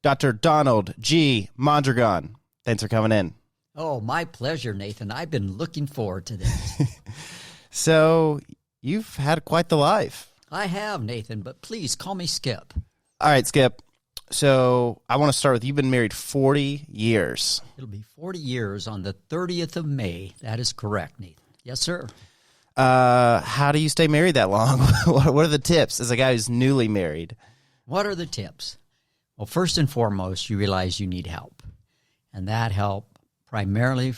Dr. Donald G. Mondragon. Thanks for coming in. Oh, my pleasure, Nathan. I've been looking forward to this. So, you've had quite the life. I have, Nathan, but please call me Skip. All right, Skip. So, I want to start with you've been married 40 years. It'll be 40 years on the 30th of May. That is correct, Nathan. Yes, sir. How do you stay married that long? What are the tips as a guy who's newly married? What are the tips? Well, first and foremost, you realize you need help. And that help primarily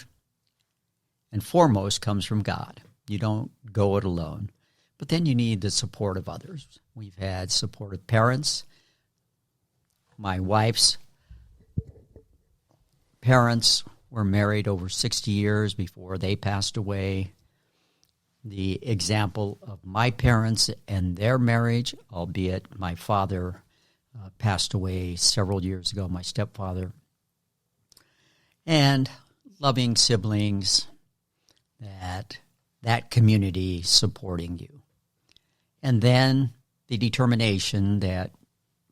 and foremost comes from God. You don't go it alone. But then you need the support of others. We've had supportive parents. My wife's parents were married over 60 years before they passed away. The example of my parents and their marriage, albeit my father passed away several years ago, my stepfather, and loving siblings, that community supporting you. And then the determination that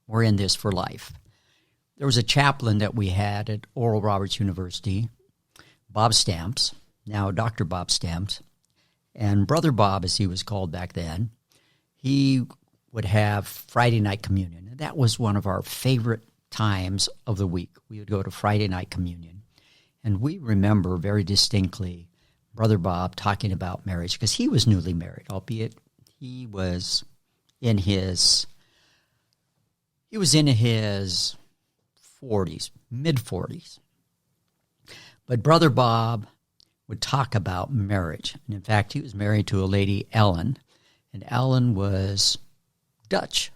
we're in this for life. There was a chaplain that we had at Oral Roberts University, Bob Stamps, now Dr. Bob Stamps, and Brother Bob, as he was called back then. He would have Friday night communion. And that was one of our favorite times of the week. We would go to Friday night communion. And we remember very distinctly Brother Bob talking about marriage because he was newly married, albeit he was in his 40s, mid-40s. But Brother Bob would talk about marriage. And in fact, he was married to a lady, Ellen, and Ellen was Dutch.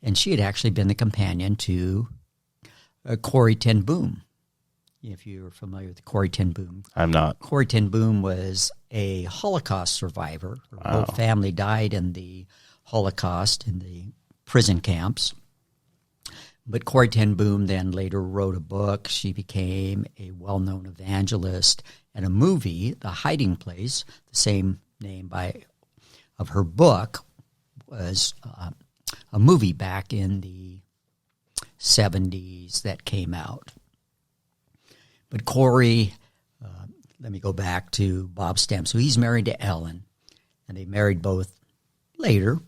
And she had actually been the companion to Corrie ten Boom. If you're familiar with Corrie ten Boom. I'm not. Corrie ten Boom was a Holocaust survivor. Her whole family died in the Holocaust in the prison camps. But Corrie ten Boom then later wrote a book. She became a well-known evangelist. And a movie, The Hiding Place, the same name of her book, was a movie back in the 70s that came out. But Corey, let me go back to Bob Stamps. So he's married to Ellen, and they married both later.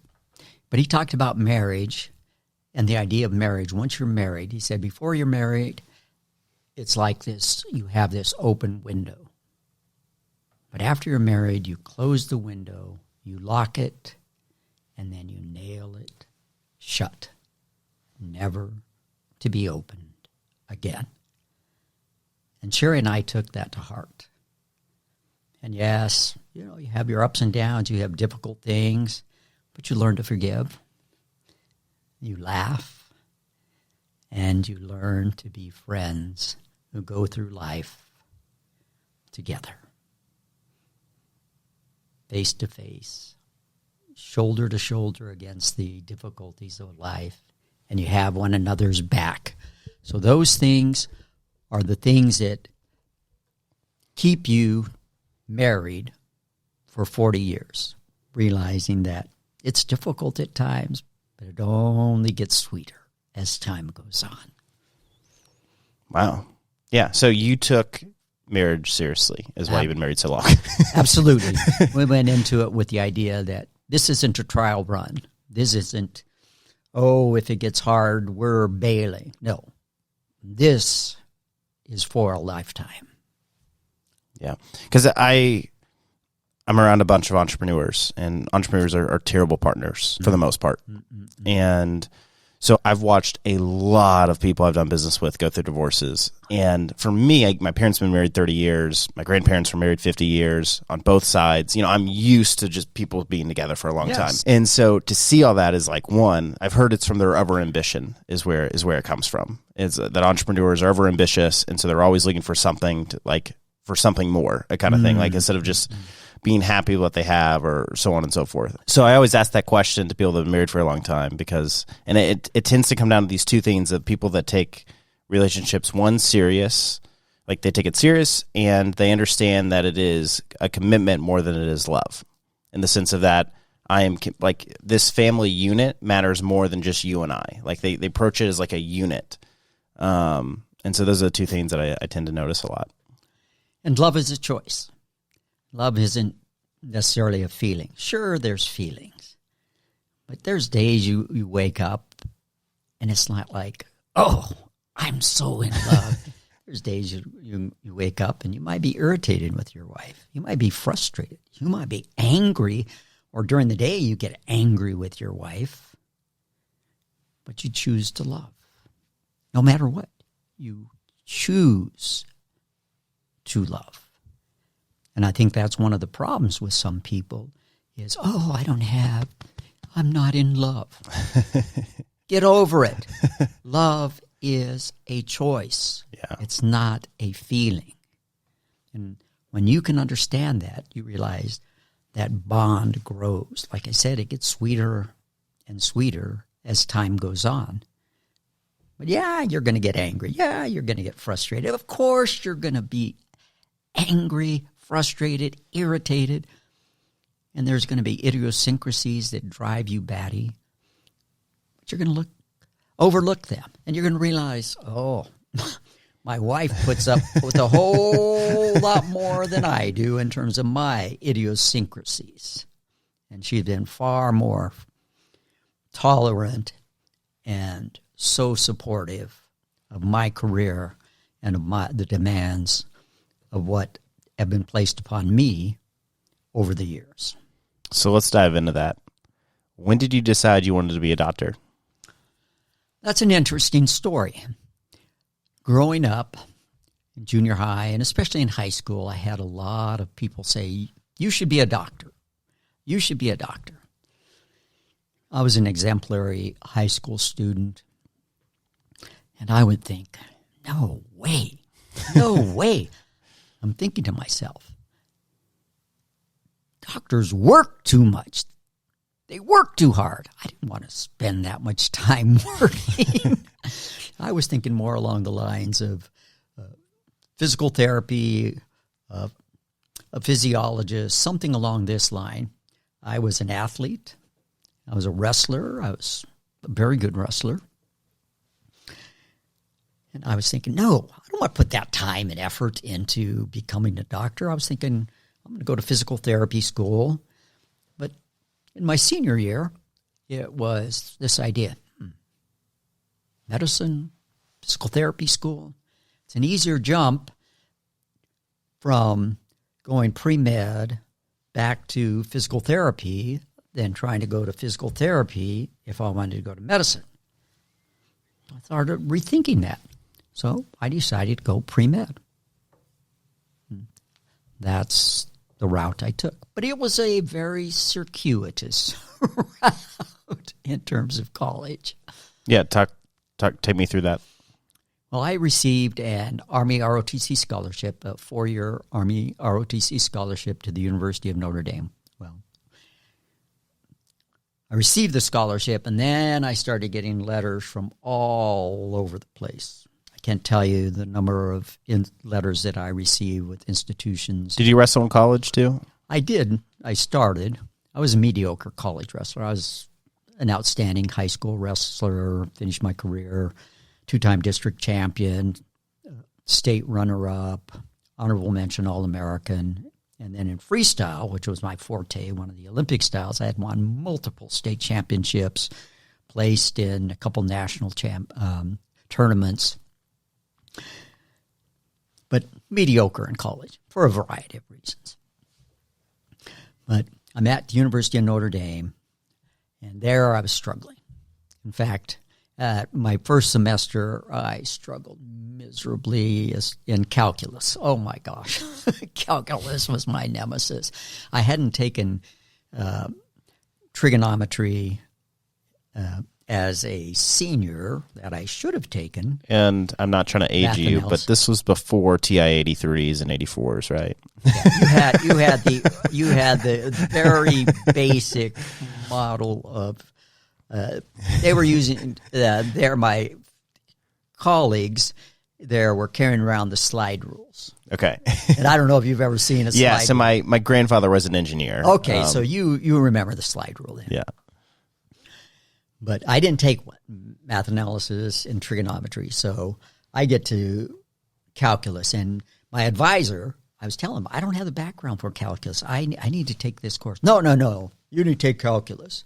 But he talked about marriage and the idea of marriage. Once you're married, he said, before you're married, it's like this. You have this open window. But after you're married, you close the window, you lock it, and then you nail it shut, never to be opened again. And Sherry and I took that to heart. And yes, you have your ups and downs, you have difficult things, but you learn to forgive. You laugh, and you learn to be friends who go through life together. Face to face, shoulder to shoulder against the difficulties of life, and you have one another's back. So those things are the things that keep you married for 40 years, realizing that it's difficult at times, but it only gets sweeter as time goes on. Wow. Yeah, so you took marriage seriously is why you've been married so long. Absolutely. We went into it with the idea that this isn't a trial run. This isn't, if it gets hard, we're bailing. No. This is for a lifetime. Yeah. Because I'm around a bunch of entrepreneurs, and entrepreneurs are terrible partners for the most part. And so I've watched a lot of people I've done business with go through divorces. And for me, my parents have been married 30 years. My grandparents were married 50 years on both sides. I'm used to just people being together for a long time. And so to see all that is like, one, I've heard it's from their over-ambition is where it comes from. Is that entrepreneurs are over-ambitious, and so they're always looking for something for something more, a kind of thing. Like instead of just being happy with what they have or so on and so forth. So I always ask that question to people that have been married for a long time and it tends to come down to these two things of people that take relationships, one, serious, like they take it serious and they understand that it is a commitment more than it is love, in the sense of that I am this family unit matters more than just you and I. Like they approach it as like a unit. And so those are the two things that I tend to notice a lot. And love is a choice. Love isn't necessarily a feeling. Sure, there's feelings. But there's days you wake up and it's not like, oh, I'm so in love. There's days you wake up and you might be irritated with your wife. You might be frustrated. You might be angry. Or during the day you get angry with your wife. But you choose to love. No matter what. You choose to love. And I think that's one of the problems with some people is, I'm not in love. Get over it. Love is a choice. Yeah. It's not a feeling. And when you can understand that, you realize that bond grows. Like I said, it gets sweeter and sweeter as time goes on. But yeah, you're going to get angry. Yeah, you're going to get frustrated. Of course, you're going to be angry, frustrated, irritated. And there's going to be idiosyncrasies that drive you batty. But you're going to overlook them. And you're going to realize, oh, my wife puts up with a whole lot more than I do in terms of my idiosyncrasies. And she's been far more tolerant and so supportive of my career and of the demands of what have been placed upon me over the years. So let's dive into that. When did you decide you wanted to be a doctor? That's an interesting story. Growing up in junior high, and especially in high school, I had a lot of people say, you should be a doctor. You should be a doctor. I was an exemplary high school student. And I would think, no way, no way. I'm thinking to myself, doctors work too much. They work too hard. I didn't want to spend that much time working. I was thinking more along the lines of physical therapy, a physiologist, something along this line. I was an athlete. I was a wrestler. I was a very good wrestler. And I was thinking, no, I don't want to put that time and effort into becoming a doctor. I was thinking, I'm going to go to physical therapy school. But in my senior year, it was this idea. Medicine, physical therapy school. It's an easier jump from going pre-med back to physical therapy than trying to go to physical therapy if I wanted to go to medicine. I started rethinking that. So I decided to go pre-med. That's the route I took. But it was a very circuitous route in terms of college. Yeah, take me through that. Well, I received an Army ROTC scholarship, a 4-year Army ROTC scholarship to the University of Notre Dame. Well, I received the scholarship, and then I started getting letters from all over the place. I can't tell you the number of letters that I received with institutions. Did you wrestle in college too? I did. I started. I was a mediocre college wrestler. I was an outstanding high school wrestler, finished my career, 2-time district champion, state runner-up, honorable mention All-American. And then in freestyle, which was my forte, one of the Olympic styles, I had won multiple state championships, placed in a couple national tournaments, but mediocre in college for a variety of reasons. But I'm at the University of Notre Dame, and there I was struggling. In fact, at my first semester, I struggled miserably in calculus. Oh, my gosh. Calculus was my nemesis. I hadn't taken trigonometry as a senior that I should have taken. And I'm not trying to age you, but this was before TI 83s and 84s, right? Yeah, you had the very basic model of they were using my colleagues there were carrying around the slide rules. Okay. And I don't know if you've ever seen a slide Yeah, so my grandfather was an engineer. Okay, so you remember the slide rule then. Yeah. But I didn't take math analysis and trigonometry, so I get to calculus. And my advisor, I was telling him, I don't have the background for calculus. I need to take this course. No, you need to take calculus.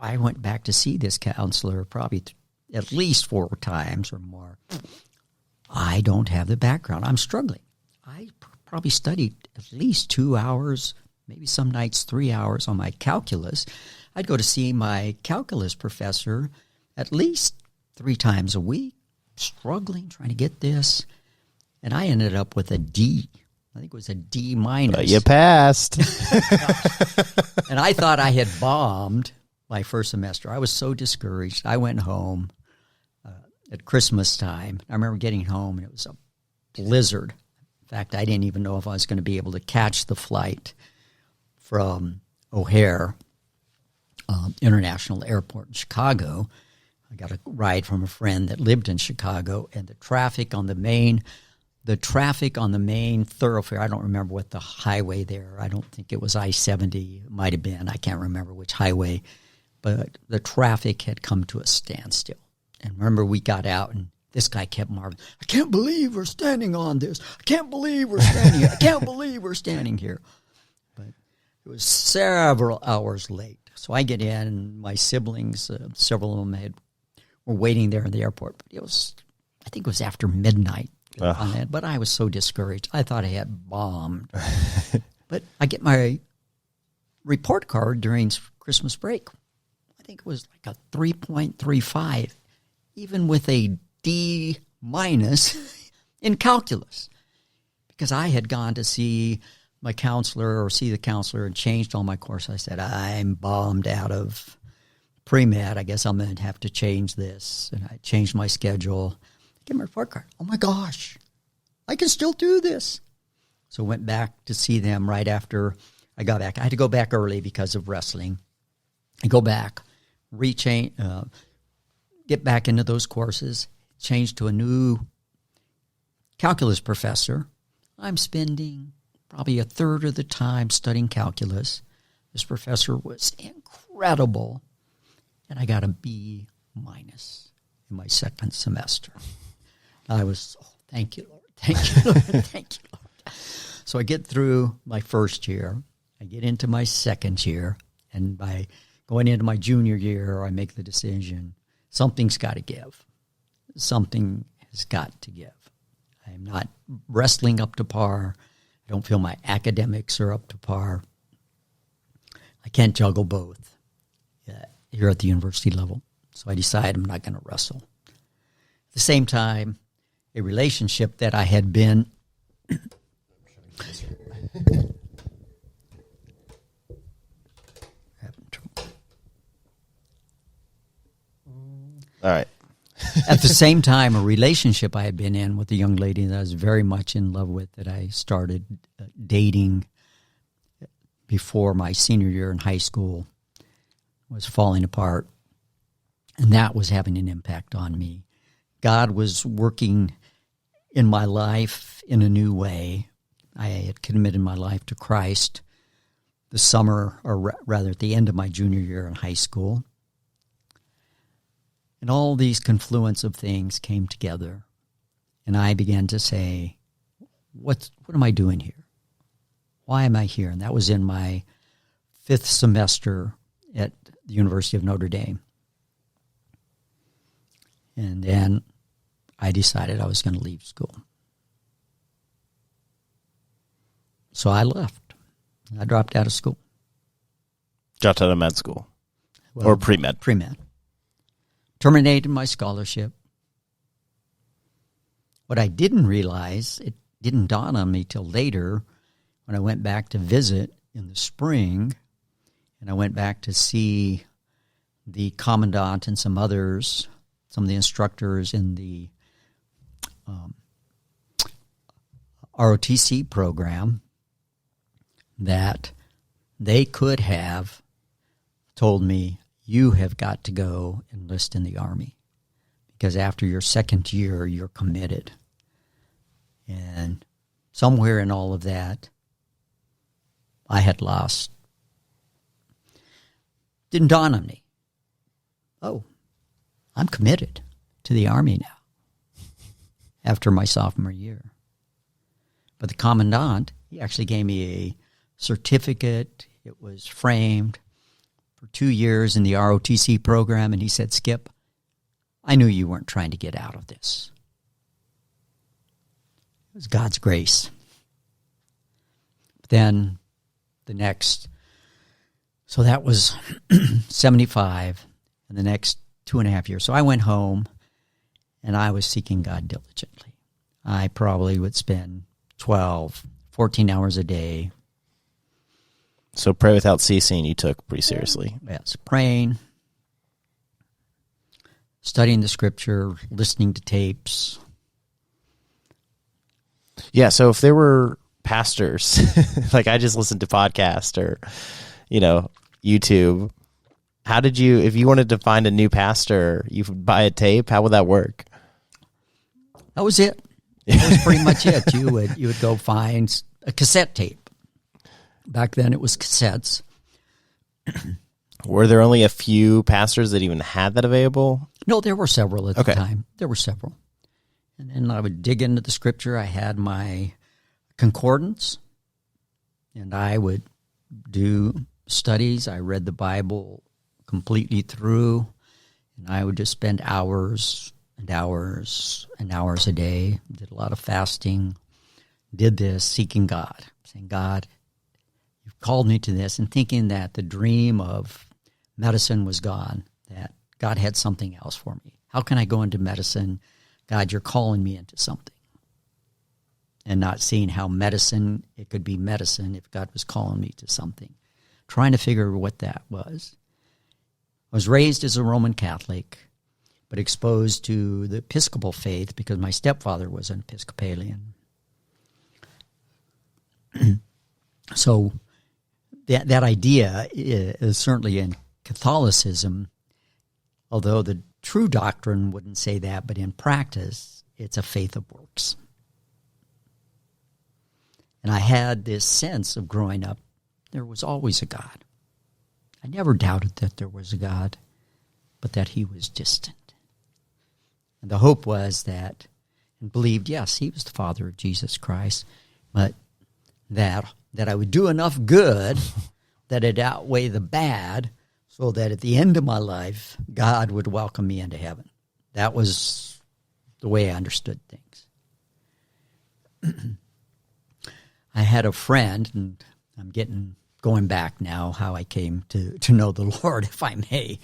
I went back to see this counselor probably at least 4 times or more. I don't have the background. I'm struggling. I probably studied at least 2 hours, maybe some nights 3 hours on my calculus. I'd go to see my calculus professor at least 3 times a week, struggling, trying to get this. And I ended up with a D. I think it was a D minus. But you passed. And I thought I had bombed my first semester. I was so discouraged. I went home at Christmas time. I remember getting home, and it was a blizzard. In fact, I didn't even know if I was going to be able to catch the flight from O'Hare International Airport in Chicago. I got a ride from a friend that lived in Chicago, and the traffic on the main thoroughfare, I don't remember what the highway there, I don't think it was I-70, it might have been, I can't remember which highway, but the traffic had come to a standstill. And remember, we got out, and this guy kept marveling, I can't believe we're standing on this. I can't believe we're standing here. I can't believe we're standing here. But it was several hours late. So I get in, and my siblings, several of them were waiting there in the airport. But I think it was after midnight on that. But I was so discouraged. I thought I had bombed. But I get my report card during Christmas break. I think it was like a 3.35, even with a D minus in calculus, because I had gone to see my counselor or see the counselor and changed all my course. I said, I'm bombed out of pre-med. I guess I'm going to have to change this. And I changed my schedule. Get my report card. Oh, my gosh. I can still do this. So went back to see them right after I got back. I had to go back early because of wrestling. I go back, get back into those courses, change to a new calculus professor. I'm spending probably a third of the time studying calculus. This professor was incredible, and I got a B minus in my second semester. I was, thank you, Lord, thank you, Lord, thank you, Lord. So I get through my first year, I get into my second year, and by going into my junior year, I make the decision, something's got to give. Something has got to give. I am not wrestling up to par. I don't feel my academics are up to par. I can't juggle both here at the university level. So I decide I'm not going to wrestle. At the same time, a relationship that I had been All right. At the same time, a relationship I had been in with a young lady that I was very much in love with, that I started dating before my senior year in high school, was falling apart. And that was having an impact on me. God was working in my life in a new way. I had committed my life to Christ the summer, or rather at the end of my junior year in high school. And all these confluence of things came together, and I began to say, what am I doing here? Why am I here? And that was in my 5th semester at the University of Notre Dame. And then I decided I was going to leave school. So I left. I dropped out of school. Dropped out of med school. Or pre-med. Pre-med. Terminated my scholarship. What I didn't realize, it didn't dawn on me till later, when I went back to visit in the spring, and I went back to see the commandant and some others, some of the instructors in the ROTC program, that they could have told me, you have got to go enlist in the Army, because after your second year, you're committed. And somewhere in all of that, I had lost. Didn't dawn on me. oh, I'm committed to the Army now after my sophomore year. But the commandant, he actually gave me a certificate. It was framed for 2 years in the ROTC program, and he said, Skip, I knew you weren't trying to get out of this. It was God's grace. Then the next, so that was 75, and the next 2.5 years. So I went home, and I was seeking God diligently. I probably would spend 12, 14 hours a day. So pray without ceasing you took pretty seriously. Yes, praying, studying the scripture, listening to tapes. Yeah, so if there were pastors, like I just listened to podcasts or, YouTube, how did you, if you wanted to find a new pastor, you would buy a tape? How would that work? That was it. That was pretty much it. You would go find a cassette tape. Back then it was cassettes. Were there only a few pastors that even had that available? No, there were several at the time. There were several. And then I would dig into the scripture. I had my concordance, and I would do studies. I read the Bible completely through, and I would just spend hours and hours and hours a day. Did a lot of fasting. Did this, seeking God, saying, God, you've called me to this, and thinking that the dream of medicine was gone, that God had something else for me. How can I go into medicine? God, you're calling me into something. And not seeing how medicine, it could be medicine if God was calling me to something. Trying to figure what that was. I was raised as a Roman Catholic, but exposed to the Episcopal faith because my stepfather was an Episcopalian. So that idea is certainly in Catholicism, although the true doctrine wouldn't say that, but in practice, it's a faith of works. And I had this sense of growing up, there was always a God. I never doubted that there was a God, but that he was distant. And the hope was that, and believed, yes, he was the Father of Jesus Christ, but that I would do enough good that it outweigh the bad, so that at the end of my life, God would welcome me into heaven. That was the way I understood things. I had a friend, and I'm going back now, how I came to know the Lord, if I may.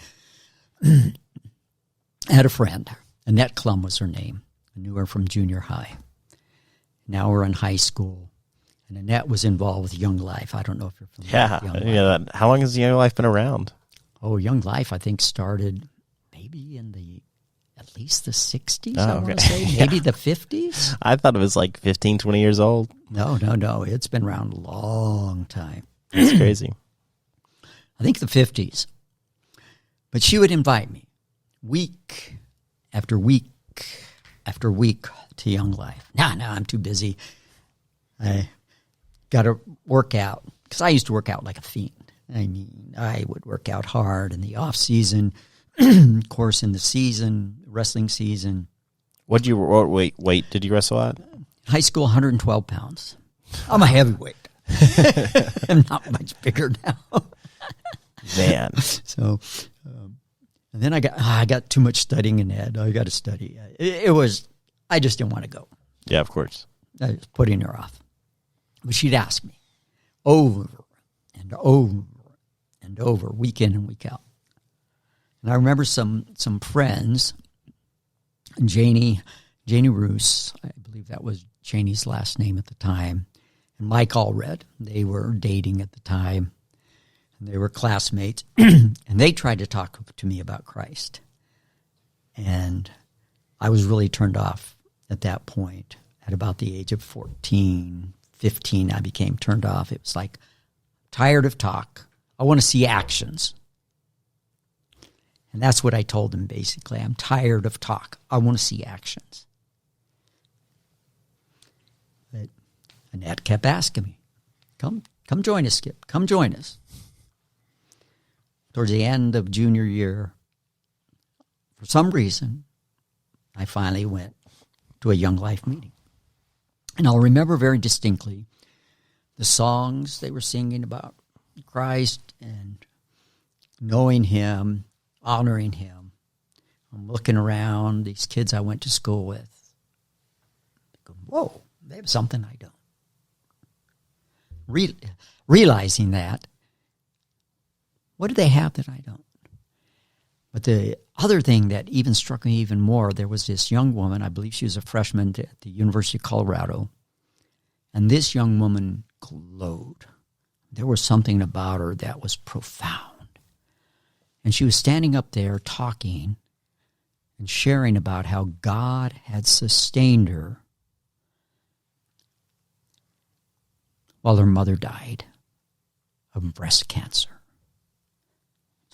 I had a friend. Annette Klum was her name. I knew her from junior high. Now we're in high school. And Annette was involved with Young Life. I don't know if you're familiar with Young Life. Yeah. How long has Young Life been around? Oh, Young Life, I think, started maybe in at least the 60s, I want to say. Maybe the 50s. I thought it was like 15, 20 years old. No. It's been around a long time. That's crazy. I think the 50s. But she would invite me week after week after week to Young Life. No, I'm too busy. I got to work out, because I used to work out like a fiend. I mean, I would work out hard in the off season, of course, in the season, wrestling season. What weight did you wrestle at? High school, 112 pounds. I'm a heavyweight. I'm not much bigger now. Man. So, and then I got too much studying in ed. I got to study. I just didn't want to go. Yeah, of course. I was putting her off. But she'd ask me over and over and over, week in and week out. And I remember some friends, Janie Roos, I believe that was Janie's last name at the time, and Mike Allred. They were dating at the time, and they were classmates, and they tried to talk to me about Christ. And I was really turned off at that point. At about the age of 14, 15, I became turned off. It was like, tired of talk. I want to see actions. And that's what I told them, basically. I'm tired of talk. I want to see actions. But Annette kept asking me, come join us, Skip. Come join us. Towards the end of junior year, for some reason, I finally went to a Young Life meeting. And I'll remember very distinctly the songs they were singing about Christ and knowing Him, honoring Him. I'm looking around, these kids I went to school with. Whoa, they have something I don't. Realizing that, what do they have that I don't? But the other thing that even struck me even more, there was this young woman, I believe she was a freshman at the University of Colorado, and this young woman glowed. There was something about her that was profound. And she was standing up there talking and sharing about how God had sustained her while her mother died of breast cancer.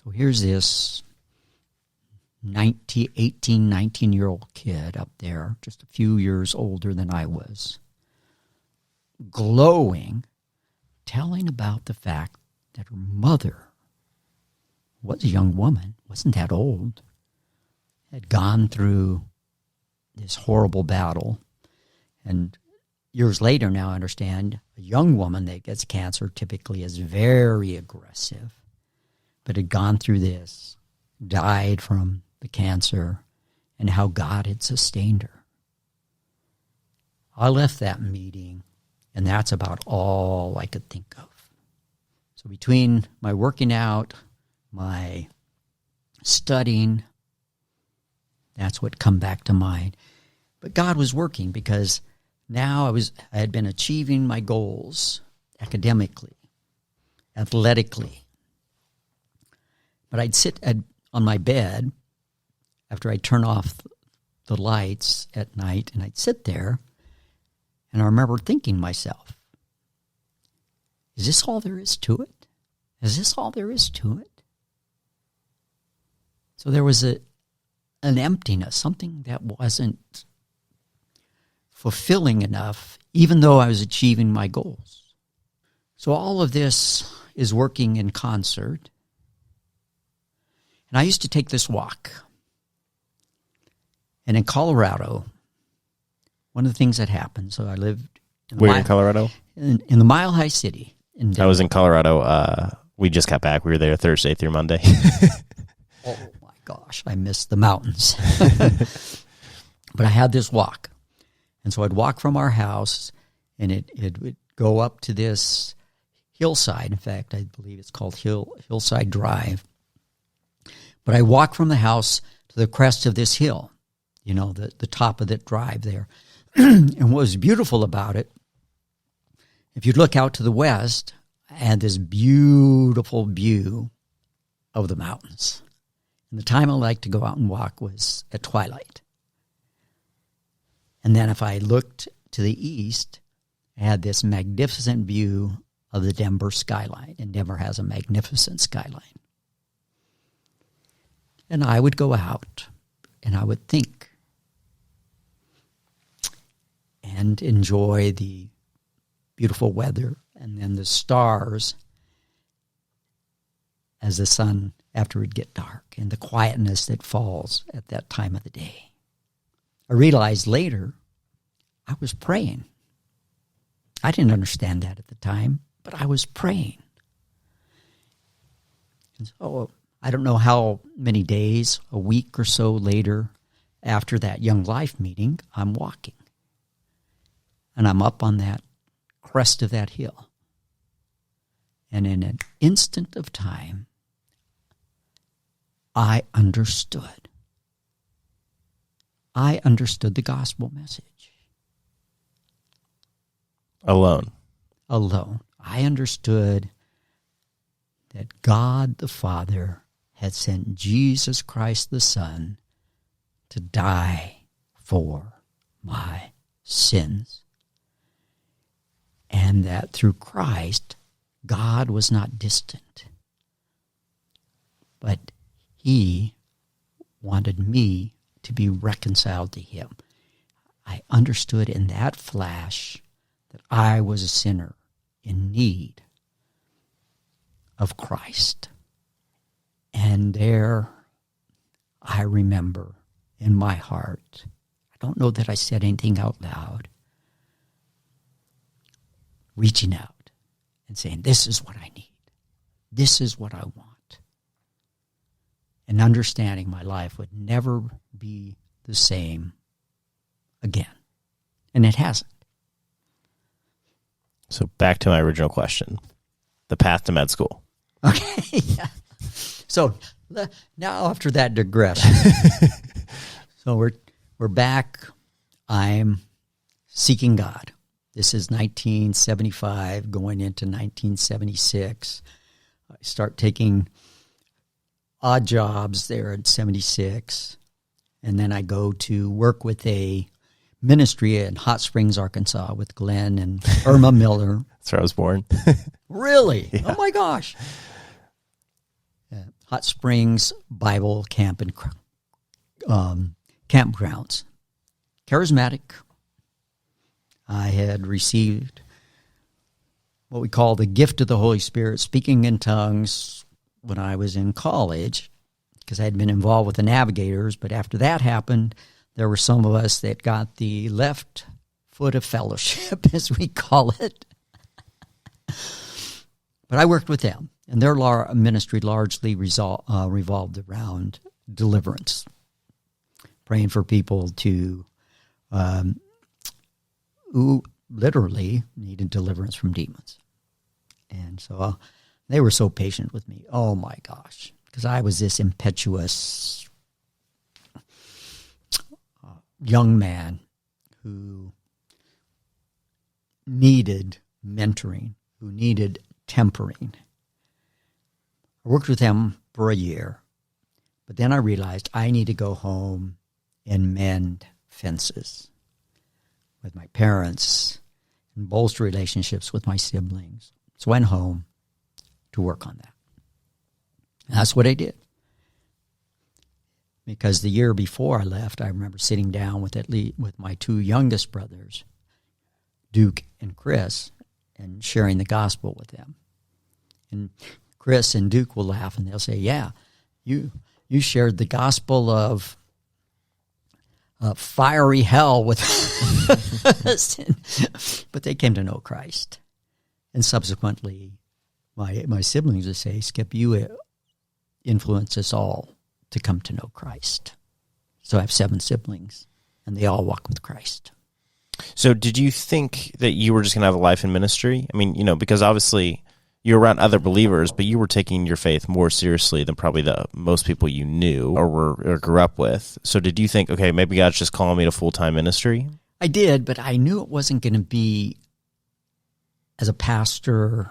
So here's this 19-year-old kid up there, just a few years older than I was, glowing, telling about the fact that her mother was a young woman, wasn't that old, had gone through this horrible battle. And years later now I understand a young woman that gets cancer typically is very aggressive, but had gone through this, died from the cancer, and how God had sustained her. I left that meeting, and that's about all I could think of. So between my working out, my studying, that's what come back to mind. But God was working because now I had been achieving my goals academically, athletically. But I'd sit on my bed after I'd turn off the lights at night, and I'd sit there, and I remember thinking to myself, is this all there is to it? Is this all there is to it? So there was an emptiness, something that wasn't fulfilling enough, even though I was achieving my goals. So all of this is working in concert. And I used to take this walk. And in Colorado, one of the things that happened, so I lived in Colorado? In the Mile High City. I was in Colorado. We just got back. We were there Thursday through Monday. Oh, my gosh. I missed the mountains. But I had this walk. And so I'd walk from our house, and it would go up to this hillside. In fact, I believe it's called Hillside Drive. But I walked from the house to the crest of this hill, you know, the top of that drive there. And what was beautiful about it, if you look out to the west, I had this beautiful view of the mountains. And the time I liked to go out and walk was at twilight. And then if I looked to the east, I had this magnificent view of the Denver skyline. And Denver has a magnificent skyline. And I would go out and I would think and enjoy the beautiful weather and then the stars as the sun after it would get dark and the quietness that falls at that time of the day. I realized later I was praying. I didn't understand that at the time, but I was praying. And so I don't know how many days, a week or so later, after that Young Life meeting, I'm walking. And I'm up on that crest of that hill. And in an instant of time, I understood. I understood the gospel message. Alone. I understood that God the Father had sent Jesus Christ the Son to die for my sins. And that through Christ, God was not distant, but He wanted me to be reconciled to Him. I understood in that flash that I was a sinner in need of Christ. And there I remember in my heart, I don't know that I said anything out loud, reaching out and saying, this is what I need. This is what I want. And understanding my life would never be the same again. And it hasn't. So back to my original question, the path to med school. Okay, yeah. So now after that digression, so we're back. I'm seeking God. This is 1975, going into 1976. I start taking odd jobs there at 76, and then I go to work with a ministry in Hot Springs, Arkansas, with Glenn and Irma Miller. That's where I was born. Really? Yeah. Oh, my gosh. Hot Springs Bible Camp and campgrounds. Charismatic. I had received what we call the gift of the Holy Spirit, speaking in tongues, when I was in college, because I had been involved with the Navigators. But after that happened, there were some of us that got the left foot of fellowship, as we call it. But I worked with them, and their ministry largely revolved around deliverance, praying for people who literally needed deliverance from demons. And so they were so patient with me. Oh, my gosh, because I was this impetuous young man who needed mentoring, who needed tempering. I worked with them for a year, but then I realized I need to go home and mend fences with my parents and bolster relationships with my siblings. So I went home to work on that. And that's what I did. Because the year before I left, I remember sitting down with my two youngest brothers, Duke and Chris, and sharing the gospel with them. And Chris and Duke will laugh and they'll say, yeah, you shared the gospel of fiery hell with us. But they came to know Christ. And subsequently, my siblings would say, Skip, you influenced us all to come to know Christ. So I have 7 siblings, and they all walk with Christ. So did you think that you were just going to have a life in ministry? I mean, because obviously you're around other believers, but you were taking your faith more seriously than probably most people you knew or grew up with. So did you think, okay, maybe God's just calling me to full-time ministry? I did, but I knew it wasn't going to be as a pastor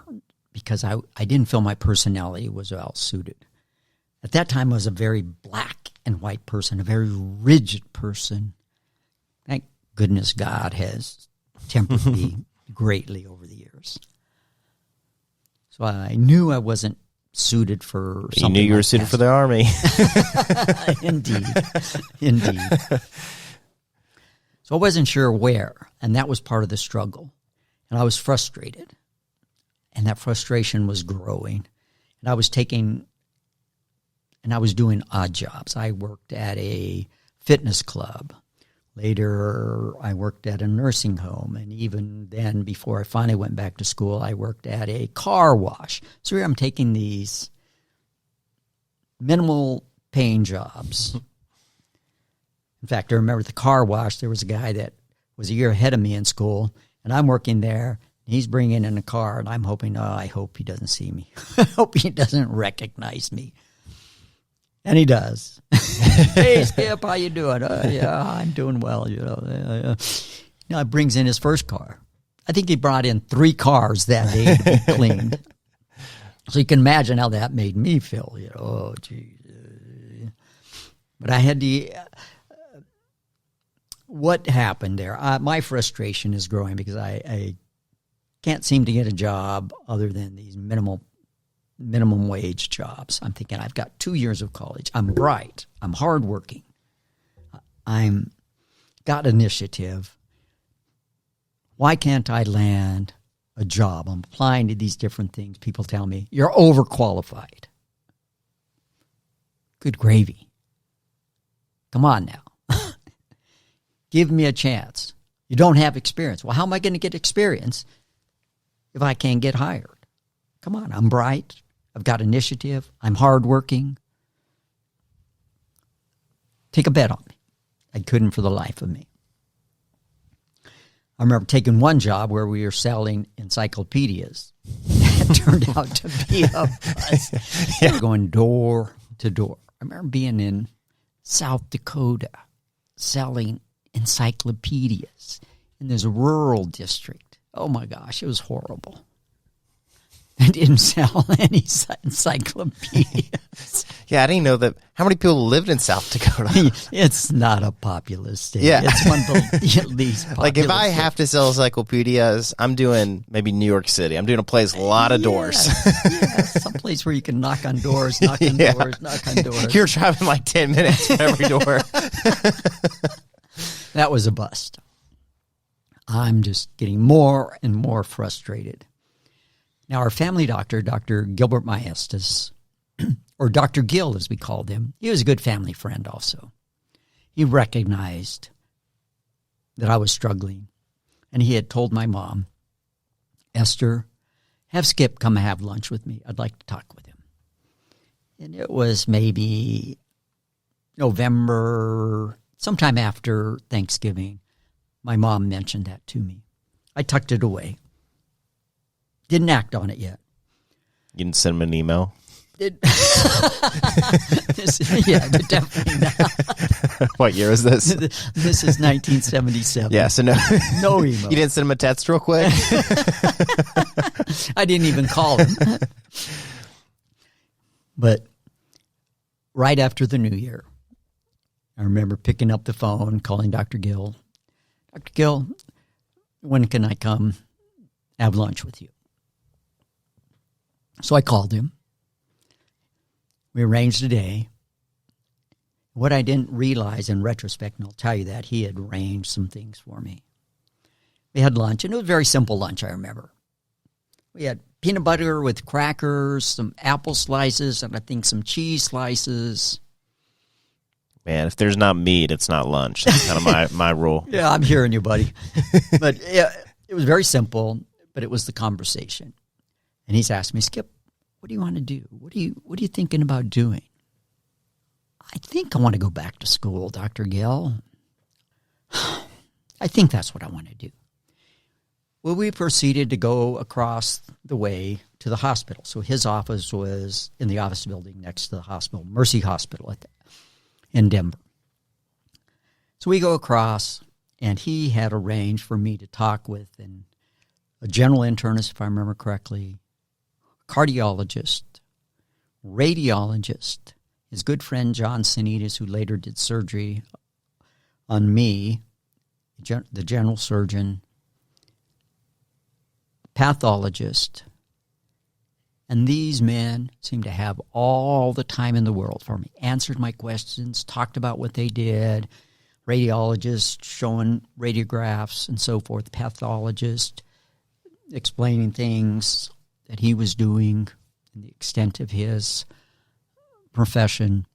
because I didn't feel my personality was well suited. At that time, I was a very black and white person, a very rigid person. Thank goodness God has tempered me greatly over the years. So I knew I wasn't suited for something. You knew you were suited for the army. Indeed. So I wasn't sure where, and that was part of the struggle. And I was frustrated, and that frustration was growing. And I was doing odd jobs. I worked at a fitness club. Later, I worked at a nursing home. And even then, before I finally went back to school, I worked at a car wash. So here I'm taking these minimal paying jobs. In fact, I remember the car wash, there was a guy that was a year ahead of me in school, and I'm working there. He's bringing in a car, and I'm hoping, I hope he doesn't see me. I hope he doesn't recognize me. And he does. Hey, Skip, how you doing? Yeah, I'm doing well. He brings in his first car. I think he brought in 3 cars that day to be cleaned. So you can imagine how that made me feel. Oh, geez. But I had to... what happened there? My frustration is growing because I can't seem to get a job other than these minimum wage jobs. I'm thinking I've got 2 years of college. I'm bright. I'm hardworking. I'm got initiative. Why can't I land a job? I'm applying to these different things. People tell me, you're overqualified. Good gravy. Come on now. Give me a chance. You don't have experience. Well, how am I going to get experience if I can't get hired? Come on, I'm bright. I've got initiative. I'm hardworking. Take a bet on me. I couldn't for the life of me. I remember taking one job where we were selling encyclopedias. It turned out to be a bust. We were going door to door. I remember being in South Dakota selling encyclopedias in this rural district. Oh my gosh, it was horrible. I didn't sell any encyclopedias. Yeah, I didn't know that. How many people lived in South Dakota? It's not a populous state. Yeah. It's one of the least populous. Like, if I have to sell encyclopedias, I'm doing maybe New York City. I'm doing a place, a lot of doors. Yeah, someplace where you can knock on doors, knock on doors. You're driving like 10 minutes from every door. That was a bust. I'm just getting more and more frustrated. Now, our family doctor, Dr. Gilbert Maestas, or Dr. Gill as we called him, he was a good family friend also. He recognized that I was struggling, and he had told my mom, Esther, have Skip come and have lunch with me. I'd like to talk with him. And it was maybe November, sometime after Thanksgiving, my mom mentioned that to me. I tucked it away. Didn't act on it yet. You didn't send him an email? Yeah, definitely not. What year is this? This is 1977. Yeah, so no email. You didn't send him a text real quick? I didn't even call him. But right after the new year, I remember picking up the phone, calling Dr. Gill. Dr. Gill, when can I come have lunch with you? So I called him. We arranged a day. What I didn't realize in retrospect, and I'll tell you that, he had arranged some things for me. We had lunch, and it was a very simple lunch, I remember. We had peanut butter with crackers, some apple slices, and I think some cheese slices. Man, if there's not meat, it's not lunch. That's kind of my rule. Yeah, I'm hearing you, buddy. But yeah, it was very simple, but it was the conversation. And he's asked me, Skip, what do you want to do? What are you thinking about doing? I think I want to go back to school, Dr. Gill. I think that's what I want to do. Well, we proceeded to go across the way to the hospital. So his office was in the office building next to the hospital, Mercy Hospital in Denver. So we go across, and he had arranged for me to talk with a general internist, if I remember correctly, cardiologist, radiologist, his good friend John Sinitas, who later did surgery on me, the general surgeon, pathologist. And these men seemed to have all the time in the world for me, answered my questions, talked about what they did, radiologist showing radiographs and so forth, pathologist explaining things that he was doing and the extent of his profession.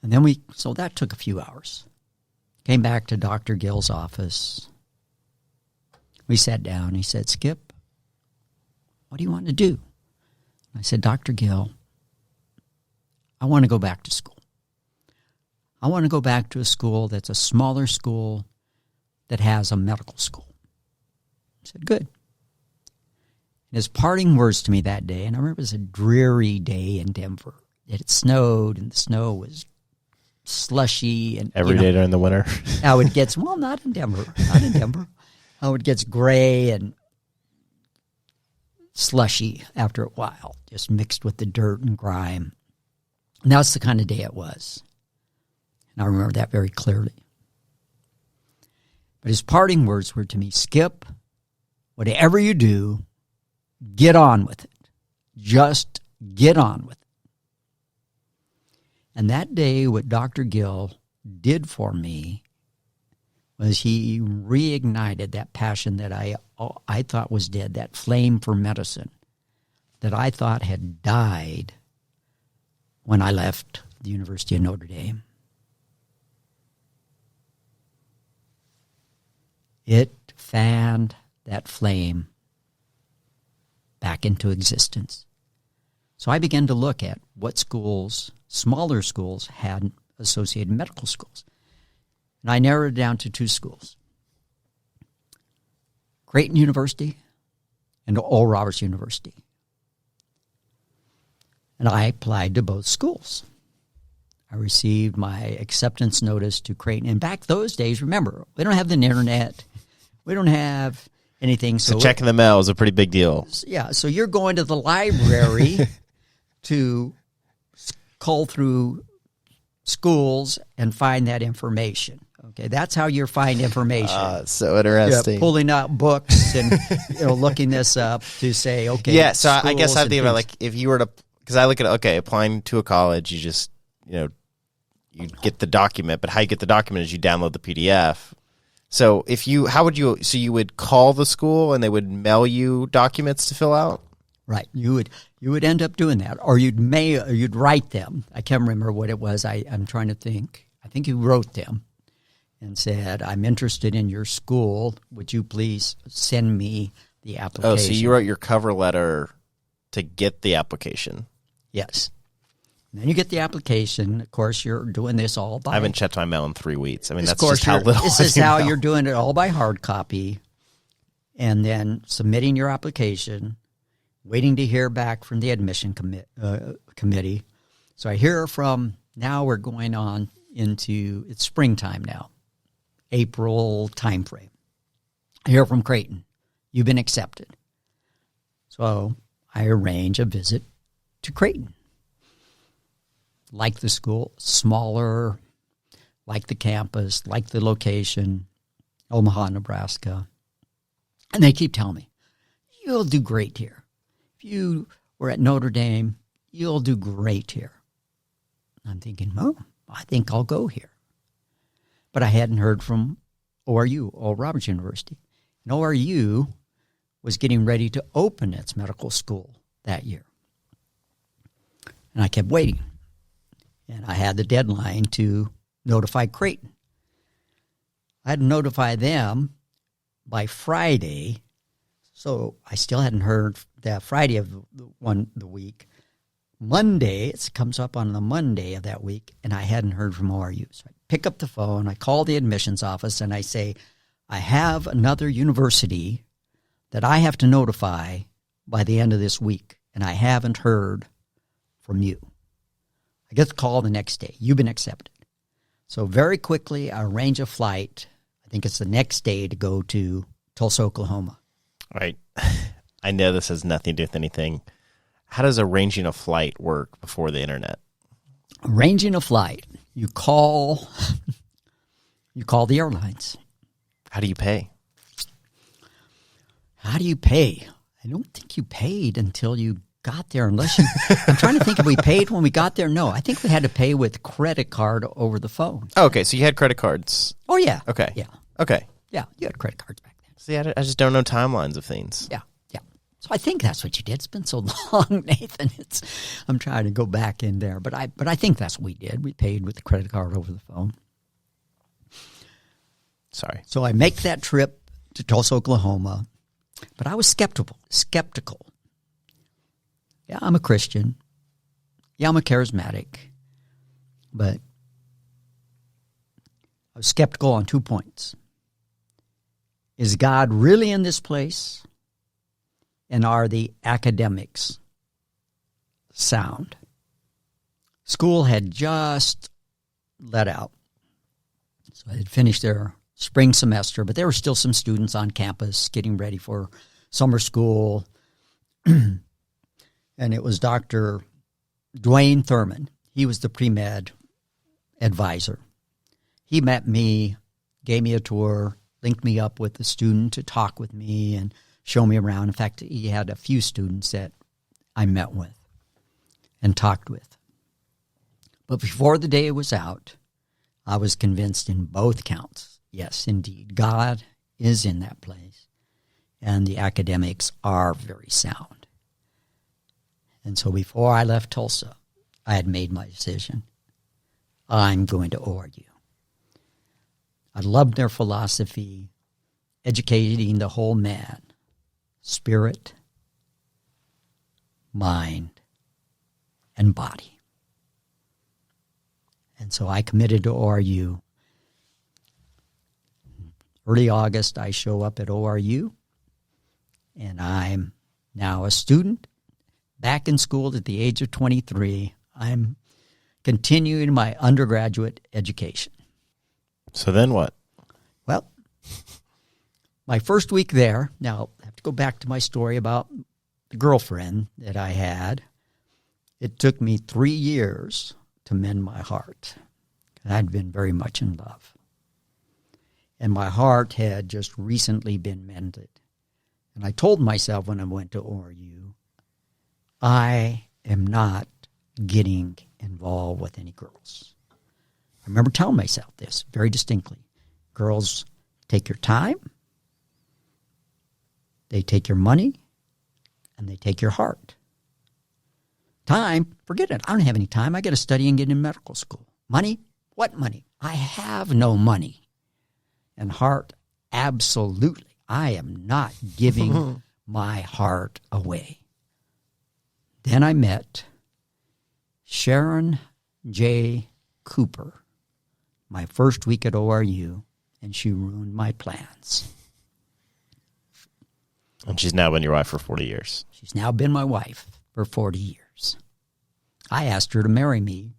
And then so that took a few hours. Came back to Dr. Gill's office. We sat down. He said, Skip, what do you want to do? I said, Dr. Gill, I want to go back to school. I want to go back to a school that's a smaller school that has a medical school. I said, good. His parting words to me that day, and I remember it was a dreary day in Denver. It had snowed, and the snow was slushy. And every day during the winter? How it gets, well, not in Denver. How it gets gray and slushy after a while, just mixed with the dirt and grime. And that's the kind of day it was. And I remember that very clearly. But his parting words were to me, Skip, whatever you do, get on with it. Just get on with it. And that day, what Dr. Gill did for me was he reignited that passion that I thought was dead, that flame for medicine that I thought had died when I left the University of Notre Dame. it fanned that flame back into existence. So I began to look at what schools, smaller schools, had associated medical schools. And I narrowed it down to 2 schools, Creighton University and Oral Roberts University. And I applied to both schools. I received my acceptance notice to Creighton. And back those days, remember, we don't have the internet. We don't have anything. So checking the mail is a pretty big deal. Yeah, so you're going to the library to cull through schools and find that information. Okay, that's how you find information. So interesting. Yeah, pulling out books and looking this up to say, okay. Yeah, so I guess I think about, like, if you were to, because I look at, okay, applying to a college, you just, you get the document, but how you get the document is you download the PDF. So you would call the school and they would mail you documents to fill out? Right. You would end up doing that, or you'd write them. I can't remember what it was. I'm trying to think. I think you wrote them and said, I'm interested in your school. Would you please send me the application? Oh, so you wrote your cover letter to get the application. Yes. And then you get the application. Of course, you're doing this all by... I haven't checked my mail in 3 weeks. I mean, that's just how little This is how you're doing it, all by hard copy, and then submitting your application, waiting to hear back from the admission committee. So I hear from, now we're going on into, it's springtime now, April timeframe. I hear from Creighton, you've been accepted. So I arrange a visit to Creighton. Like the school, smaller, like the campus, like the location, Omaha, Nebraska. And they keep telling me, you'll do great here. If you were at Notre Dame, you'll do great here. I'm thinking, oh, I think I'll go here. But I hadn't heard from ORU, Oral Roberts University. And ORU was getting ready to open its medical school that year. And I kept waiting. And I had the deadline to notify Creighton. I had to notify them by Friday, so I still hadn't heard that Friday of the week. Monday, it comes up on the Monday of that week, and I hadn't heard from ORU. So I pick up the phone, I call the admissions office, and I say, I have another university that I have to notify by the end of this week, and I haven't heard from you. I get the call the next day. You've been accepted. So very quickly, I arrange a flight. I think it's the next day to go to Tulsa, Oklahoma. All right. I know this has nothing to do with anything. How does arranging a flight work before the internet? Arranging a flight. You call the airlines. How do you pay? How do you pay? I don't think you paid until you got there, unless you... I'm trying to think if we paid when we got there. No, I think we had to pay with credit card over the phone. Oh, okay, so you had credit cards. Oh, yeah. Okay. Yeah. Okay. Yeah, you had credit cards back then. See, I just don't know timelines of things. Yeah, yeah. So I think that's what you did. It's been so long, Nathan. I'm trying to go back in there, but I think that's what we did. We paid with the credit card over the phone. Sorry. So I make that trip to Tulsa, Oklahoma, but I was skeptical. Yeah, I'm a Christian. Yeah, I'm a charismatic. But I was skeptical on 2 points. Is God really in this place? And are the academics sound? School had just let out. So I had finished their spring semester, but there were still some students on campus getting ready for summer school. And it was Dr. Dwayne Thurman. He was the pre-med advisor. He met me, gave me a tour, linked me up with the student to talk with me and show me around. In fact, he had a few students that I met with and talked with. But before the day was out, I was convinced in both counts. Yes, indeed, God is in that place, and the academics are very sound. And so before I left Tulsa, I had made my decision. I'm going to ORU. I loved their philosophy. educating the whole man, spirit, mind, and body. And so I committed to ORU. Early August, I show up at ORU, and I'm now a student, back in school at the age of 23. I'm continuing my undergraduate education. So then what? Well, my first week there, now I have to go back to my story about the girlfriend that I had. It took me 3 years to mend my heart. I'd been very much in love. And my heart had just recently been mended. And I told myself when I went to ORU, I am not getting involved with any girls. I remember telling myself this very distinctly. Girls take your time, they take your money, and they take your heart. Time, forget it. I don't have any time. I got to study and get in medical school. Money? What money? I have no money. And heart, absolutely. I am not giving my heart away. Then I met Sharon J. Cooper my first week at ORU, and she ruined my plans. And she's now been your wife for 40 years. She's now been my wife for 40 years. I asked her to marry me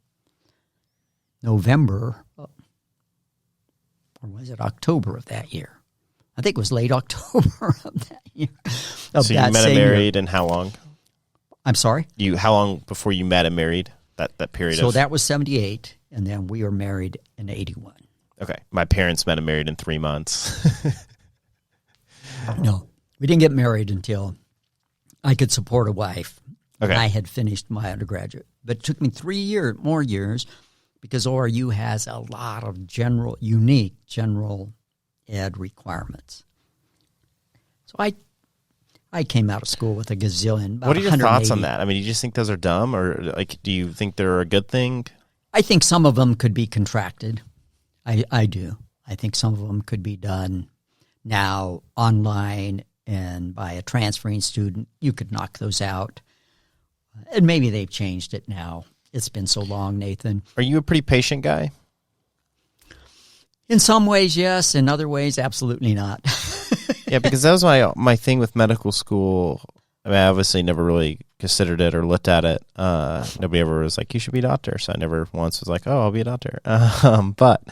November, or was it October of that year? I think it was late October of that year. So you met and married in how long? I'm sorry? How long before you met and married? That period So that was 78, and then we were married in 81. Okay. My parents met and married in 3 months. No, we didn't get married until I could support a wife. Okay. And I had finished my undergraduate. But it took me 3 more years because ORU has a lot of unique general ed requirements. So I came out of school with a gazillion. What are your thoughts on that? I mean, do you just think those are dumb, or do you think they're a good thing? I think some of them could be contracted. I do. I think some of them could be done now online and by a transferring student. You could knock those out. And maybe they've changed it now. It's been so long, Nathan. Are you a pretty patient guy? In some ways, yes. In other ways, absolutely not. Yeah, because that was my thing with medical school. I mean, I obviously never really considered it or looked at it. Nobody ever was like, you should be a doctor. So I never once was like, oh, I'll be a doctor. But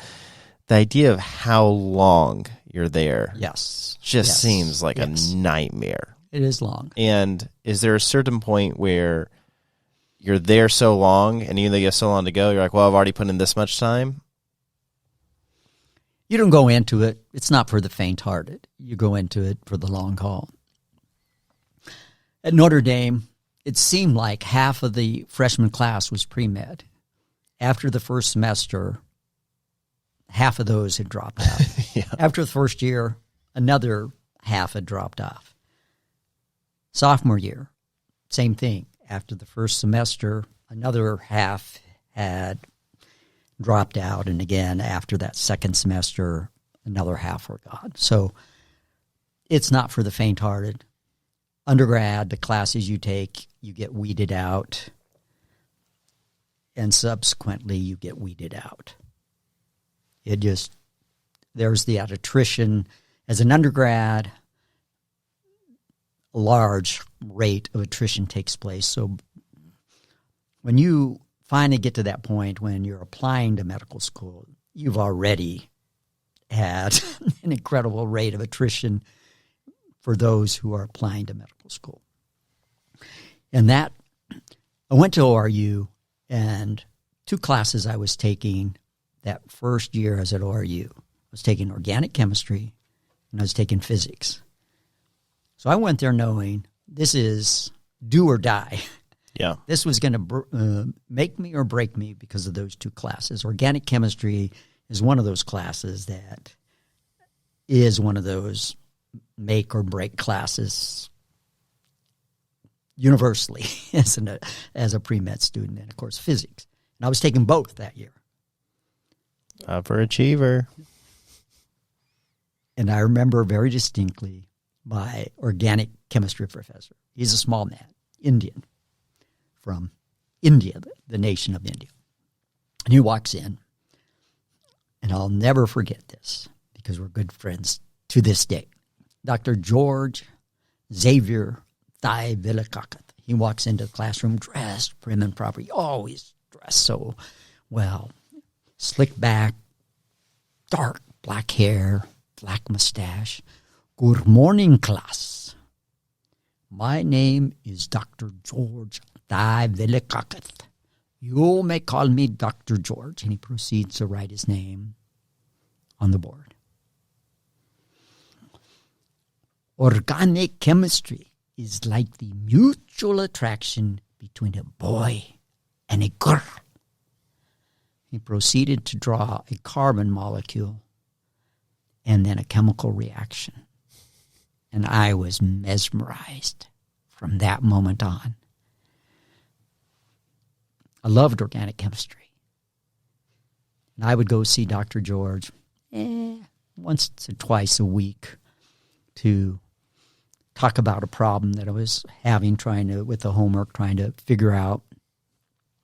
the idea of how long you're there just seems like a nightmare. It is long. And is there a certain point where you're there so long, and even though you have so long to go, you're like, well, I've already put in this much time? You don't go into it. It's not for the faint-hearted. You go into it for the long haul. At Notre Dame, it seemed like half of the freshman class was pre-med. After the first semester, half of those had dropped out. Yeah. After the first year, another half had dropped off. Sophomore year, same thing. After the first semester, another half had dropped out, and again, after that second semester, another half were gone. So it's not for the faint-hearted. Undergrad, the classes you take, you get weeded out, and subsequently you get weeded out. There's the attrition. As an undergrad, a large rate of attrition takes place. So when you finally get to that point when you're applying to medical school, you've already had an incredible rate of attrition for those who are applying to medical school. And I went to ORU, and 2 classes I was taking that first year I was at ORU. I was taking organic chemistry, and I was taking physics. So I went there knowing this is do or die. Yeah. This was going to make me or break me because of those 2 classes. Organic chemistry is one of those classes that is one of those make or break classes universally as a pre-med student, and, of course, physics. And I was taking both that year. Upper achiever. And I remember very distinctly my organic chemistry professor. He's a small man, Indian, from India, the nation of India. And he walks in, and I'll never forget this because we're good friends to this day. Dr. George Xavier Thai Villakakat. He walks into the classroom dressed prim and proper. He always dressed so well. Slick back, dark black hair, black mustache. Good morning, class. My name is Dr. George Thai Villakakat. You may call me Dr. George. And he proceeds to write his name on the board. Organic chemistry is like the mutual attraction between a boy and a girl. He proceeded to draw a carbon molecule and then a chemical reaction. And I was mesmerized from that moment on. I loved organic chemistry. And I would go see Dr. George once or twice a week to talk about a problem that I was having, with the homework, trying to figure out.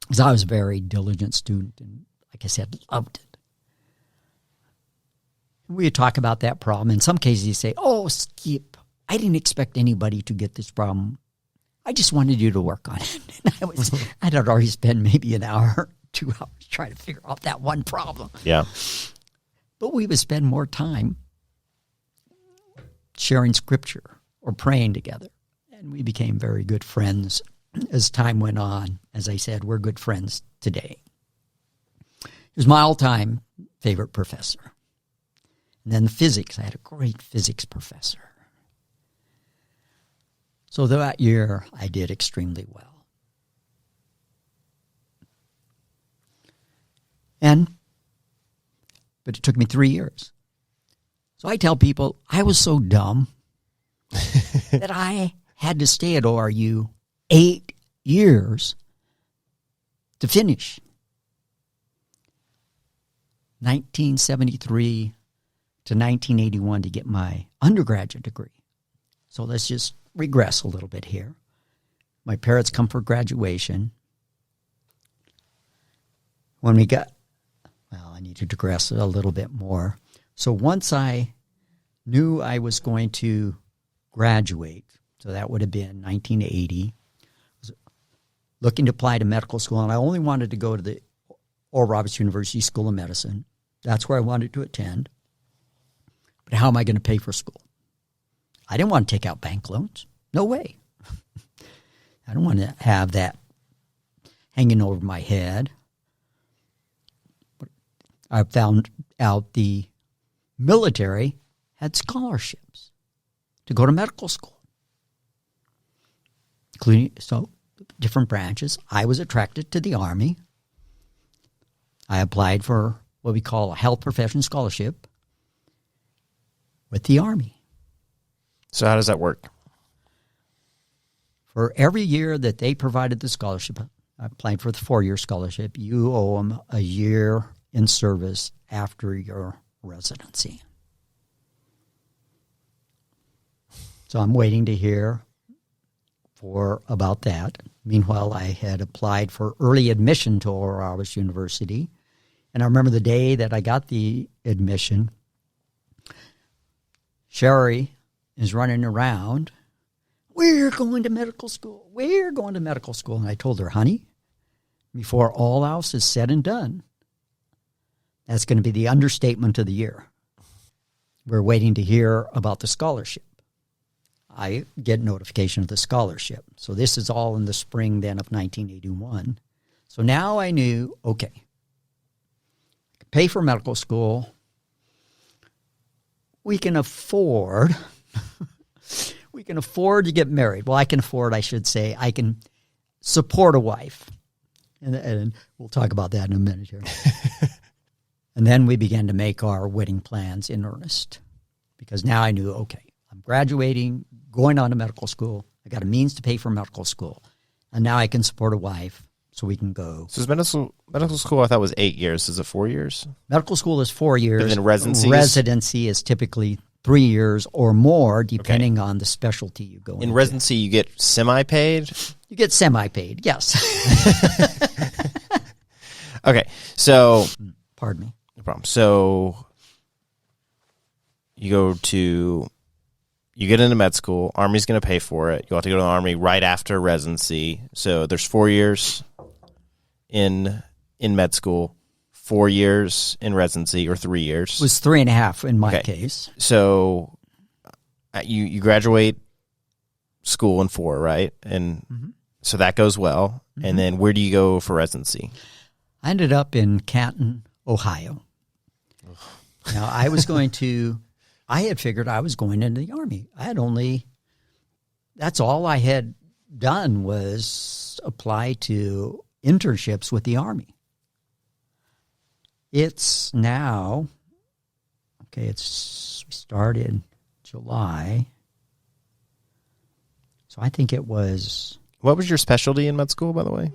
Because I was a very diligent student and, like I said, loved it. We would talk about that problem. In some cases, he'd say, "Oh, Skip, I didn't expect anybody to get this problem. I just wanted you to work on it." And I'd already spent maybe an hour, 2 hours trying to figure out that one problem. Yeah. But we would spend more time sharing scripture or praying together. And we became very good friends as time went on. As I said, we're good friends today. He was my all-time favorite professor. And then physics, I had a great physics professor. So that year, I did extremely well. But it took me 3 years. So I tell people, I was so dumb that I had to stay at ORU 8 years to finish. 1973 to 1981 to get my undergraduate degree. So let's just regress a little bit here. My parents come for graduation. When we got, I need to digress a little bit more. So once I knew I was going to graduate, so that would have been 1980, I was looking to apply to medical school, and I only wanted to go to the Oral Roberts University School of Medicine. That's where I wanted to attend. But how am I going to pay for school? I didn't want to take out bank loans. No way. I don't want to have that hanging over my head. But I found out the military had scholarships to go to medical school, including different branches. I was attracted to the Army. I applied for what we call a health profession scholarship with the Army. So how does that work? For every year that they provided the scholarship, I applied for the 4-year scholarship, you owe them a year in service after your residency. So I'm waiting to hear about that. Meanwhile, I had applied for early admission to Oral Roberts University. And I remember the day that I got the admission, Sherry is running around, "We're going to medical school. We're going to medical school." And I told her, "Honey, before all else is said and done, that's going to be the understatement of the year. We're waiting to hear about the scholarship." I get notification of the scholarship. So this is all in the spring then of 1981. So now I knew, okay, I can pay for medical school. We can afford to get married. Well, I can afford, I should say, I can support a wife. And we'll talk about that in a minute here. And then we began to make our wedding plans in earnest. Because now I knew, okay, I'm graduating, going on to medical school. I got a means to pay for medical school. And now I can support a wife so we can go. So is medical school, I thought, was 8 years. Is it 4 years? Medical school is 4 years. And then residency? Residency is typically 3 years or more, depending on the specialty you go in residency, you get semi-paid? You get semi-paid, yes. Okay, so... Pardon me. No problem. So you get into med school. Army's going to pay for it. You'll have to go to the Army right after residency. So there's 4 years in med school, 4 years in residency, or 3 years. It was 3.5 in my case. So you graduate school in 4, right? And so that goes well. And then where do you go for residency? I ended up in Canton, Ohio. Now, I had figured I was going into the Army. That's all I had done was apply to internships with the Army. It's now, we started July. So I think it was... What was your specialty in med school, by the way?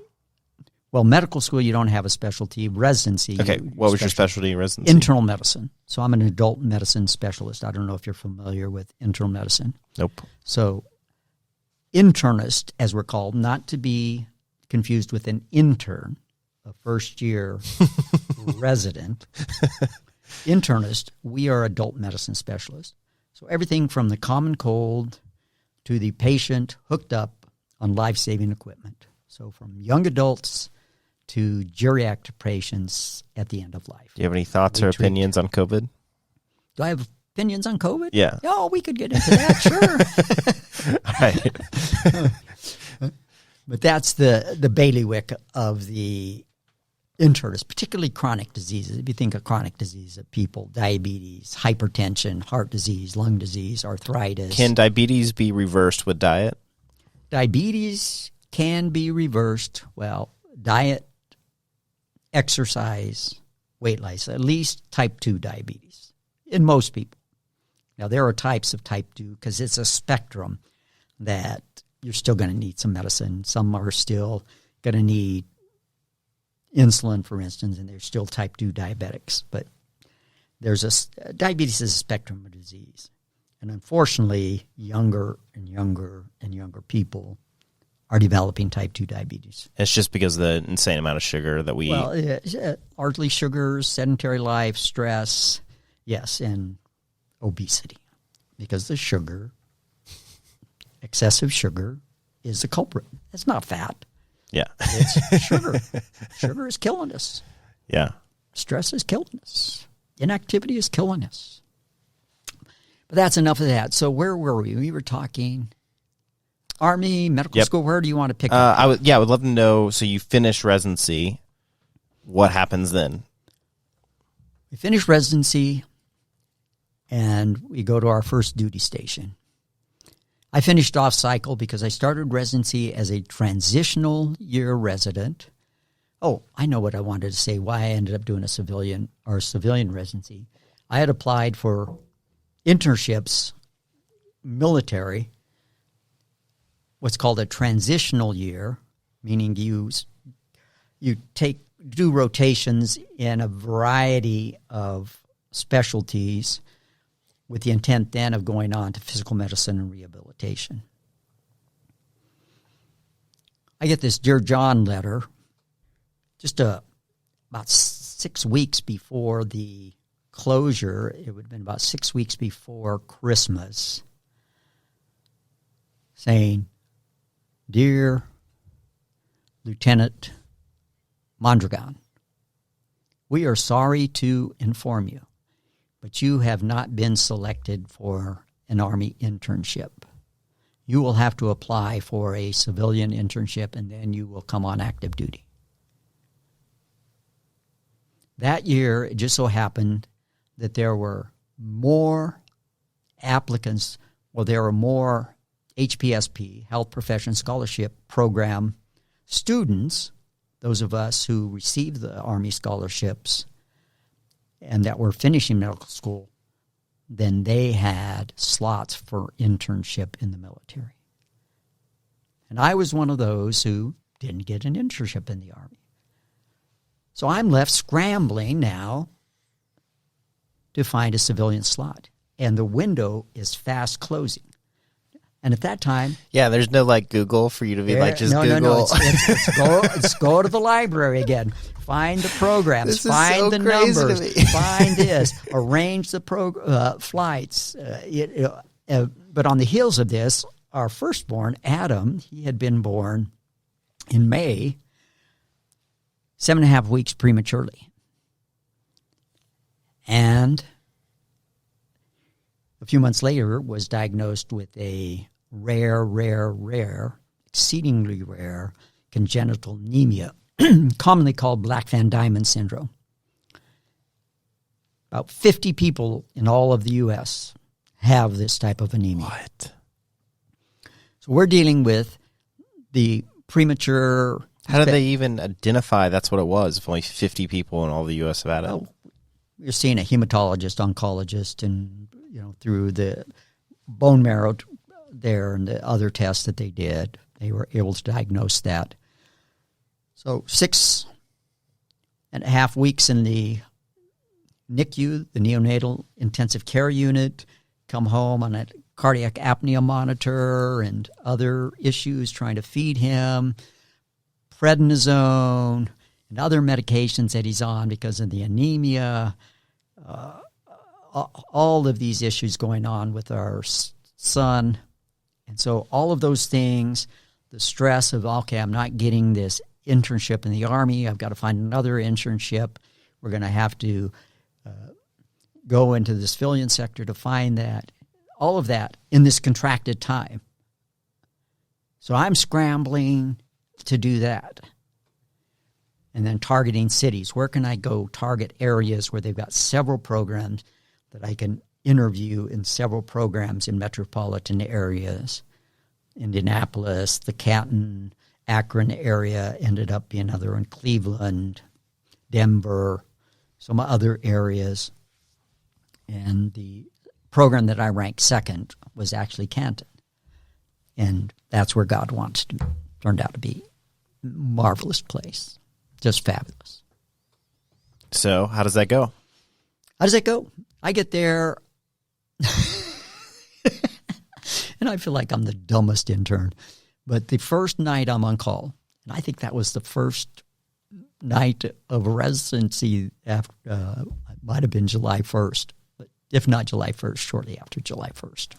Well, medical school, you don't have a specialty. Residency. Okay, what was your specialty in residency? Internal medicine. So I'm an adult medicine specialist. I don't know if you're familiar with internal medicine. Nope. So internist, as we're called, not to be confused with an intern, a first-year resident. Internist, we are adult medicine specialists. So everything from the common cold to the patient hooked up on life-saving equipment. So from young adults to geriatric patients at the end of life. Do you have any thoughts or opinions on COVID? Do I have opinions on COVID? Yeah. Oh, we could get into that, sure. Right. But that's the bailiwick of the internist, particularly chronic diseases. If you think of chronic disease of people, diabetes, hypertension, heart disease, lung disease, arthritis. Can diabetes be reversed with diet? Diabetes can be reversed. Well, diet, exercise, weight loss, at least type 2 diabetes in most people. Now, there are types of type 2 because it's a spectrum that you're still going to need some medicine. Some are still going to need insulin, for instance, and they're still type 2 diabetics. But diabetes is a spectrum of disease. And unfortunately, younger and younger and younger people are developing type 2 diabetes. It's just because of the insane amount of sugar that we eat. Well, largely sugars, sedentary life, stress, yes, and obesity. Because the sugar, excessive sugar, is the culprit. It's not fat. Yeah. It's sugar. Sugar is killing us. Yeah. Stress is killing us. Inactivity is killing us. But that's enough of that. So where were we? We were talking... Army, medical school, where do you want to pick up? I would love to know, so you finish residency, what happens then? We finish residency, and we go to our first duty station. I finished off cycle because I started residency as a transitional year resident. Oh, I know what I wanted to say, why I ended up doing a civilian residency. I had applied for internships, military, what's called a transitional year, meaning you do rotations in a variety of specialties with the intent then of going on to physical medicine and rehabilitation. I get this Dear John letter just about 6 weeks before the closure. It would have been about 6 weeks before Christmas, saying, Dear Lieutenant Mondragon, we are sorry to inform you, but you have not been selected for an Army internship. You will have to apply for a civilian internship, and then you will come on active duty. That year, it just so happened that there were more applicants, or there were more HPSP, Health Profession Scholarship Program students, those of us who received the Army scholarships and that were finishing medical school, then they had slots for internship in the military. And I was one of those who didn't get an internship in the Army. So I'm left scrambling now to find a civilian slot. and the window is fast closing. And at that time, Yeah, there's no like Google for you to be like, just Google. No. It's go to the library again. Find the programs. This is find so the crazy to numbers. me. Find this. Arrange the flights. But on the heels of this, our firstborn, Adam, he had been born in May, 7.5 weeks prematurely. And a few months later was diagnosed with a rare, exceedingly rare congenital anemia, commonly called Black Van Diamond syndrome. About 50 people in all of the U.S. have this type of anemia. What? So we're dealing with the premature... How did they even identify that's what it was if only 50 people in all the U.S. have had it? Well, you're seeing a hematologist, oncologist, and through the bone marrow there and the other tests that they did, they were able to diagnose that. So 6.5 weeks in the NICU, the neonatal intensive care unit, come home on a cardiac apnea monitor and other issues trying to feed him, prednisone and other medications that he's on because of the anemia, all of these issues going on with our son. And so all of those things, the stress of, okay, I'm not getting this internship in the Army. I've got to find another internship. We're going to have to go into the civilian sector to find that. All of that in this contracted time. So I'm scrambling to do that. And then targeting cities. Where can I go target areas where they've got several programs that I can interview in several programs in metropolitan areas? Indianapolis, the Canton, Akron area ended up being another in Cleveland, Denver, some other areas. And the program that I ranked second was actually Canton. And that's where God wants to turned out to be a marvelous place. Just fabulous. So how does that go? How does it go? I get there, and I feel like I'm the dumbest intern. But the first night I'm on call, and I think that was the first night of residency after, it might have been July 1st, but if not July 1st, shortly after July 1st.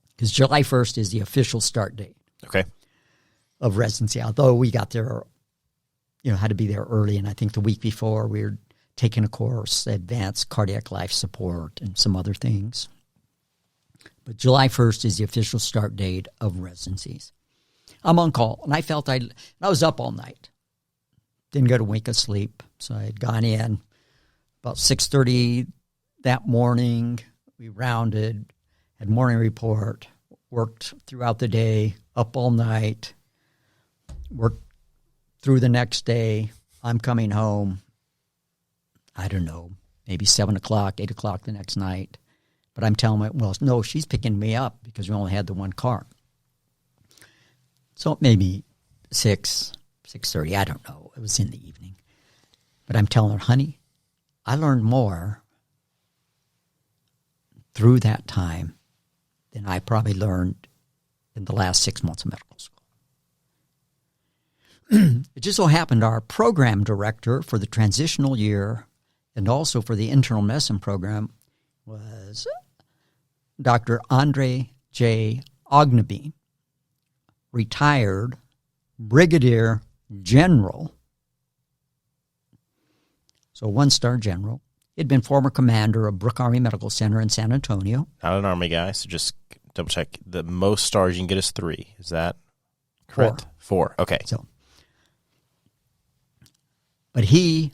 Because July 1st is the official start date. Okay. Of residency, although we got there, had to be there early, and I think the week before we were taking a course, advanced cardiac life support and some other things. But July 1st is the official start date of residencies. I'm on call, and I felt I was up all night. Didn't get a wink of sleep, so I had gone in about 6:30 that morning. We rounded, had morning report, worked throughout the day, up all night, worked through the next day. I'm coming home, I don't know, maybe 7 o'clock, 8 o'clock the next night. But I'm telling her, well, no, she's picking me up because we only had the one car. So maybe 6:30, I don't know. It was in the evening. But I'm telling her, honey, I learned more through that time than I probably learned in the last 6 months of medical school. It just so happened our program director for the transitional year and also for the internal medicine program was Dr. Andre J. Ogneby, retired brigadier general, so one-star general. He'd been former commander of Brooke Army Medical Center in San Antonio. Not an Army guy, so just double check. The most stars you can get is 3. Is that correct? 4. Okay. But he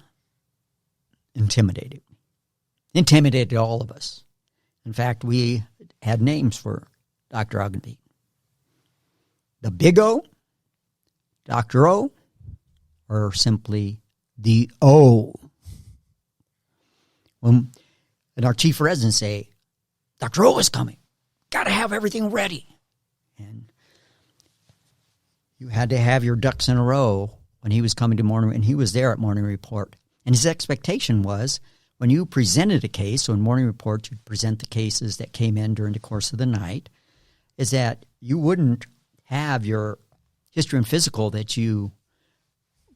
intimidated all of us. In fact, we had names for Dr. Ogneby. The Big O, Dr. O, or simply the O. And our chief residents say, Dr. O is coming. Got to have everything ready. And you had to have your ducks in a row when he was coming to morning, and he was there at morning report. And his expectation was, when you presented a case, so in morning reports, you'd present the cases that came in during the course of the night, is that you wouldn't have your history and physical that you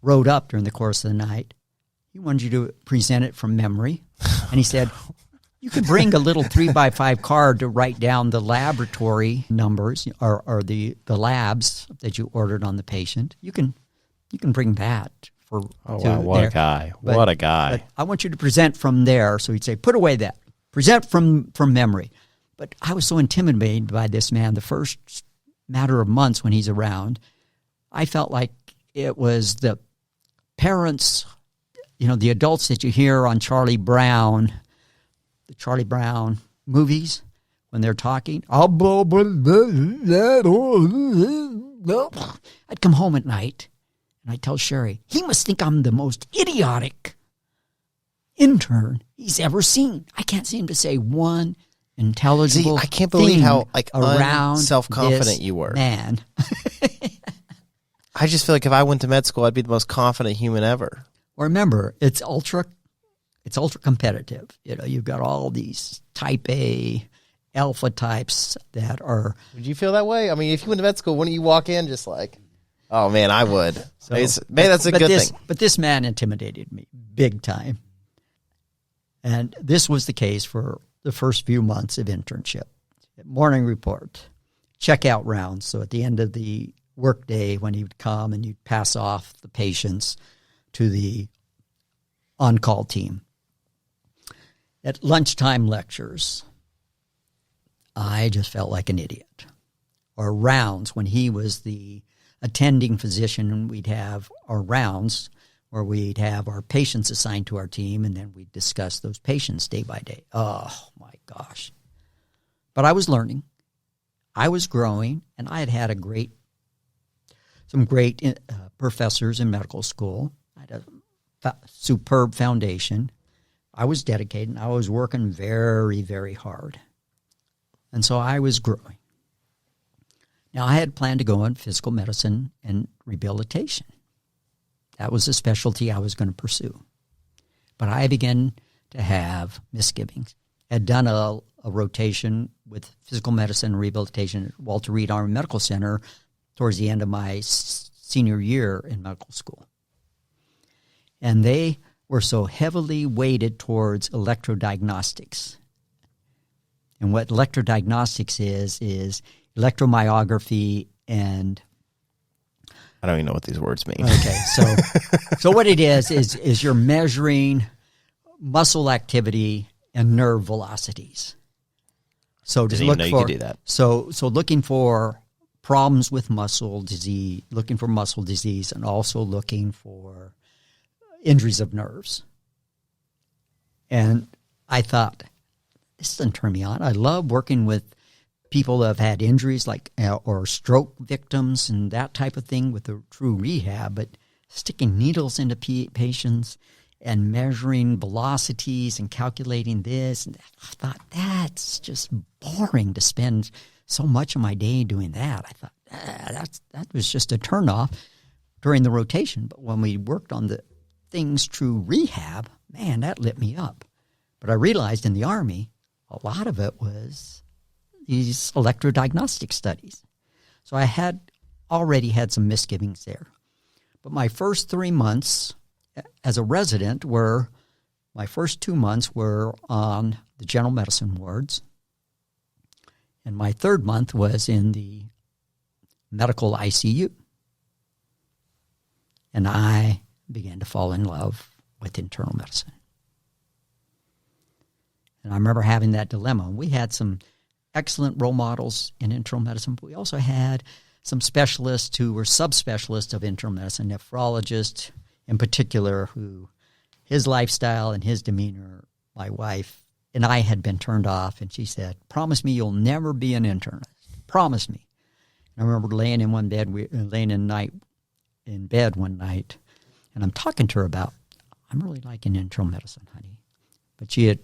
wrote up during the course of the night. He wanted you to present it from memory. And he said, you could bring a little 3x5 card to write down the laboratory numbers or the labs that you ordered on the patient. You can bring that. What a guy. What a guy. But I want you to present from there. So he'd say, put away that. Present from memory. But I was so intimidated by this man the first matter of months when he's around. I felt like it was the parents, the adults that you hear on the Charlie Brown movies when they're talking. I'd come home at night and I'd tell Sherry, he must think I'm the most idiotic intern he's ever seen. I can't seem to say one intelligible I can't believe how around self-confident you were. Man. I just feel like if I went to med school, I'd be the most confident human ever. Well, remember, it's ultra competitive. You've got all these type A alpha types that are. Would you feel that way? I mean, if you went to med school, wouldn't you walk in just like, oh man, I would. So, maybe that's a good thing. But this man intimidated me big time. And this was the case for the first few months of internship. Morning report, checkout rounds. So at the end of the workday, when he would come and you'd pass off the patients to the on-call team. At lunchtime lectures, I just felt like an idiot. Or rounds, when he was the attending physician, and we'd have our rounds where we'd have our patients assigned to our team, and then we'd discuss those patients day by day. Oh, my gosh. But I was learning. I was growing, and I had some great professors in medical school. I had a superb foundation. I was dedicated, and I was working very, very hard. And so I was growing. Now, I had planned to go in physical medicine and rehabilitation. That was a specialty I was going to pursue. But I began to have misgivings. I had done a rotation with physical medicine and rehabilitation at Walter Reed Army Medical Center towards the end of my senior year in medical school. And they were so heavily weighted towards electrodiagnostics. And what electrodiagnostics is electromyography and... I don't even know what these words mean. Okay, so what it is you're measuring muscle activity and nerve velocities. So Didn't even know you could do that. So looking for problems with muscle disease, looking for muscle disease, and also looking for injuries of nerves. And I thought, this doesn't turn me on. I love working with people that have had injuries or stroke victims and that type of thing with the true rehab, but sticking needles into patients and measuring velocities and calculating this. And I thought, that's just boring to spend so much of my day doing that. I thought, that was just a turnoff during the rotation. But when we worked on the things true rehab, man, that lit me up. But I realized in the Army, a lot of it was these electrodiagnostic studies. So I had already had some misgivings there. But my first 3 months as a resident my first 2 months were on the general medicine wards. And my third month was in the medical ICU. And I began to fall in love with internal medicine. And I remember having that dilemma. We had some excellent role models in internal medicine, but we also had some specialists who were subspecialists of internal medicine, nephrologist in particular, who his lifestyle and his demeanor, my wife and I had been turned off, and she said, promise me you'll never be an internist. Promise me. And I remember laying in bed one night, and I'm talking to her about, I'm really liking internal medicine, honey. But she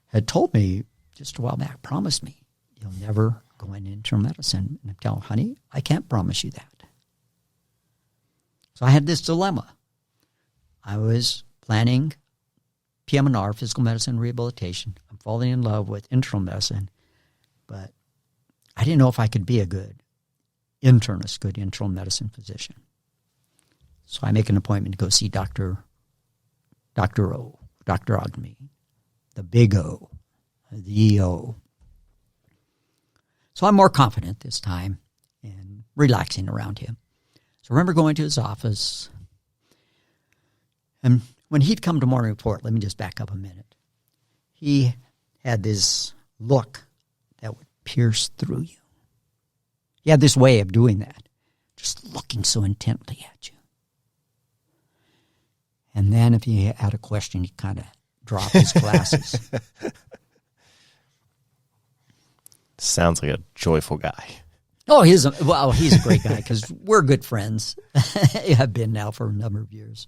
had told me just a while back, promise me you'll never go into internal medicine. And I'm telling her, honey, I can't promise you that. So I had this dilemma. I was planning PM&R, physical medicine and rehabilitation. I'm falling in love with internal medicine, but I didn't know if I could be a good internist, good internal medicine physician. So I make an appointment to go see Dr. O, Dr. Ogme, the big O, the EO. So I'm more confident this time and relaxing around him. So I remember going to his office, and when he'd come to morning report, let me just back up a minute. He had this look that would pierce through you. He had this way of doing that, just looking so intently at you. And then if he had a question, he'd kind of drop his glasses. Sounds like a joyful guy. Oh, he's a great guy because we're good friends. I have been now for a number of years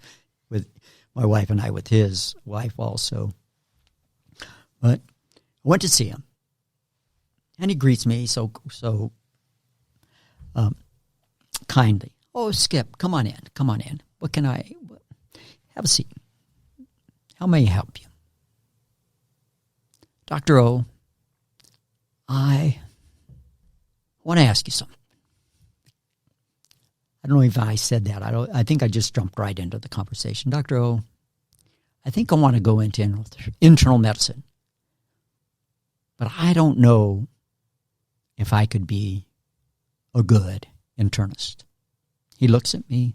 with my wife and I, with his wife also. But I went to see him, and he greets me so kindly. Oh, Skip, come on in. What can I have a seat? How may I help you? Dr. O, I want to ask you something. I don't know if I said that. I think I just jumped right into the conversation. Dr. O, I think I want to go into internal medicine, but I don't know if I could be a good internist. He looks at me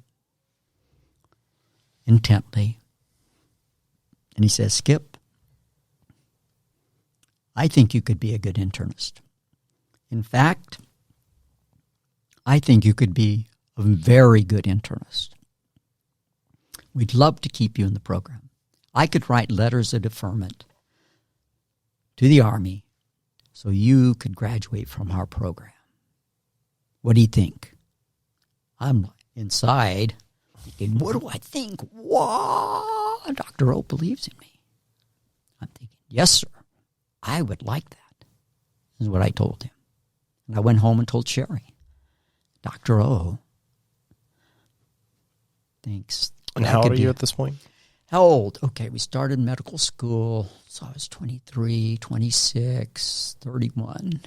intently, and he says, Skip, I think you could be a good internist. In fact, I think you could be a very good internist. We'd love to keep you in the program. I could write letters of deferment to the Army so you could graduate from our program. What do you think? I'm inside thinking, what do I think? Wow, Dr. O believes in me. I'm thinking, yes, sir, I would like that. This is what I told him. And I went home and told Sherry, Dr. O thinks. And how old are you at this point? How old? Okay, we started medical school, so I was 23, 26, 31.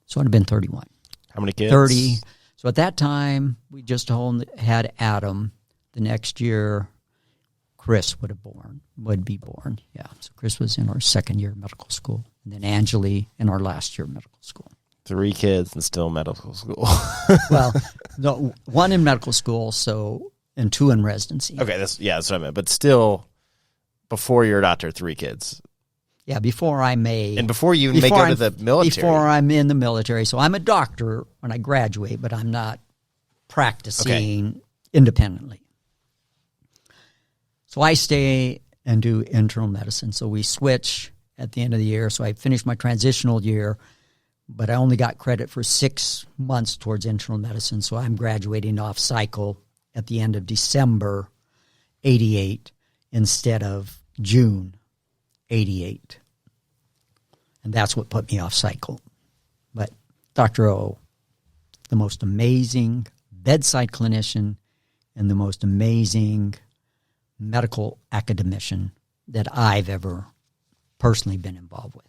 So I'd have been 31. How many kids? 30. So at that time, we just had Adam. The next year, Chris would be born. Yeah, so Chris was in our second year of medical school. And then Angeli in our last year of medical school. 3 kids and still medical school. Well, no, 1 in medical school, and 2 in residency. Okay, that's what I meant. But still, before you're a doctor, 3 kids. Yeah, before I may. And before you may go to the military. Before I'm in the military. So I'm a doctor when I graduate, but I'm not practicing independently. So I stay and do internal medicine. So we switch at the end of the year. So I finished my transitional year, but I only got credit for 6 months towards internal medicine. So I'm graduating off cycle at the end of December 88 instead of June 88. And that's what put me off cycle. But Dr. O, the most amazing bedside clinician and the most amazing medical academician that I've ever personally been involved with.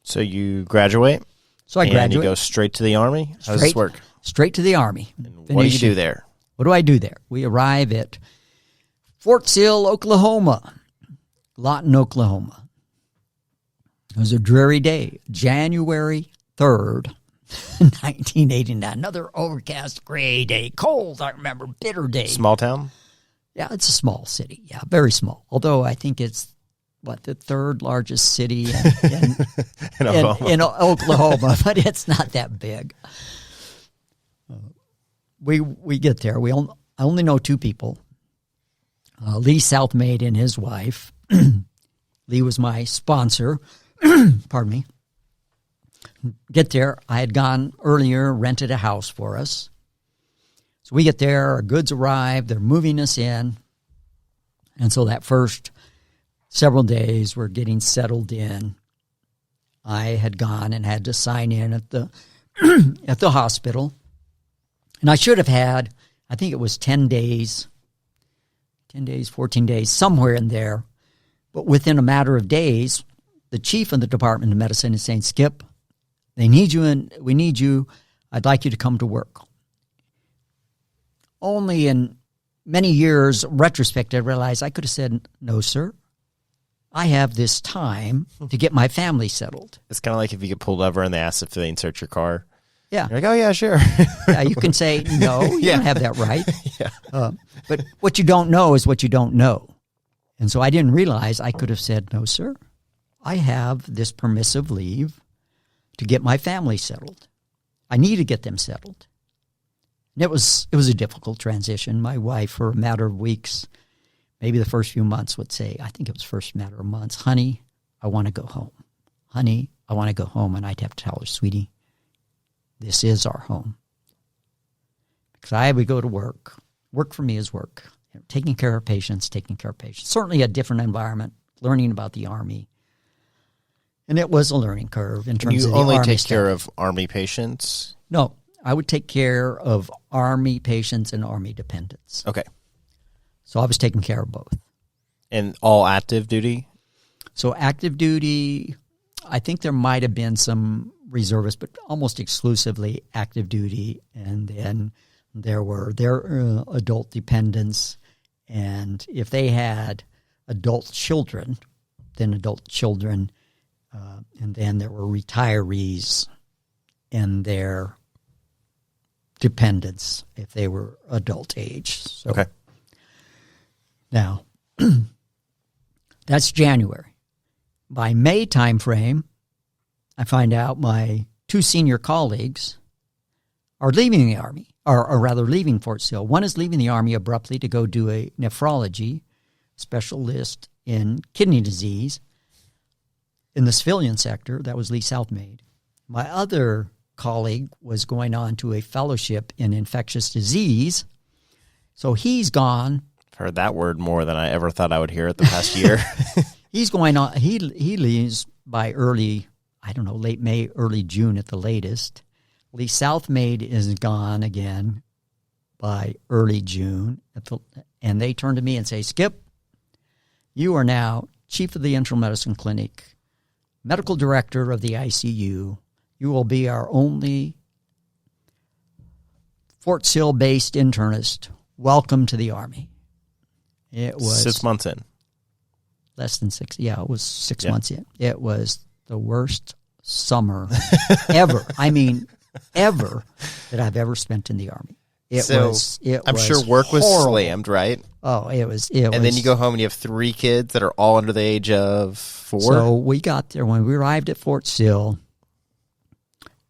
So you graduate? So I graduate. And you go straight to the Army? How does this work? Straight to the Army. And what do you do there? What do I do there? We arrive at Fort Sill, Oklahoma. Lawton, Oklahoma. It was a dreary day. January 3rd, 1989. Another overcast, gray day. Cold, I remember. Bitter day. Small town? Yeah, it's a small city. Yeah, very small. Although I think it's, the 3rd largest city in Oklahoma, but it's not that big. We get there. I only know 2 people. Lee Southmaid and his wife. Lee was my sponsor. Pardon me. Get there. I had gone earlier, rented a house for us. So we get there. Our goods arrive. They're moving us in. And so that first several days, we're getting settled in. I had gone and had to sign in at the at the hospital. And I should have had, I think it was 10 days 10 days, 14 days, somewhere in there. But within a matter of days, the chief of the Department of Medicine is saying, Skip, they need you and we need you. I'd like you to come to work. Only in many years, retrospect, I realized I could have said, no, sir. I have this time to get my family settled. It's kind of like if you get pulled over and they ask if they can search your car. Yeah. You're like, oh, yeah, sure. Yeah, you can say, no, you Yeah. don't have that right. Yeah. But what you don't know is what you don't know. And so I didn't realize I could have said, no, sir. I have this permissive leave to get my family settled. I need to get them settled. And it was a difficult transition. My wife, for a matter of weeks, maybe the first few months, would say, I think it was first matter of months, honey, I want to go home. Honey, I want to go home. And I'd have to tell her, sweetie, this is our home. Because I would go to work. Work for me is work. You know, taking care of patients. Certainly a different environment, learning about the Army. And it was a learning curve in terms of You the only Army take stuff. care of Army patients? No, I would take care of Army patients and Army dependents. Okay. So I was taking care of both. And all active duty? So active duty, I think there might have been some reservists, but almost exclusively active duty. And then there were their adult dependents. And if they had adult children, then adult children. And then there were retirees and their dependents if they were adult age. So Okay. now, that's January. By May timeframe, I find out my two senior colleagues are leaving the Army, or rather leaving Fort Sill. One is leaving the Army abruptly to go do a nephrology specialist in kidney disease in the civilian sector. That was Lee Southmaid. My other colleague was going on to a fellowship in infectious disease. So he's gone. I've heard that word more than I ever thought I would hear it the past year. He's going on. He leaves by early, I don't know, late May, early June at the latest. Lee Southmaid is gone again by early June. And they turn to me and say, Skip, you are now chief of the internal medicine clinic, medical director of the ICU. You will be our only Fort Sill-based internist. Welcome to the Army. It was 6 months in. less than 6. Yeah, it was 6 Yeah. months in. It was the worst summer ever. I mean, ever that I've ever spent in the Army. I'm sure work was horrible. slammed, right? Oh, it was. And then you go home and you have 3 kids that are all under the age of 4. So we got there when we arrived at Fort Sill.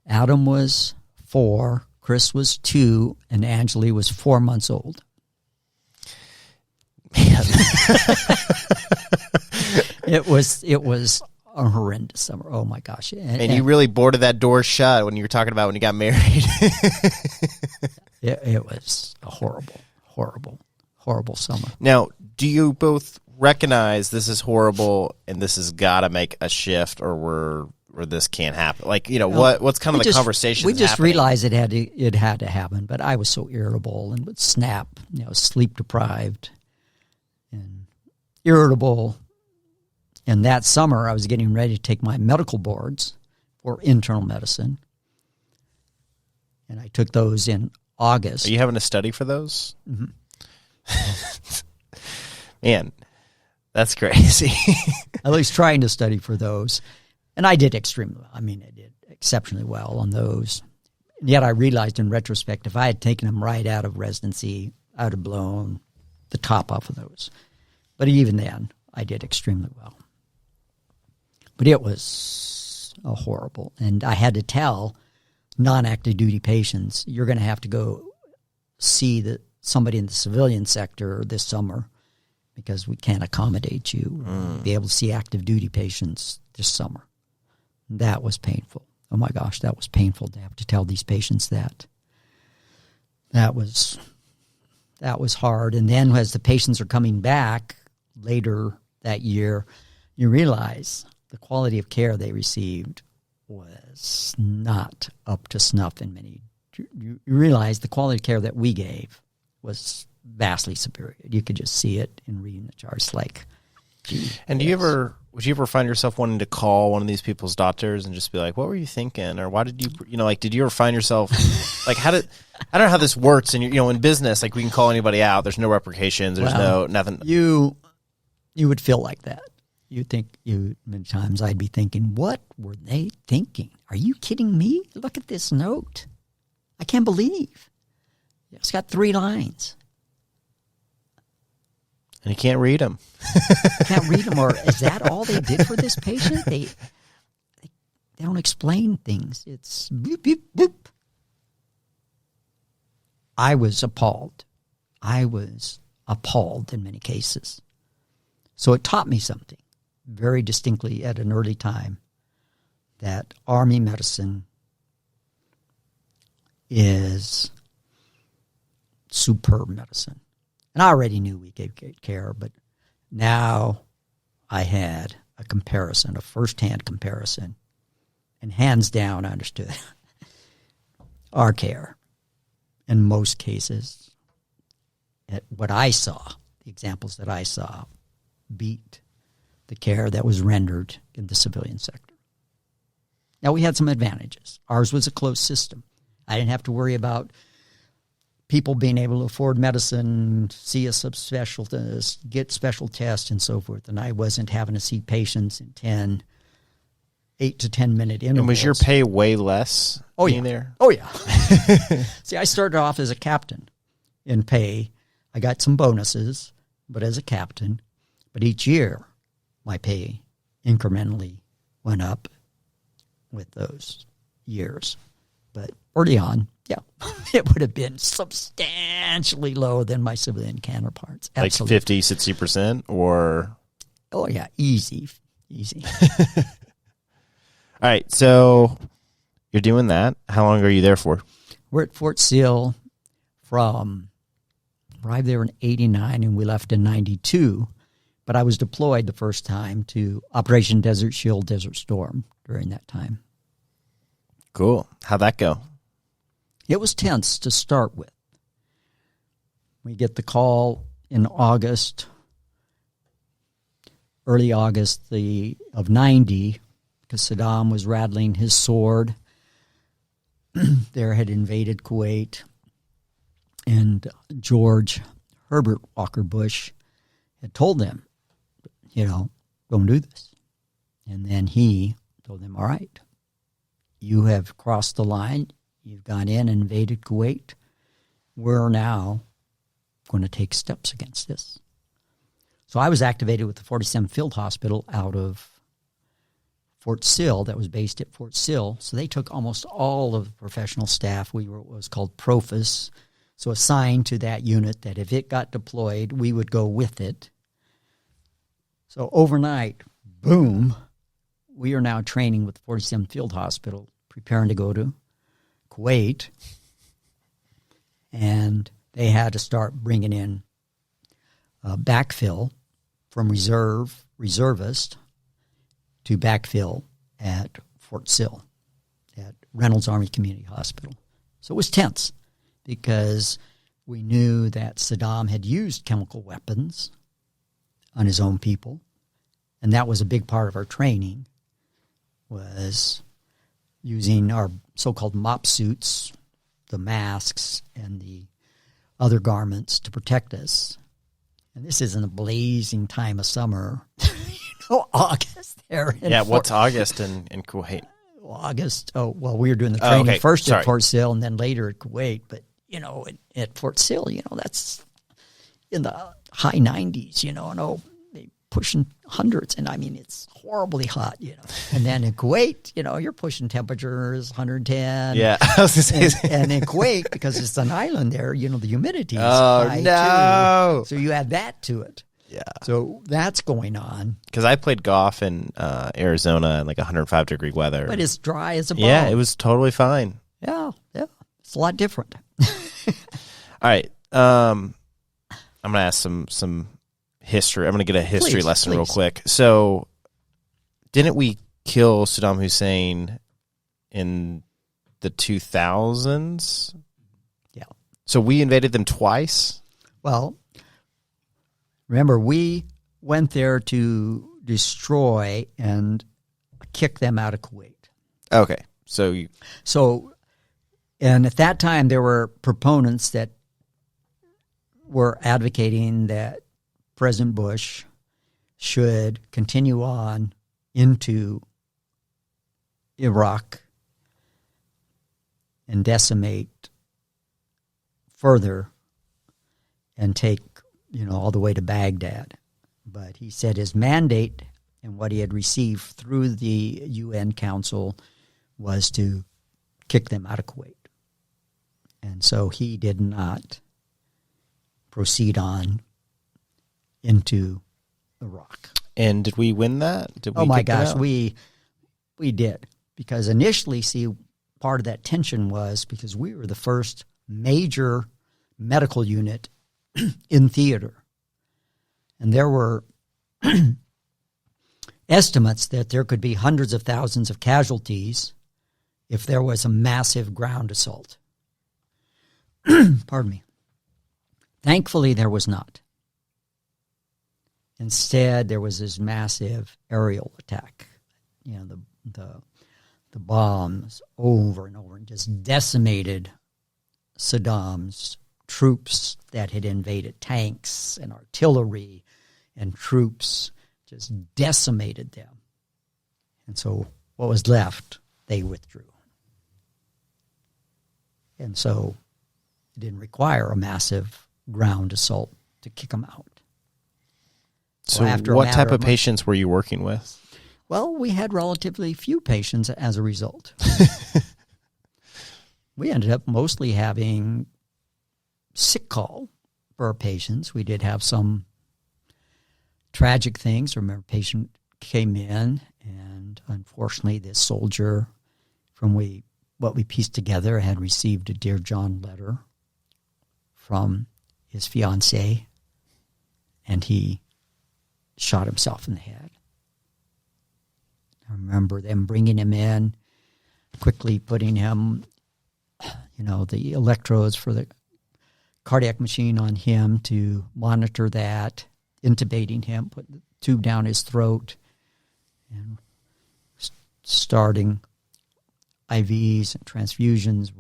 Adam was 4, Chris was 2, and Angeli was 4 months old. Man. It was a horrendous summer. Oh my gosh! And you really boarded that door shut when you were talking about when you got married. It was a horrible summer. Now, do you both recognize this is horrible and this has got to make a shift, or this can't happen? Like, you know, what's kind of the conversation? We just happening? realized it had to happen, but I was so irritable and would snap, sleep deprived and irritable. And that summer, I was getting ready to take my medical boards for internal medicine, and I took those in August. Are you having to study for those? Mm-hmm. Man, that's crazy. At least trying to study for those. And I did extremely well. I mean, I did exceptionally well on those. And yet I realized in retrospect, if I had taken them right out of residency, I would have blown the top off of those. But even then, I did extremely well. But it was horrible. And I had to tell non-active duty patients, you're going to have to go see somebody in the civilian sector this summer because we can't accommodate you. Be able to see active duty patients this summer. That was painful. Oh my gosh, that was painful to have to tell these patients that. That was hard. And then as the patients are coming back later that year, you realize the quality of care they received was not up to snuff in many. You realize the quality of care that we gave was vastly superior. You could just see it in reading the charts. Like, gee, And would you ever find yourself wanting to call one of these people's doctors and just be like, what were you thinking? Or why did you, like, did you ever find yourself, like, I don't know how this works. And, in business, like, we can call anybody out. There's no repercussions. There's nothing. You would feel like that. Many times I'd be thinking, what were they thinking? Are you kidding me? Look at this note. I can't believe. It's got 3 lines. And you can't read them. Can't read them, or is that all they did for this patient? They don't explain things. It's boop, boop, boop. I was appalled. I was appalled in many cases. So it taught me something very distinctly at an early time, that Army medicine is superb medicine. And I already knew we gave great care, but now I had a comparison, a first-hand comparison, and hands down I understood our care in most cases, at what I saw, the examples that I saw, beat the care that was rendered in the civilian sector. Now, we had some advantages. Ours was a closed system. I didn't have to worry about people being able to afford medicine, see a subspecialist, get special tests, and so forth. And I wasn't having to see patients in 8 to 10 minute intervals. And was your pay way less being there? Oh, yeah. See, I started off as a captain in pay. I got some bonuses, but as a captain. But each year, my pay incrementally went up with those years. But early on, yeah, it would have been substantially lower than my civilian counterparts. Absolutely. Like 50, 60%, or? Oh, yeah, easy. All right, so you're doing that. How long are you there for? We're at Fort Sill arrived there in 89 and we left in 92. But I was deployed the first time to Operation Desert Shield, Desert Storm during that time. Cool. How'd that go? It was tense to start with. We get the call in August, early August of 90, because Saddam was rattling his sword. There had invaded Kuwait, and George Herbert Walker Bush had told them, don't do this. And then he told them, all right, you have crossed the line. You've gone in and invaded Kuwait. We're now going to take steps against this. So I was activated with the 47th Field Hospital out of Fort Sill, that was based at Fort Sill. So they took almost all of the professional staff. We were what was called profus, so assigned to that unit that if it got deployed, we would go with it. So overnight, boom, we are now training with the 47th Field Hospital, preparing to go to Kuwait. And they had to start bringing in backfill from reservist to backfill at Fort Sill at Reynolds Army Community Hospital. So it was tense because we knew that Saddam had used chemical weapons on his own people, and that was a big part of our training, was using our so-called mop suits, the masks, and the other garments to protect us. And this is in a blazing time of summer, August there. What's August in Kuwait? August. Oh, well, we were doing the training first at Fort Sill and then later at Kuwait. But, at Fort Sill, that's in the high 90s, they pushing hundreds. And, it's horribly hot, And then in Kuwait, you're pushing temperatures 110. Yeah. I was gonna say. And in Kuwait, because it's an island there, the humidity is high, too. So you add that to it. Yeah. So that's going on. Because I played golf in Arizona in like 105-degree weather. But it's dry as a bone. Yeah, it was totally fine. Yeah. It's a lot different. All right. I'm going to ask some history. I'm going to get a history lesson real quick. So didn't we kill Saddam Hussein in the 2000s? Yeah. So we invaded them twice? Well, remember, we went there to destroy and kick them out of Kuwait. Okay. So, and at that time, there were proponents that were advocating that President Bush should continue on into Iraq and decimate further and take, all the way to Baghdad. But he said his mandate and what he had received through the UN Council was to kick them out of Kuwait. And so he did not proceed on into Iraq. And did we win that? Did we Oh my kick them gosh, out? we did. Because initially, part of that tension was because we were the first major medical unit in theater. And there were estimates that there could be hundreds of thousands of casualties if there was a massive ground assault. Pardon me. Thankfully, there was not. Instead, there was this massive aerial attack. The bombs over and over and just decimated Saddam's troops that had invaded, tanks and artillery and troops, just decimated them. And so what was left, they withdrew. And so it didn't require a massive ground assault to kick them out. So after what type of patients were you working with? Well, we had relatively few patients as a result. We ended up mostly having sick call for our patients. We did have some tragic things. Remember, a patient came in, and unfortunately, this soldier, from what we pieced together, had received a Dear John letter from his fiancée, and he shot himself in the head. I remember them bringing him in, quickly putting him, the electrodes for the cardiac machine on him to monitor that, intubating him, putting the tube down his throat, and starting IVs and transfusions,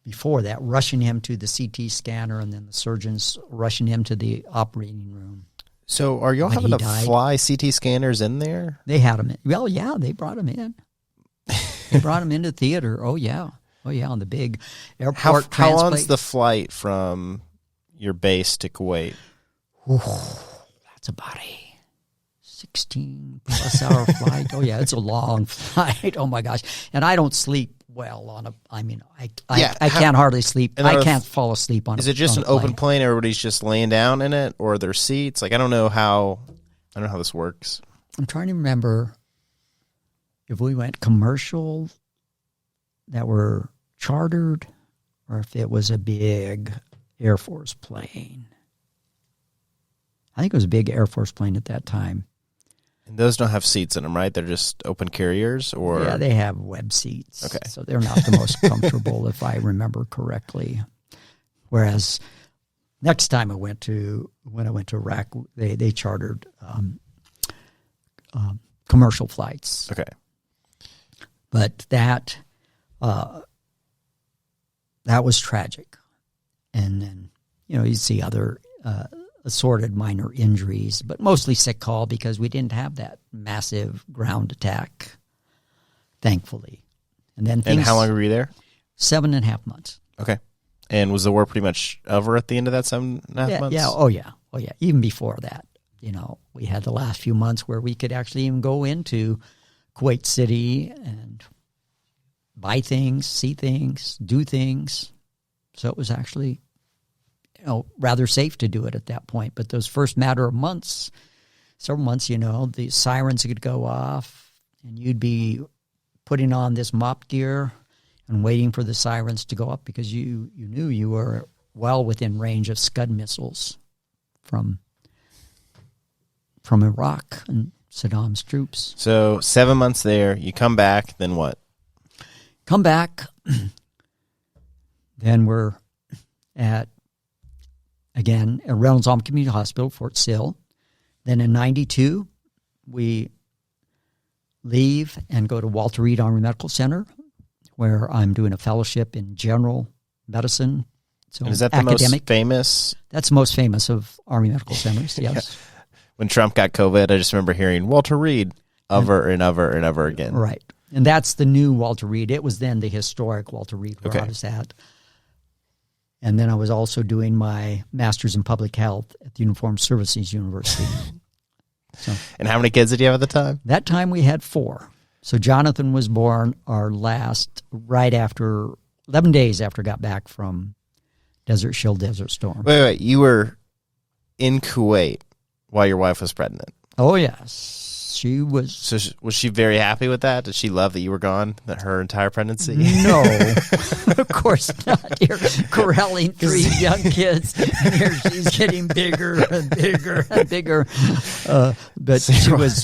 before that, rushing him to the CT scanner, and then the surgeons rushing him to the operating room. So are y'all having to fly CT scanners in there? They had them in. Well, yeah, they brought them in. They brought them into theater. Oh, yeah, on the big airport. How long's the flight from your base to Kuwait? That's about a 16-plus hour flight. Oh, yeah, it's a long flight. Oh, my gosh. And I don't sleep well on a, I can't hardly sleep. I can't fall asleep on a plane. Is it just an open plane? Everybody's just laying down in it, or are there seats? I don't know how this works. I'm trying to remember if we went commercial that were chartered, or if it was a big Air Force plane. I think it was a big Air Force plane at that time. And those don't have seats in them, right? They're just open carriers, or yeah, they have web seats. Okay, so they're not the most comfortable, if I remember correctly. Whereas next time when I went to Iraq, they chartered commercial flights. Okay, but that was tragic, and then you see other. Assorted minor injuries, but mostly sick call because we didn't have that massive ground attack, thankfully. And then and how long were you there? 7.5 months. Okay. And was the war pretty much over at the end of that 7.5 months? Yeah. Oh yeah. Even before that, we had the last few months where we could actually even go into Kuwait City and buy things, see things, do things. So it was actually rather safe to do it at that point. But those first several months, the sirens would go off, and you'd be putting on this mop gear and waiting for the sirens to go up because you knew you were well within range of Scud missiles from Iraq and Saddam's troops. So 7 months there, you come back, then what? Come back, then we're at again, at Reynolds Alma Community Hospital, Fort Sill. Then in 92, we leave and go to Walter Reed Army Medical Center, where I'm doing a fellowship in general medicine. So And is that the most famous? That's the most famous of Army Medical Centers, yes. When Trump got COVID, I just remember hearing Walter Reed over and over and over again. Right. And that's the new Walter Reed. It was then the historic Walter Reed where I was at. And then I was also doing my master's in public health at the Uniformed Services University. So, and how many kids did you have at the time? That time we had 4. So Jonathan was born our last, right after, 11 days after I got back from Desert Storm. Wait. You were in Kuwait while your wife was pregnant. Oh, yes. She was. So was she very happy with that? Did she love that you were gone, that her entire pregnancy? No, of course not. You're corralling 3 young kids, and here she's getting bigger and bigger and bigger. But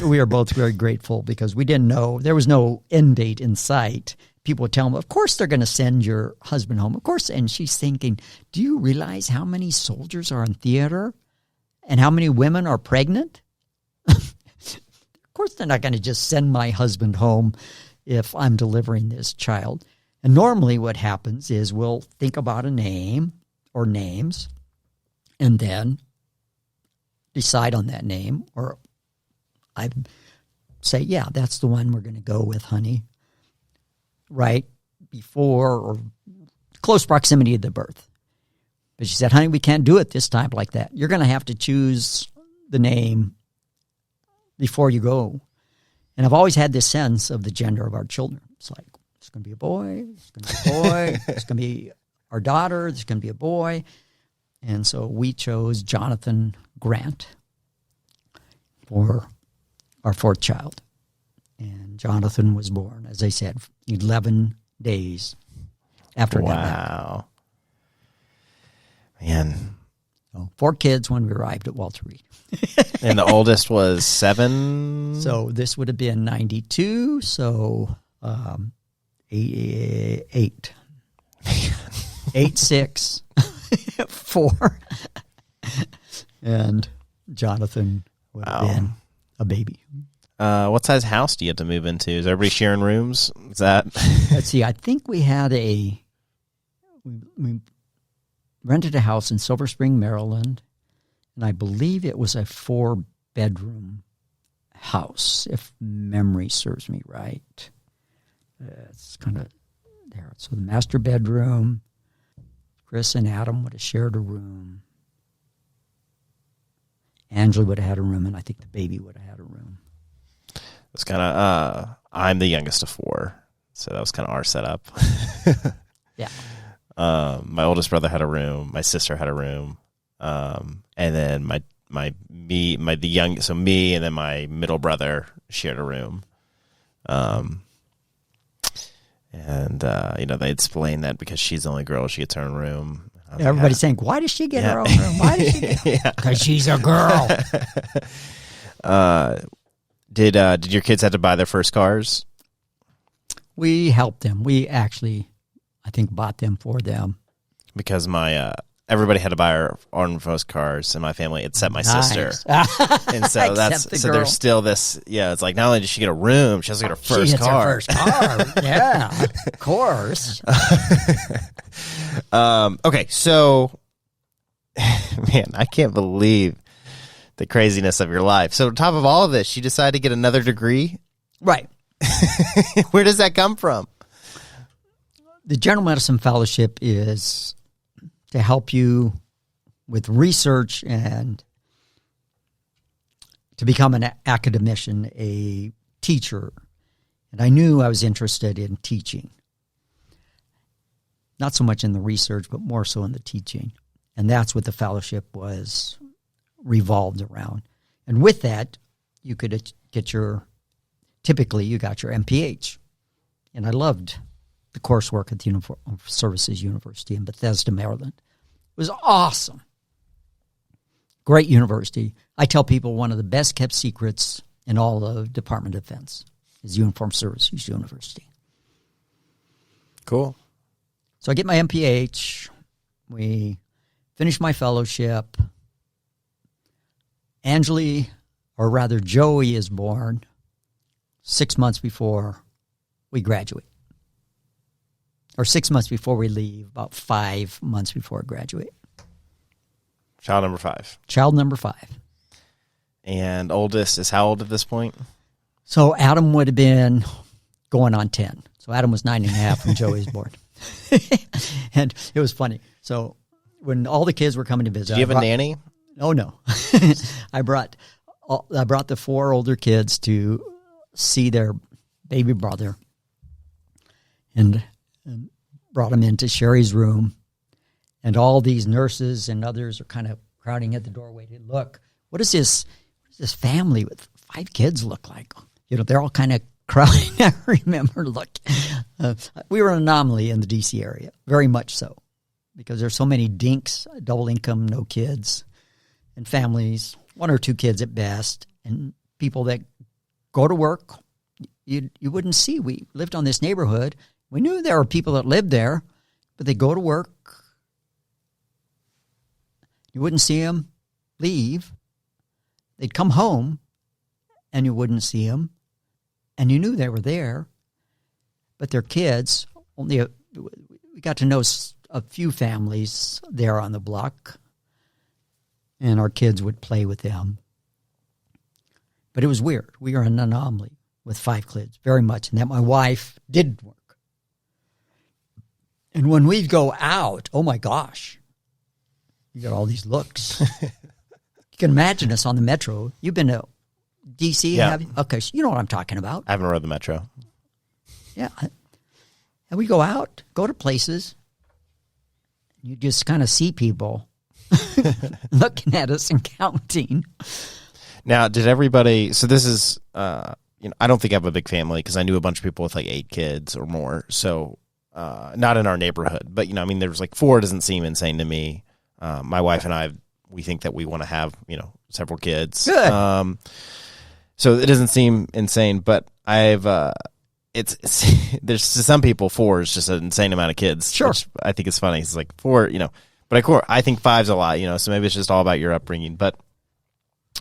we were both very grateful because we didn't know. There was no end date in sight. People would tell them, of course they're going to send your husband home. Of course. And she's thinking, do you realize how many soldiers are in theater and how many women are pregnant? Of course, they're not going to just send my husband home if I'm delivering this child. And normally what happens is we'll think about a name or names and then decide on that name. Or I say, yeah, that's the one we're going to go with, honey, right before or close proximity of the birth. But she said, honey, we can't do it this time like that. You're going to have to choose the name before you go. And I've always had this sense of the gender of our children. It's like, it's going to be a boy, it's going to be a boy, it's going to be our daughter, there's going to be a boy. And so we chose Jonathan Grant for our 4th child. And Jonathan was born, as I said, 11 days after I got back. Wow. Man. So 4 kids when we arrived at Walter Reed. And the oldest was 7? So this would have been 92, so 8, 6, 4. And Jonathan would have been a baby. What size house do you have to move into? Is everybody sharing rooms? Is that? Let's see. I think we had we rented a house in Silver Spring, Maryland, and I believe it was a 4-bedroom house, if memory serves me right. It's kind of there. So the master bedroom, Chris and Adam would have shared a room. Angela would have had a room, and I think the baby would have had a room. It's kind of, I'm the youngest of 4, so that was kind of our setup. Yeah. My oldest brother had a room. My sister had a room. And then me and then my middle brother shared a room. They explained that because she's the only girl, she gets her own room. Everybody's saying, why does she get her own room? Why does she get her own room? Because she's a girl. Did your kids have to buy their first cars? We helped them. We actually, I think, bought them for them. Because everybody had to buy our own first cars in my family, except my sister. And so there's still this. Yeah, it's like not only did she get a room, she has to get her first car. Her first car. Yeah, of course. Okay, so man, I can't believe the craziness of your life. So on top of all of this, you decided to get another degree? Right. Where does that come from? The General Medicine Fellowship is to help you with research and to become an academician, a teacher. And I knew I was interested in teaching. Not so much in the research, but more so in the teaching. And that's what the fellowship was revolved around. And with that, you could get typically you got your MPH. And I loved the coursework at the Uniformed Services University in Bethesda, Maryland. It was awesome. Great university. I tell people one of the best kept secrets in all of Department of Defense is Uniformed Services University. Cool. So I get my MPH. We finished my fellowship. Angeli, or rather Joey, is born 6 months before we graduate. Or 6 months before we leave, about 5 months before I graduate. Child number 5. Child number 5. And oldest is how old at this point? So Adam would have been going on 10. So Adam was 9.5 when Joey was born. And it was funny. So when all the kids were coming to visit. Do you have a nanny? Oh, no. I brought the 4 older kids to see their baby brother and brought them into Sherry's room. And all these nurses and others are kind of crowding at the doorway to look. What does this family with 5 kids look like? They're all kind of crowding. I remember, we were an anomaly in the D.C. area, very much so, because there's so many dinks, double income, no kids, and families, 1 or 2 kids at best, and people that go to work you wouldn't see. We lived on this neighborhood. We knew there were people that lived there, but they go to work. You wouldn't see them leave. They'd come home, and you wouldn't see them, and you knew they were there, but their kids, we got to know a few families there on the block, and our kids would play with them. But it was weird. We were an anomaly with 5 kids, very much, and that my wife did work. And when we go out, oh my gosh, you got all these looks. You can imagine us on the metro. You've been to D.C., Yeah. have you? Okay, so you know what I'm talking about. I haven't rode the metro. Yeah. And we go out, go to places, you just kind of see people looking at us and counting. Now, did everybody? So this is, I don't think I have a big family because I knew a bunch of people with like 8 kids or more. So not in our neighborhood, but there was like 4. Doesn't seem insane to me. My wife and I, we think that we want to have several kids. Good. So it doesn't seem insane, but I've it's there's to some people 4 is just an insane amount of kids. Sure. Which I think is funny. It's like 4, but of course I think 5's a lot, so maybe it's just all about your upbringing. But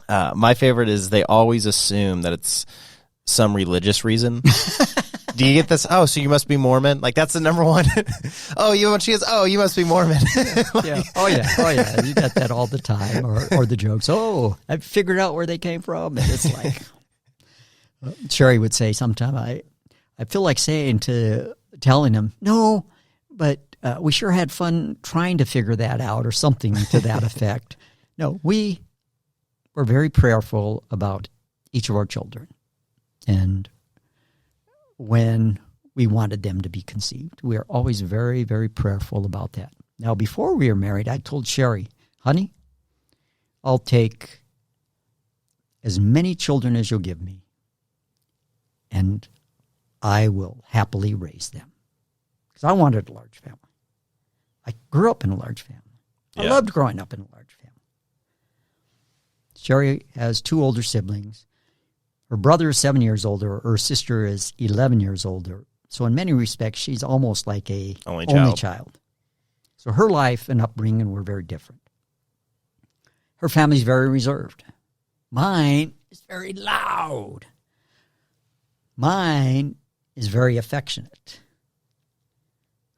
my favorite is they always assume that it's some religious reason. Do you get this? Oh, so you must be Mormon? Like, that's the number one. Oh, you want kids? Oh, you must be Mormon. Yeah. Oh, yeah. You got that all the time. Or the jokes. Oh, I figured out where they came from. And it's like, Sherry would say sometime, I feel like telling him, no, but we sure had fun trying to figure that out, or something to that effect. No, we were very prayerful about each of our children. And when we wanted them to be conceived, we are always very, very prayerful about that. Now, before we were married, I told Sherry, honey, I'll take as many children as you'll give me, and I will happily raise them. Because I wanted a large family. I grew up in a large family. I loved growing up in a large family. Sherry has 2 older siblings. Her brother is 7 years older. Her sister is 11 years older. So in many respects, she's almost like a only child. So her life and upbringing were very different. Her family's very reserved. Mine is very loud. Mine is very affectionate.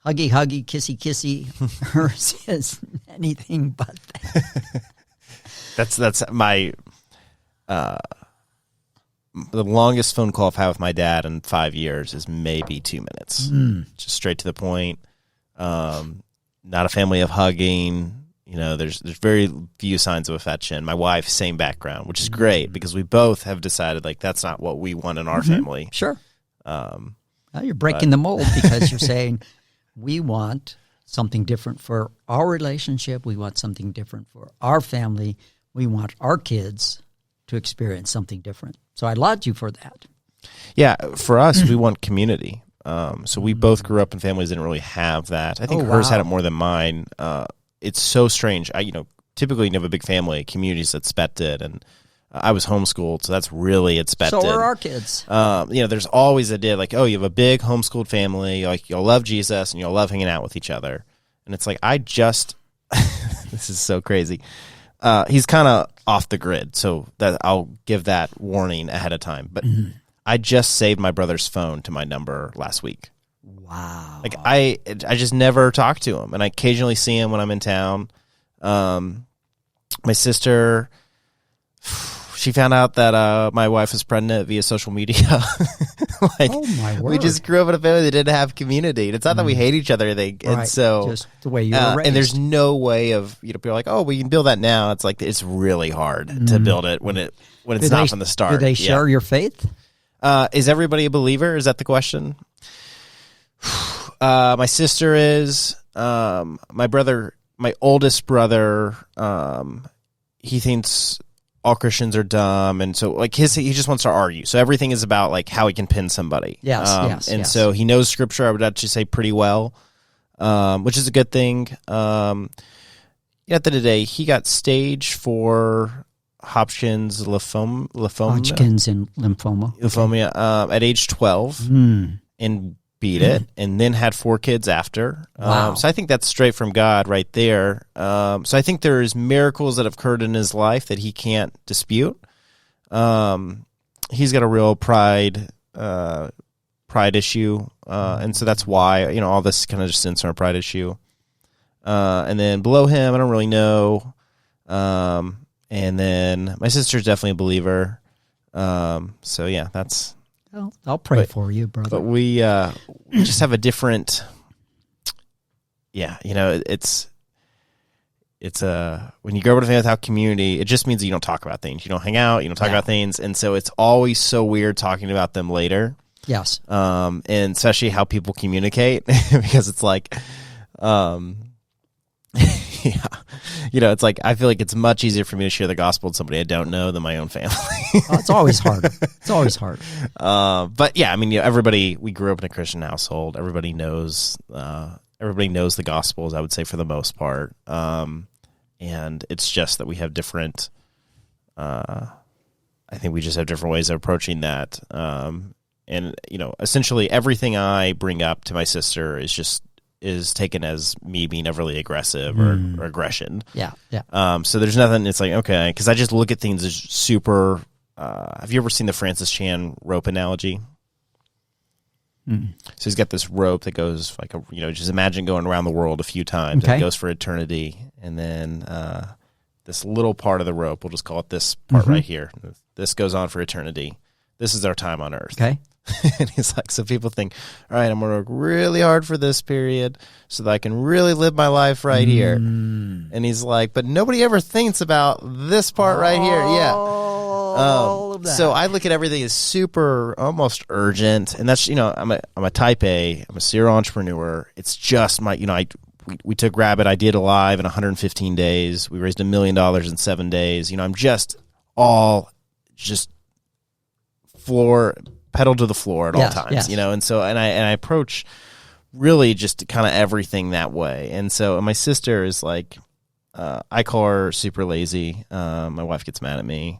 Huggy, huggy, kissy, kissy. Hers is anything but that. That's my... the longest phone call I've had with my dad in 5 years is maybe 2 minutes. Just straight to the point. Not a family of hugging. There's very few signs of affection. My wife, same background, which is great because we both have decided like that's not what we want in our family. Sure. Well, you're breaking the mold because you're saying we want something different for our relationship. We want something different for our family. We want our kids to experience something different. So I laud you for that. Yeah, for us, we want community. So we both grew up in families that didn't really have that. I think hers had it more than mine. It's so strange. Typically you have a big family, communities that's expected, and I was homeschooled, so that's really expected. So are our kids. There's always a idea like, oh, you have a big homeschooled family, like you'll love Jesus and you'll love hanging out with each other. And it's like, I just this is so crazy. He's kind of off the grid, so that I'll give that warning ahead of time. But I just saved my brother's phone to my number last week. Wow. Like I just never talk to him, and I occasionally see him when I'm in town. My sister, she found out that my wife was pregnant via social media. Like, oh my word! we just grew up in a family that didn't have community. And it's not that we hate each other, and so just the way you were raised. and there's no way of people are like, oh, we can build that now. It's like it's really hard to build it when it's not from the start. Do they share your faith? Is everybody a believer? Is that the question? My sister is. My brother, my oldest brother, he thinks all Christians are dumb, and so like he just wants to argue. So everything is about like how he can pin somebody. Yes, and so he knows scripture. I would actually say pretty well, which is a good thing. At the end of the day, he got stage 4 Hodgkin's lymphoma. Hodgkin's and Lymphoma at age 12, and beat it, and then had 4 kids after. Wow. So I think that's straight from God right there. So I think there's miracles that have occurred in his life that he can't dispute. He's got a real pride issue, and so that's why all this kind of just stems from a pride issue. And then below him, I don't really know. And then my sister's definitely a believer. So yeah, that's. Well, I'll pray for you, brother. But we just have a different. Yeah, it's when you grow up without community, it just means that you don't talk about things. You don't hang out. You don't talk about things, and so it's always so weird talking about them later. Yes. And especially how people communicate, because it's like, yeah, it's like I feel like it's much easier for me to share the gospel with somebody I don't know than my own family. It's always harder. It's always harder. But yeah, I mean, everybody. We grew up in a Christian household. Everybody knows. Everybody knows the Gospels, I would say, for the most part. And it's just that we have different. I think we just have different ways of approaching that. And essentially everything I bring up to my sister is taken as me being overly aggressive or aggression. Yeah. So there's nothing. It's like, okay, because I just look at things as super. Have you ever seen the Francis Chan rope analogy? So he's got this rope that goes like just imagine going around the world a few times. Okay. And it goes for eternity, and then this little part of the rope, we'll just call it this part right here. This goes on for eternity. This is our time on earth. Okay. And he's like, so people think, all right, I'm going to work really hard for this period so that I can really live my life right here. And he's like, but nobody ever thinks about this part right here. Yeah. All of that. So I look at everything as super, almost urgent. And that's, I'm a type A, I'm a serial entrepreneur. It's just we took Rabbit, I did Alive in 115 days. We raised $1 million in 7 days. I'm just pedal to the floor at all times, and so and I approach really just kind of everything that way. And so my sister is like, I call her super lazy. My wife gets mad at me.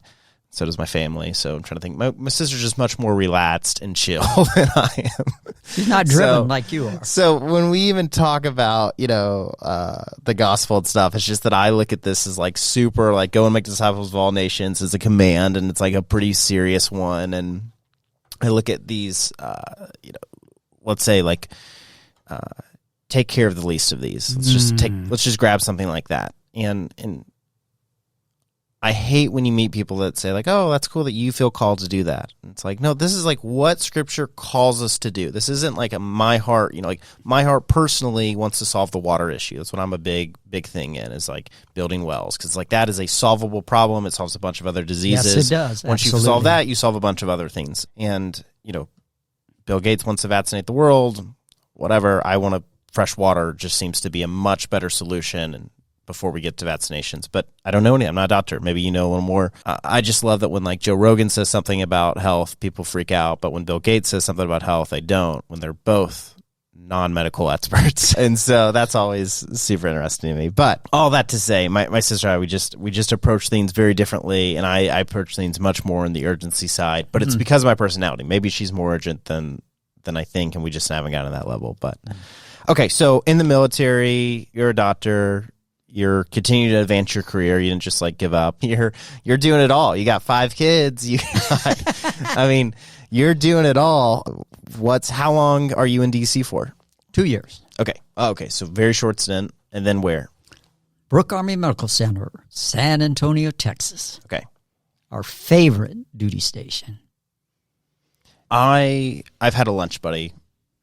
So does my family. So I'm trying to think. My sister's just much more relaxed and chill than I am. She's not driven like you are. So when we even talk about, the gospel and stuff, it's just that I look at this as like super, like go and make disciples of all nations as a command. And it's like a pretty serious one. And I look at these, let's say like, take care of the least of these. Let's just grab something like that. And I hate when you meet people that say like, oh, that's cool that you feel called to do that. And it's like, no, this is like what Scripture calls us to do. This isn't like my heart, like my heart personally wants to solve the water issue. That's what I'm a big thing in, is like building wells. Because like that is a solvable problem. It solves a bunch of other diseases. Yes, it does. Once you solve that, you solve a bunch of other things. And, Bill Gates wants to vaccinate the world, whatever. I want fresh water just seems to be a much better solution. And before we get to vaccinations, but I don't know any. I'm not a doctor. Maybe you know a little more. I just love that when like Joe Rogan says something about health, people freak out, but when Bill Gates says something about health, they don't. When they're both non-medical experts, and so that's always super interesting to me. But all that to say, my sister and I, we just approach things very differently, and I approach things much more on the urgency side. But it's because of my personality. Maybe she's more urgent than I think, and we just haven't gotten to that level. But okay, so in the military, you're a doctor. you're continuing to advance your career. You didn't just like give up. You're doing it all. You got 5 kids. I mean, you're doing it all. How long are you in DC for? 2 years. Okay. Oh, okay. So very short stint. And then where? Brooke Army Medical Center, San Antonio, Texas. Okay. Our favorite duty station. I've had a lunch buddy,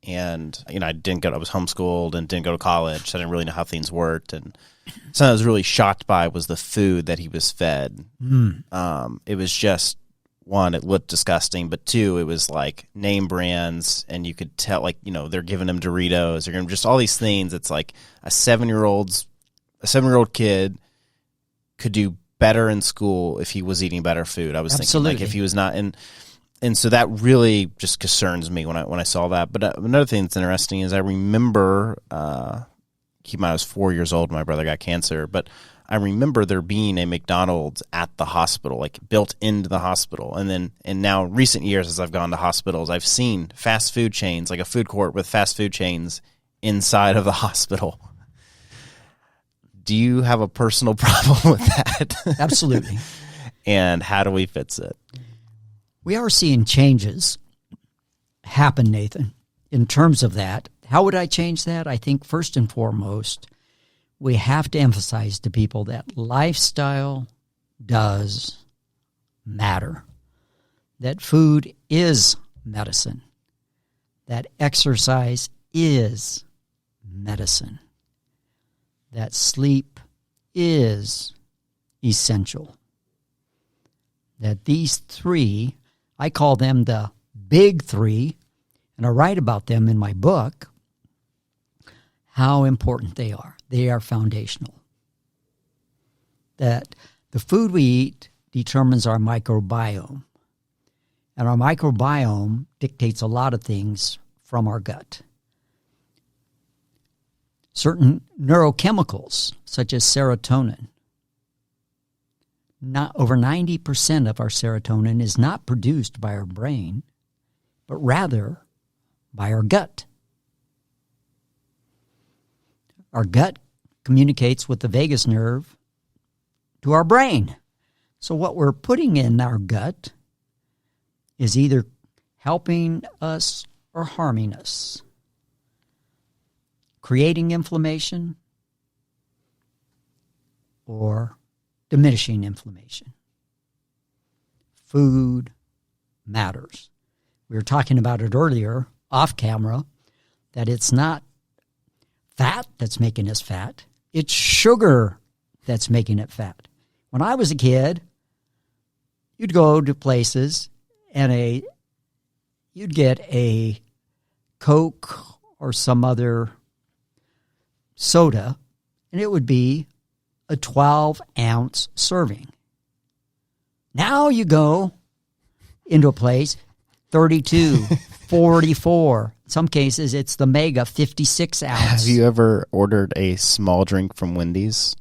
and I was homeschooled and didn't go to college, so I didn't really know how things worked. And something I was really shocked by was the food that he was fed. It was just, one, it looked disgusting, but 2, it was like name brands, and you could tell, like, they're giving him Doritos, they're giving him just all these things. It's like a 7-year-old kid could do better in school if he was eating better food. I was thinking, like, if he was not in. And so that really just concerns me when I saw that. But another thing that's interesting is I remember, keep in mind I was 4 years old when my brother got cancer, but I remember there being a McDonald's at the hospital, like built into the hospital. And now recent years as I've gone to hospitals, I've seen fast food chains, like a food court with fast food chains inside of the hospital. Do you have a personal problem with that? Absolutely. And how do we fix it? We are seeing changes happen, Nathan, in terms of that. How would I change that? I think first and foremost, we have to emphasize to people that lifestyle does matter, that food is medicine, that exercise is medicine, that sleep is essential, that these 3, I call them the big 3, and I write about them in my book, how important they are. They are foundational. That the food we eat determines our microbiome, and our microbiome dictates a lot of things from our gut. Certain neurochemicals, such as serotonin, over 90% of our serotonin is not produced by our brain, but rather by our gut. Our gut communicates with the vagus nerve to our brain. So what we're putting in our gut is either helping us or harming us, creating inflammation or diminishing inflammation. Food matters. We were talking about it earlier, off camera, that it's not fat that's making us fat. It's sugar that's making it fat. When I was a kid, you'd go to places and you'd get a Coke or some other soda, and it would be a 12-ounce serving. Now you go into a place, 32, 44. In some cases, it's the mega 56 ounce. Have you ever ordered a small drink from Wendy's?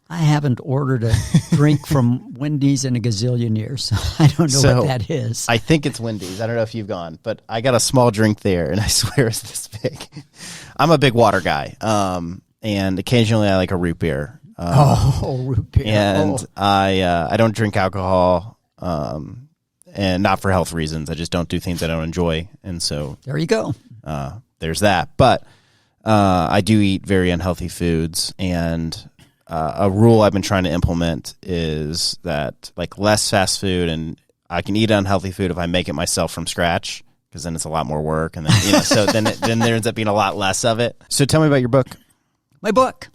I haven't ordered a drink from Wendy's in a gazillion years, so I don't know what that is. I think it's Wendy's. I don't know if you've gone, but I got a small drink there, and I swear it's this big. I'm a big water guy, and occasionally I like a root beer. Root beer. And I don't drink alcohol, and not for health reasons. I just don't do things I don't enjoy, and so there you go. There's that. But I do eat very unhealthy foods, and a rule I've been trying to implement is that, like, less fast food, and I can eat unhealthy food if I make it myself from scratch, because then it's a lot more work, and then so then there ends up being a lot less of it. So tell me about your book. My book,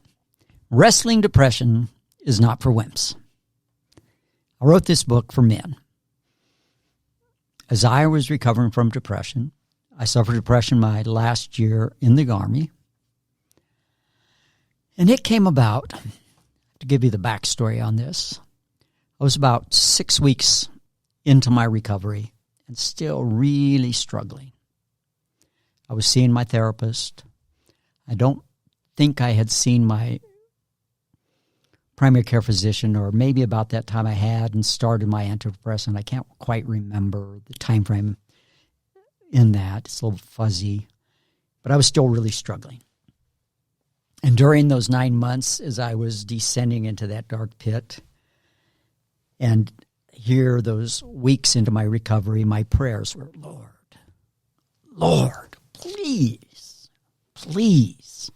Wrestling Depression is Not for Wimps. I wrote this book for men. As I was recovering from depression, I suffered depression my last year in the Army. And it came about, to give you the backstory on this, I was about 6 weeks into my recovery and still really struggling. I was seeing my therapist. I don't think I had seen my primary care physician, or maybe about that time I had, and started my antidepressant. I can't quite remember the time frame in that. It's a little fuzzy. But I was still really struggling. And during those 9 months, as I was descending into that dark pit, and here those weeks into my recovery, my prayers were, Lord, please, please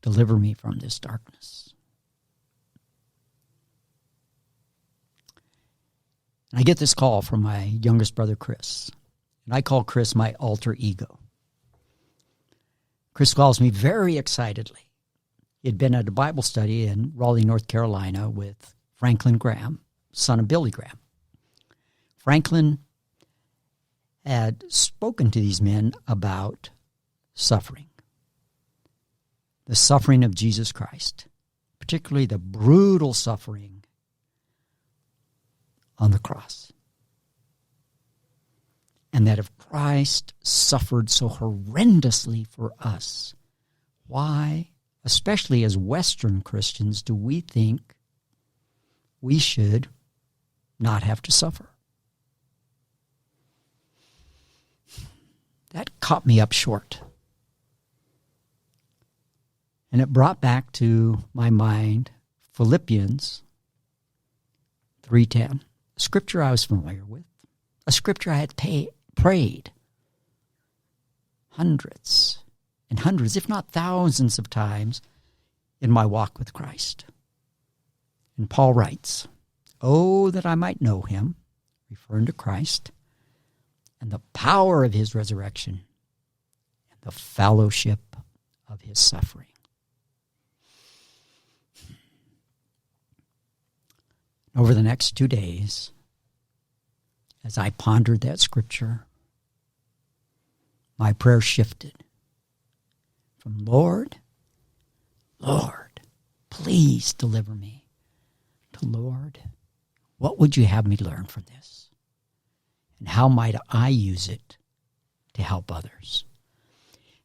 deliver me from this darkness. And I get this call from my youngest brother, Chris. And I call Chris my alter ego. Chris calls me very excitedly. He had been at a Bible study in Raleigh, North Carolina with Franklin Graham, son of Billy Graham. Franklin had spoken to these men about suffering, the suffering of Jesus Christ, particularly the brutal suffering on the cross. And that if Christ suffered so horrendously for us, why, especially as Western Christians, do we think we should not have to suffer? That caught me up short. And it brought back to my mind Philippians 3:10, a scripture I was familiar with, a scripture I had prayed hundreds and hundreds, if not thousands of times in my walk with Christ. And Paul writes, "Oh, that I might know him," referring to Christ, "and the power of his resurrection and the fellowship of his suffering." Over the next 2 days, as I pondered that scripture, my prayer shifted from Lord, please deliver me, to Lord, what would you have me learn from this? And how might I use it to help others?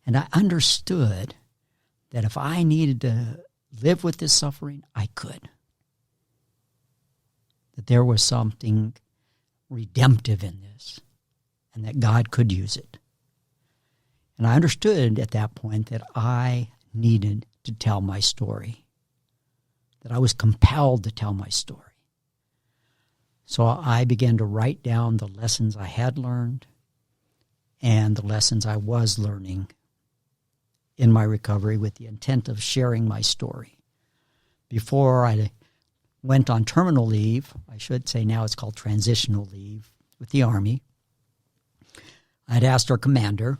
And I understood that if I needed to live with this suffering, I could. That there was something redemptive in this, and that God could use it. And I understood at that point that I needed to tell my story, that I was compelled to tell my story. So I began to write down the lessons I had learned and the lessons I was learning in my recovery with the intent of sharing my story. Before I went on terminal leave, I should say now it's called transitional leave with the Army, I had asked our commander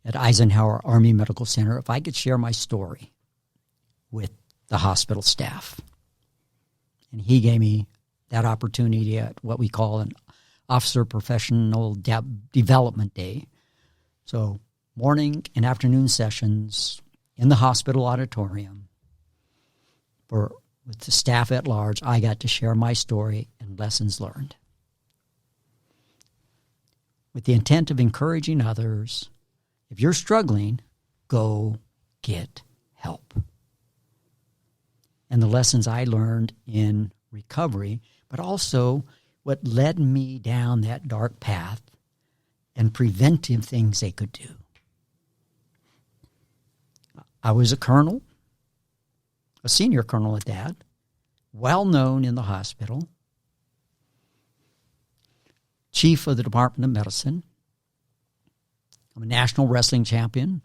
at Eisenhower Army Medical Center if I could share my story with the hospital staff. And he gave me that opportunity at what we call an Officer Professional Development Day. So morning and afternoon sessions in the hospital auditorium with the staff at large. I got to share my story and lessons learned, with the intent of encouraging others. If you're struggling, go get help. And the lessons I learned in recovery, but also what led me down that dark path and preventive things they could do. I was a colonel, a senior colonel at that, well known in the hospital, chief of the Department of Medicine. I'm a national wrestling champion.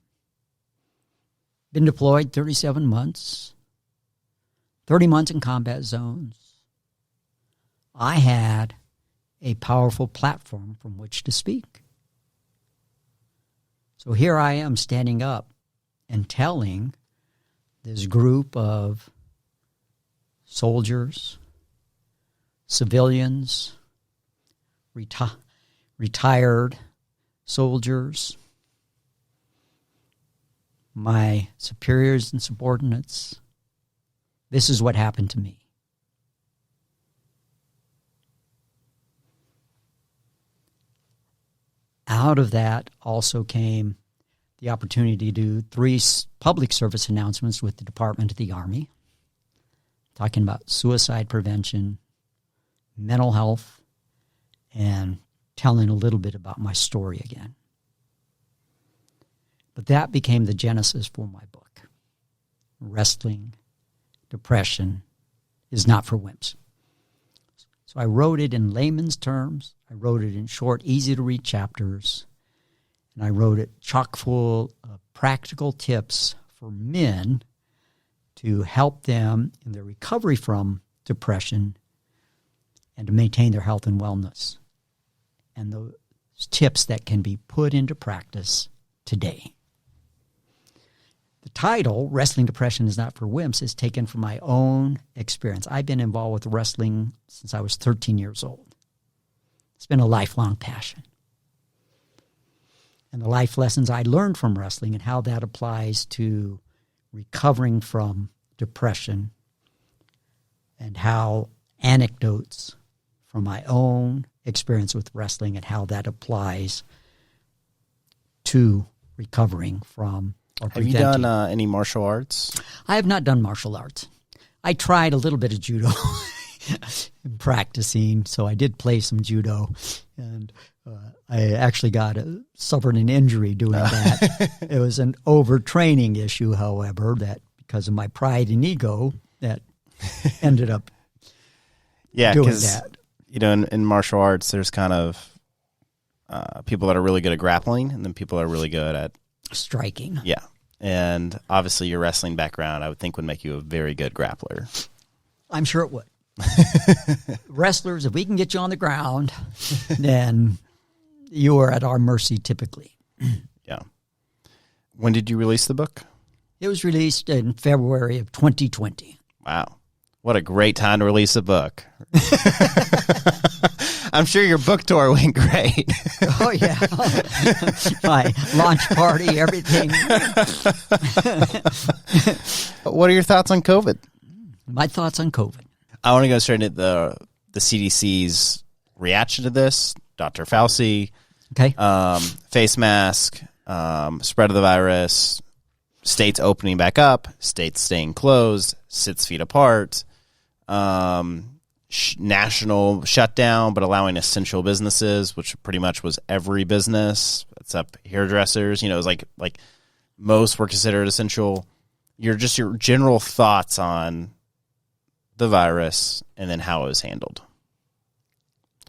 Been deployed 37 months, 30 months in combat zones. I had a powerful platform from which to speak. So here I am standing up and telling this group of soldiers, civilians, retired soldiers, my superiors and subordinates, this is what happened to me. Out of that also came the opportunity to do 3 public service announcements with the Department of the Army, talking about suicide prevention, mental health, and telling a little bit about my story again. But that became the genesis for my book, Wrestling Depression is Not for Wimps. So I wrote it in layman's terms. I wrote it in short, easy-to-read chapters. And I wrote it chock full of practical tips for men to help them in their recovery from depression and to maintain their health and wellness. And those tips that can be put into practice today. The title, Wrestling Depression is Not for Wimps, is taken from my own experience. I've been involved with wrestling since I was 13 years old. It's been a lifelong passion. And the life lessons I learned from wrestling and how that applies to recovering from depression, and how anecdotes from my own experience with wrestling and how that applies to recovering from or Have you done any martial arts? I have not done martial arts. I tried a little bit of judo in practicing, so I did play some judo, and I actually suffered an injury doing that. It was an overtraining issue, however, that because of my pride and ego, that ended up doing that. You know, in martial arts, there's kind of people that are really good at grappling, and then people that are really good at striking. Yeah. And obviously your wrestling background, I would think, would make you a very good grappler. I'm sure it would. Wrestlers, if we can get you on the ground, then you are at our mercy typically. Yeah. When did you release the book? It was released in February of 2020. Wow. What a great time to release a book. I'm sure your book tour went great. Oh, yeah. My launch party, everything. What are your thoughts on COVID? My thoughts on COVID. I want to go straight into the CDC's reaction to this. Dr. Fauci, okay, face mask, spread of the virus, states opening back up, states staying closed, 6 feet apart, national shutdown, but allowing essential businesses, which pretty much was every business except hairdressers. You know, it was like most were considered essential. Your general thoughts on the virus and then how it was handled.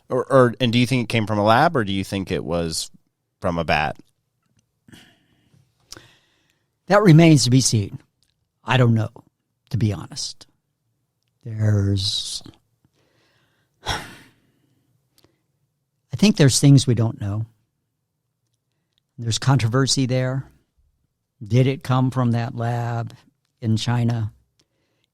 And do you think it came from a lab, or do you think it was from a bat? That remains to be seen. I don't know, to be honest. I think there's things we don't know. There's controversy there. Did it come from that lab in China?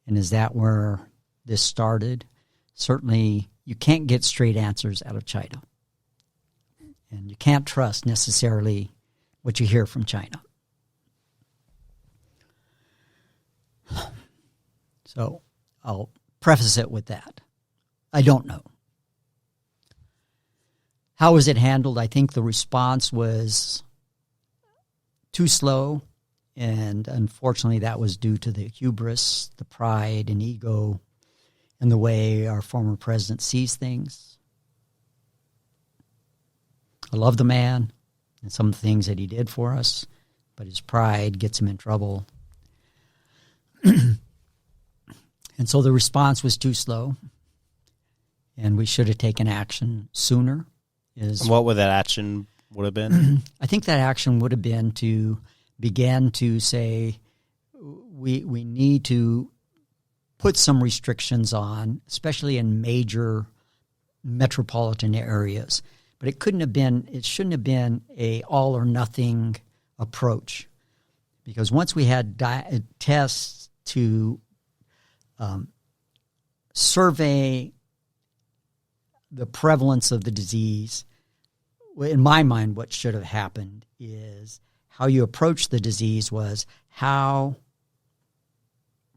And is that where this started? Certainly, you can't get straight answers out of China. And you can't trust necessarily what you hear from China. So I'll preface it with that. I don't know. How was it handled? I think the response was too slow, and unfortunately that was due to the hubris, the pride and ego, and the way our former president sees things. I love the man and some of the things that he did for us, but his pride gets him in trouble. And so the response was too slow, and we should have taken action sooner. And what would that action would have been? I think that action would have been to begin to say we need to put some restrictions on, especially in major metropolitan areas. But it shouldn't have been a all or nothing approach, because once we had tests to survey the prevalence of the disease, in my mind, what should have happened is how you approach the disease was how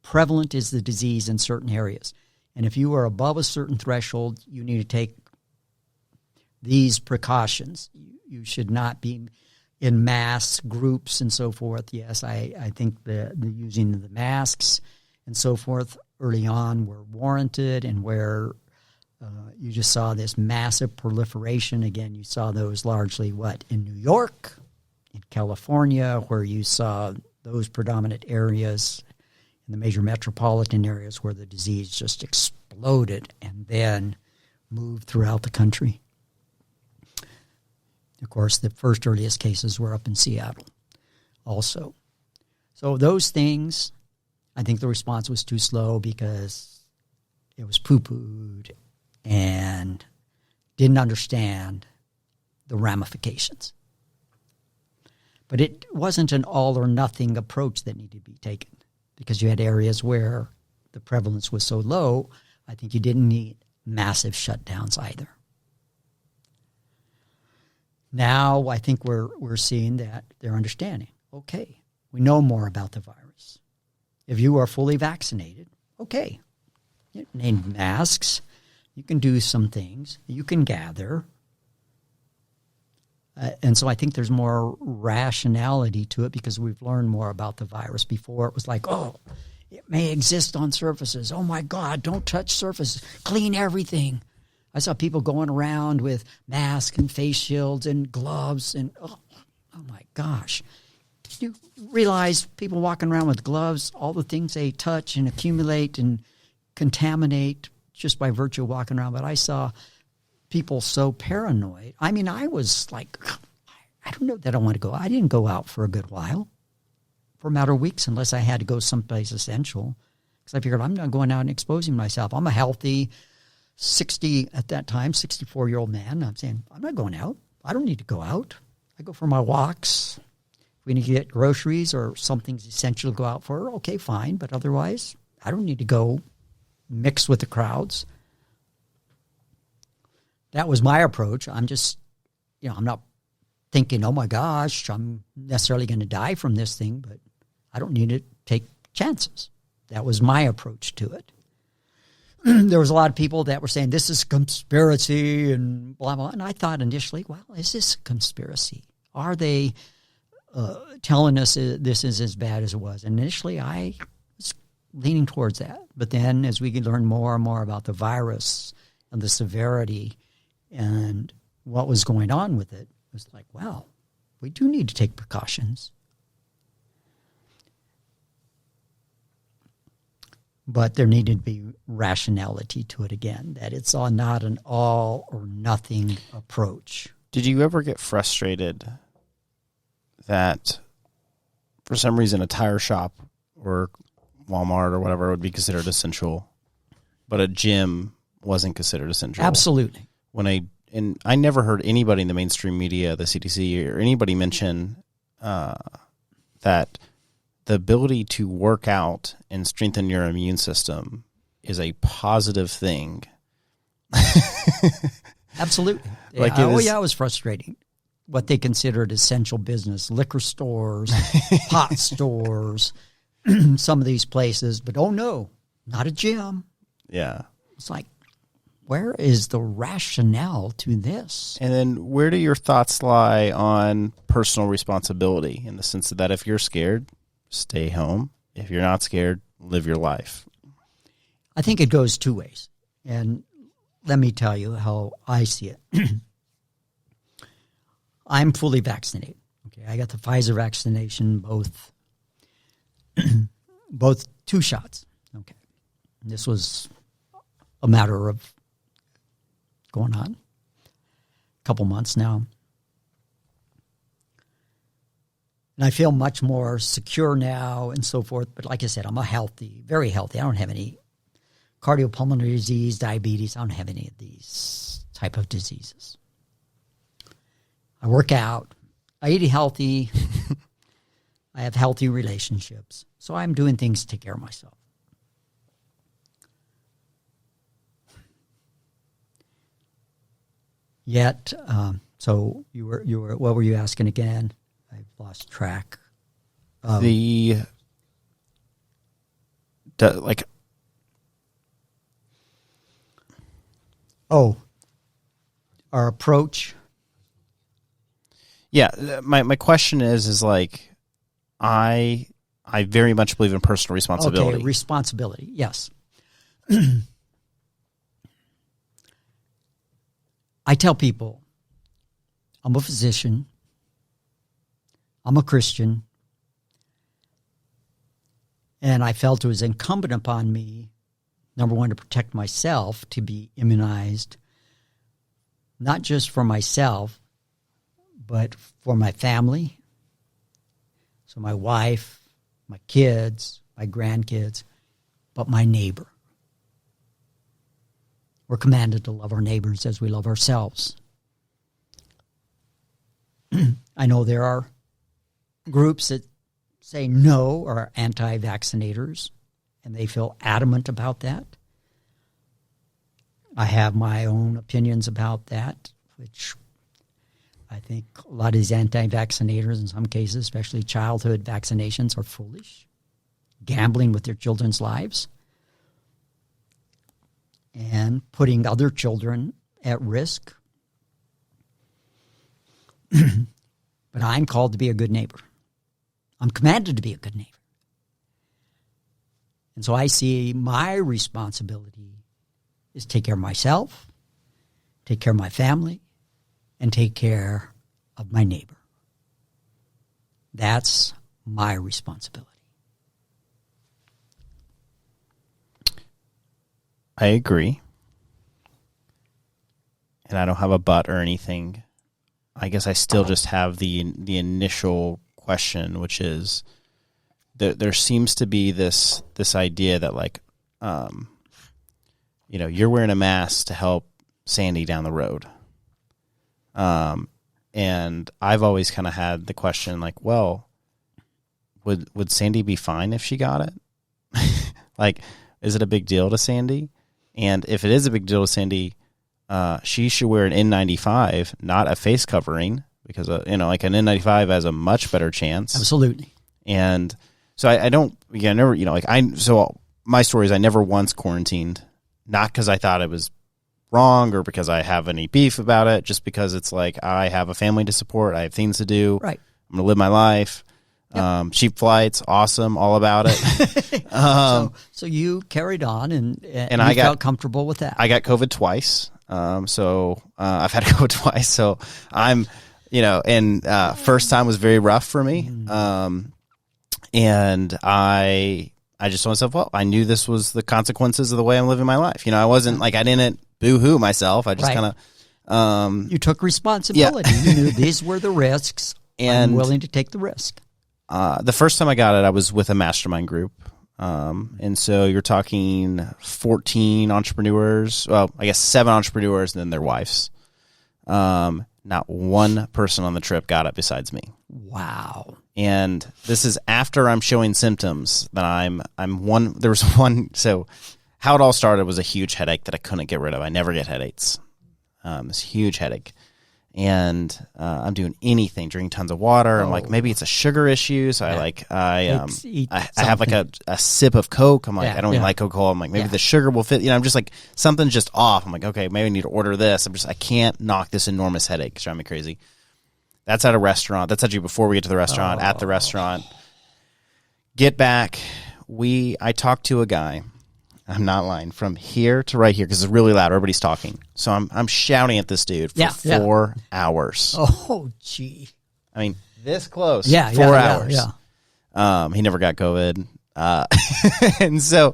prevalent is the disease in certain areas. And if you are above a certain threshold, you need to take these precautions. You should not be in mass groups and so forth. Yes, I think the using of the masks and so forth early on were warranted, and where you just saw this massive proliferation. Again, you saw those largely, in New York, in California, where you saw those predominant areas, in the major metropolitan areas where the disease just exploded and then moved throughout the country. Of course, the first earliest cases were up in Seattle also. So those things, I think the response was too slow because it was poo-pooed and didn't understand the ramifications. But it wasn't an all-or-nothing approach that needed to be taken because you had areas where the prevalence was so low, I think you didn't need massive shutdowns either. Now I think we're seeing that they're understanding. Okay, we know more about the virus. If you are fully vaccinated, okay, you need masks, you can do some things, you can gather. And so I think there's more rationality to it because we've learned more about the virus. Before it was like, oh, it may exist on surfaces. Oh, my God, don't touch surfaces. Clean everything. I saw people going around with masks and face shields and gloves. And, oh my gosh. You realize people walking around with gloves, all the things they touch and accumulate and contaminate just by virtue of walking around. But I saw people so paranoid. I mean, I was like, I don't know that I want to go. I didn't go out for a good while, for a matter of weeks, unless I had to go someplace essential. Because I figured I'm not going out and exposing myself. I'm a healthy 64-year-old man. I'm saying, I'm not going out. I don't need to go out. I go for my walks. If we need to get groceries or something's essential to go out for, okay, fine. But otherwise, I don't need to go mix with the crowds. That was my approach. I'm just, I'm not thinking, oh my gosh, I'm necessarily going to die from this thing, but I don't need to take chances. That was my approach to it. There was a lot of people that were saying, this is conspiracy and blah, blah. And I thought initially, well, is this a conspiracy? Are they telling us this is as bad as it was? And initially, I was leaning towards that. But then as we could learn more and more about the virus and the severity and what was going on with it, it was like, wow, we do need to take precautions. But there needed to be rationality to it again, that it's not an all or nothing approach. Did you ever get frustrated that for some reason a tire shop or Walmart or whatever would be considered essential, but a gym wasn't considered essential? Absolutely. And I never heard anybody in the mainstream media, the CDC, or anybody mention that the ability to work out and strengthen your immune system is a positive thing. Absolutely. Like it was frustrating. What they considered essential business, liquor stores, pot stores, some of these places, but oh no, not a gym. Yeah. It's like, where is the rationale to this? And then where do your thoughts lie on personal responsibility in the sense that if you're scared, stay home. If you're not scared, live your life? I think it goes two ways. And let me tell you how I see it. I'm fully vaccinated. Okay, I got the Pfizer vaccination, both 2 shots. Okay. And this was a matter of going on a couple months now. And I feel much more secure now and so forth. But like I said, I'm very healthy. I don't have any cardiopulmonary disease, diabetes. I don't have any of these type of diseases. I work out. I eat healthy. I have healthy relationships. So I'm doing things to take care of myself. Yet, so you were. What were you asking again? I've lost track. Our approach. Yeah, my question is like, I very much believe in personal responsibility. Okay, responsibility, yes. I tell people, I'm a physician, I'm a Christian, And I felt it was incumbent upon me, number one, to protect myself, to be immunized, not just for myself, but for my family. So my wife, my kids, my grandkids, but my neighbor. We're commanded to love our neighbors as we love ourselves. I know there are groups that say no or are anti-vaccinators, and they feel adamant about that. I have my own opinions about that, which I think a lot of these anti-vaccinators, in some cases, especially childhood vaccinations, are foolish, gambling with their children's lives, and putting other children at risk. But I'm called to be a good neighbor. I'm commanded to be a good neighbor. And so I see my responsibility is take care of myself, take care of my family, and take care of my neighbor. That's my responsibility. I agree. And I don't have a but or anything. I guess I still just have the initial question, which is there seems to be this idea that, like, you're wearing a mask to help Sandy down the road. And I've always kind of had the question, like, well, would Sandy be fine if she got it? Like, is it a big deal to Sandy? And if it is a big deal to Sandy, she should wear an N95, not a face covering, because like an N95 has a much better chance. Absolutely. And so so my story is I never once quarantined, not because I thought it was wrong or because I have any beef about it, just because it's like I have a family to support, I have things to do. Right. I'm going to live my life. Yep. Cheap flights, awesome, all about it. So you carried on and you felt comfortable with that. I got COVID twice. So I've had COVID twice. So I'm, first time was very rough for me. And I just told myself, well, I knew this was the consequences of the way I'm living my life. I wasn't like, I didn't boo-hoo myself. I just kind of, you took responsibility. Yeah. You knew these were the risks and I'm willing to take the risk. The first time I got it, I was with a mastermind group. And so you're talking 14 entrepreneurs, well, I guess 7 entrepreneurs and then their wives. Not one person on the trip got it besides me. Wow. And this is after I'm showing symptoms that I'm one, there was one, so how it all started was a huge headache that I couldn't get rid of. I never get headaches. This huge headache. And I'm doing anything, drinking tons of water. I'm like, maybe it's a sugar issue. So I have like a sip of Coke. I'm like, I don't even like Coca-Cola. I'm like, maybe the sugar will fit. I'm just like, something's just off. I'm like, okay, maybe I need to order this. I can't knock this enormous headache. It's driving me crazy. That's at a restaurant. That's actually before we get to the restaurant, at the restaurant. Get back. I talked to a guy. I'm not lying. From here to right here, because it's really loud. Everybody's talking. So I'm shouting at this dude for 4 hours. Oh, gee. I mean, this close. 4 hours. Yeah. He never got COVID. And so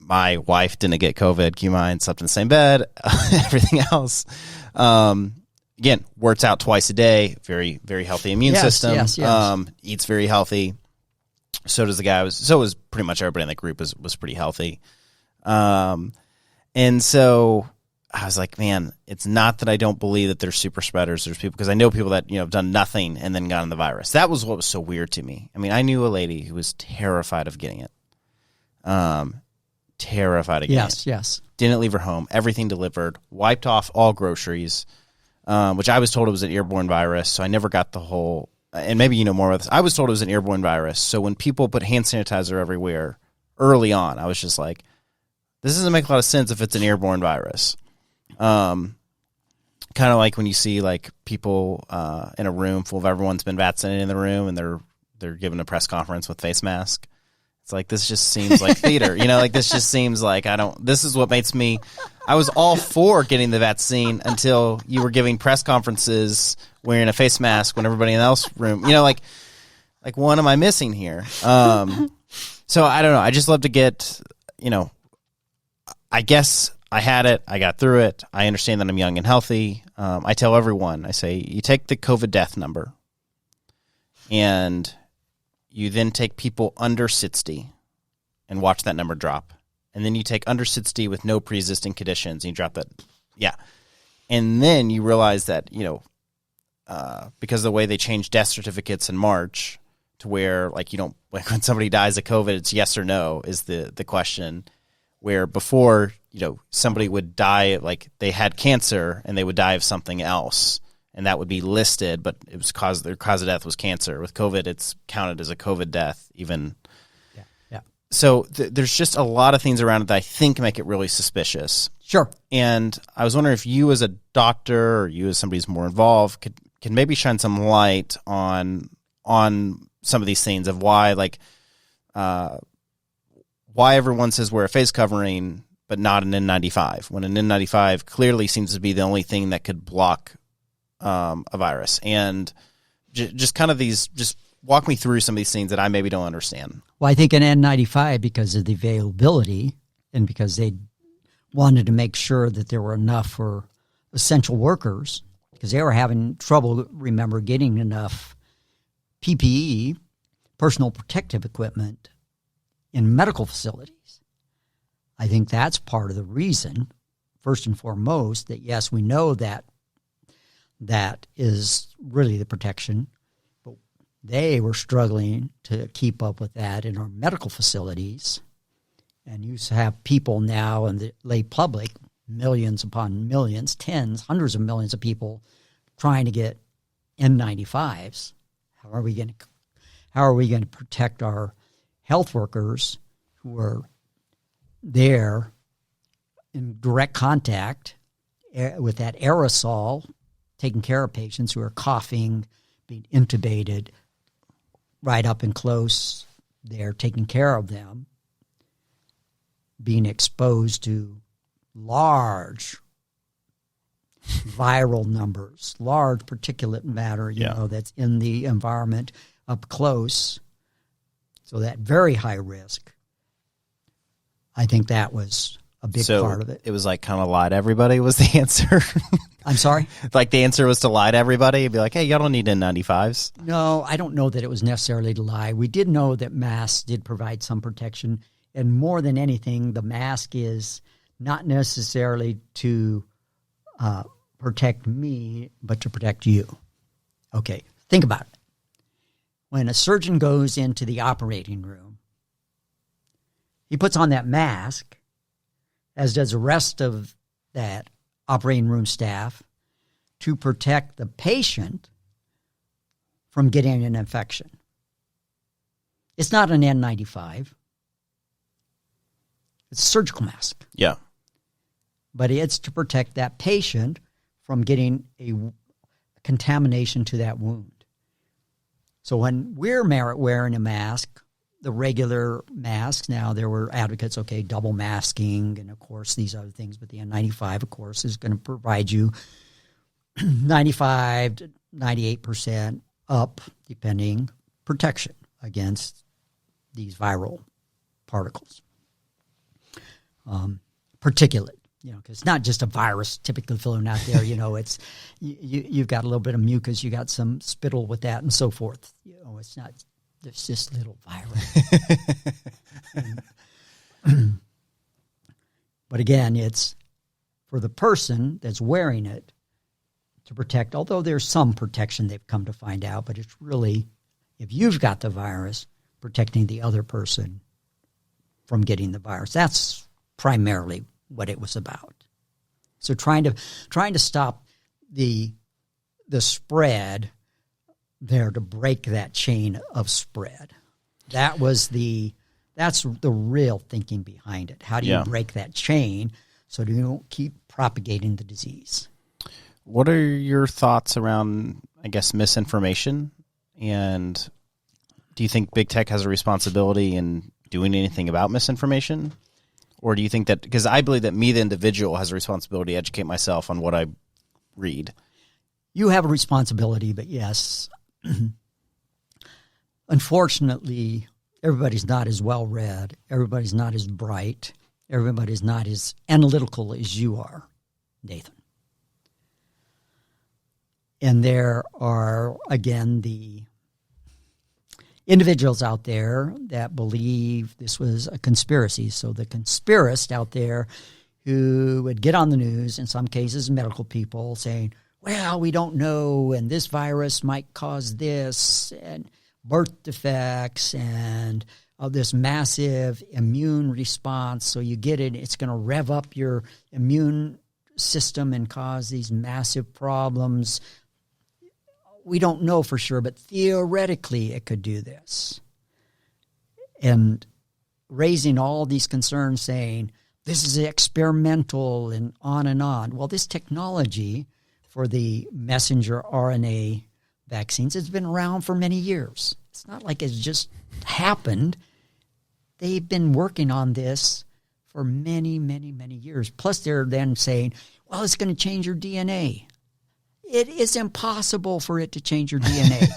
my wife didn't get COVID. Keep in mind, slept in the same bed. Everything else. Again, works out twice a day. Very, very healthy immune system. Yes. Eats very healthy. So does the guy. So was pretty much everybody in the group was pretty healthy. And so I was like, man, it's not that I don't believe that there's super spreaders. There's people, because I know people that have done nothing and then gotten the virus. That was what was so weird to me. I mean, I knew a lady who was terrified of getting it. Terrified of getting it. Yes. Didn't leave her home. Everything delivered. Wiped off all groceries, which I was told it was an airborne virus. So I never got the whole. And maybe you know more about this. I was told it was an airborne virus. So when people put hand sanitizer everywhere early on, I was just like, this doesn't make a lot of sense if it's an airborne virus. Kind of like when you see like people in a room full of everyone's been vaccinated in the room and they're giving a press conference with face mask. It's like, this just seems like theater, like this just seems like this is what makes me, I was all for getting the vaccine until you were giving press conferences wearing a face mask when everybody in the else room, like what am I missing here? So I don't know. I just love to get, I guess I had it. I got through it. I understand that I'm young and healthy. I tell everyone, I say, you take the COVID death number and you then take people under 60 and watch that number drop. And then you take under 60 with no pre-existing conditions and you drop that. Yeah. And then you realize that, because of the way they changed death certificates in March to where, like, you don't, like when somebody dies of COVID, it's yes or no is the question. Where before, somebody would die, like they had cancer and they would die of something else. And that would be listed, but it was their cause of death was cancer. With COVID, it's counted as a COVID death even. Yeah. So there's just a lot of things around it that I think make it really suspicious. Sure. And I was wondering if you as a doctor or you as somebody who's more involved could maybe shine some light on some of these things of why, like, why everyone says wear a face covering but not an N95, when an N95 clearly seems to be the only thing that could block a virus. And just kind of just walk me through some of these things that I maybe don't understand. Well, I think an N95, because of the availability and because they wanted to make sure that there were enough for essential workers, because they were having trouble, remember, getting enough PPE, personal protective equipment, in medical facilities. I think that's part of the reason, first and foremost, that yes, we know that is really the protection, but they were struggling to keep up with that in our medical facilities. And you have people now in the lay public, millions upon millions, tens, hundreds of millions of people trying to get N95s. How are we going to protect our health workers who are there in direct contact with that aerosol, taking care of patients who are coughing, being intubated, right up and close there, taking care of them, being exposed to large viral numbers, large particulate matter, that's in the environment up close. So that very high risk, I think that was a big part of it. It was like kind of lie to everybody was the answer. I'm sorry? Like the answer was to lie to everybody and be like, hey, y'all don't need N95s. No, I don't know that it was necessarily to lie. We did know that masks did provide some protection. And more than anything, the mask is not necessarily to protect me, but to protect you. Okay, think about it. When a surgeon goes into the operating room, he puts on that mask, as does the rest of that operating room staff, to protect the patient from getting an infection. It's not an N95. It's a surgical mask. Yeah. But it's to protect that patient from getting a contamination to that wound. So when we're wearing a mask, the regular masks, now there were advocates, okay, double masking, and of course these other things, but the N95, of course, is going to provide you 95 to 98% up, depending, protection against these viral particles. Particulate, because it's not just a virus typically floating out there. It's you've got a little bit of mucus, you got some spittle with that, and so forth. It's not. There's just little virus. But again, it's for the person that's wearing it to protect. Although there's some protection they've come to find out, but it's really, if you've got the virus, protecting the other person from getting the virus. That's primarily what it was about. So trying to stop the spread there, to break that chain of spread. That's the real thinking behind it. How do you break that chain so you don't keep propagating the disease? What are your thoughts around, I guess, misinformation? And do you think big tech has a responsibility in doing anything about misinformation? Or do you think that, because I believe that me, the individual, has a responsibility to educate myself on what I read. You have a responsibility, but yes, unfortunately, everybody's not as well read. Everybody's not as bright. Everybody's not as analytical as you are, Nathan. And there are, again, the individuals out there that believe this was a conspiracy. So the conspiracist out there who would get on the news, in some cases medical people, saying, well, we don't know, and this virus might cause this, and birth defects, and this massive immune response. So you get it, it's going to rev up your immune system and cause these massive problems. We don't know for sure, but theoretically it could do this. And raising all these concerns saying, this is experimental and on and on. Well, this technology for the messenger RNA vaccines has been around for many years. It's not like it's just happened. They've been working on this for many, many, many years. Plus they're then saying, well, it's going to change your DNA. It is impossible for it to change your DNA.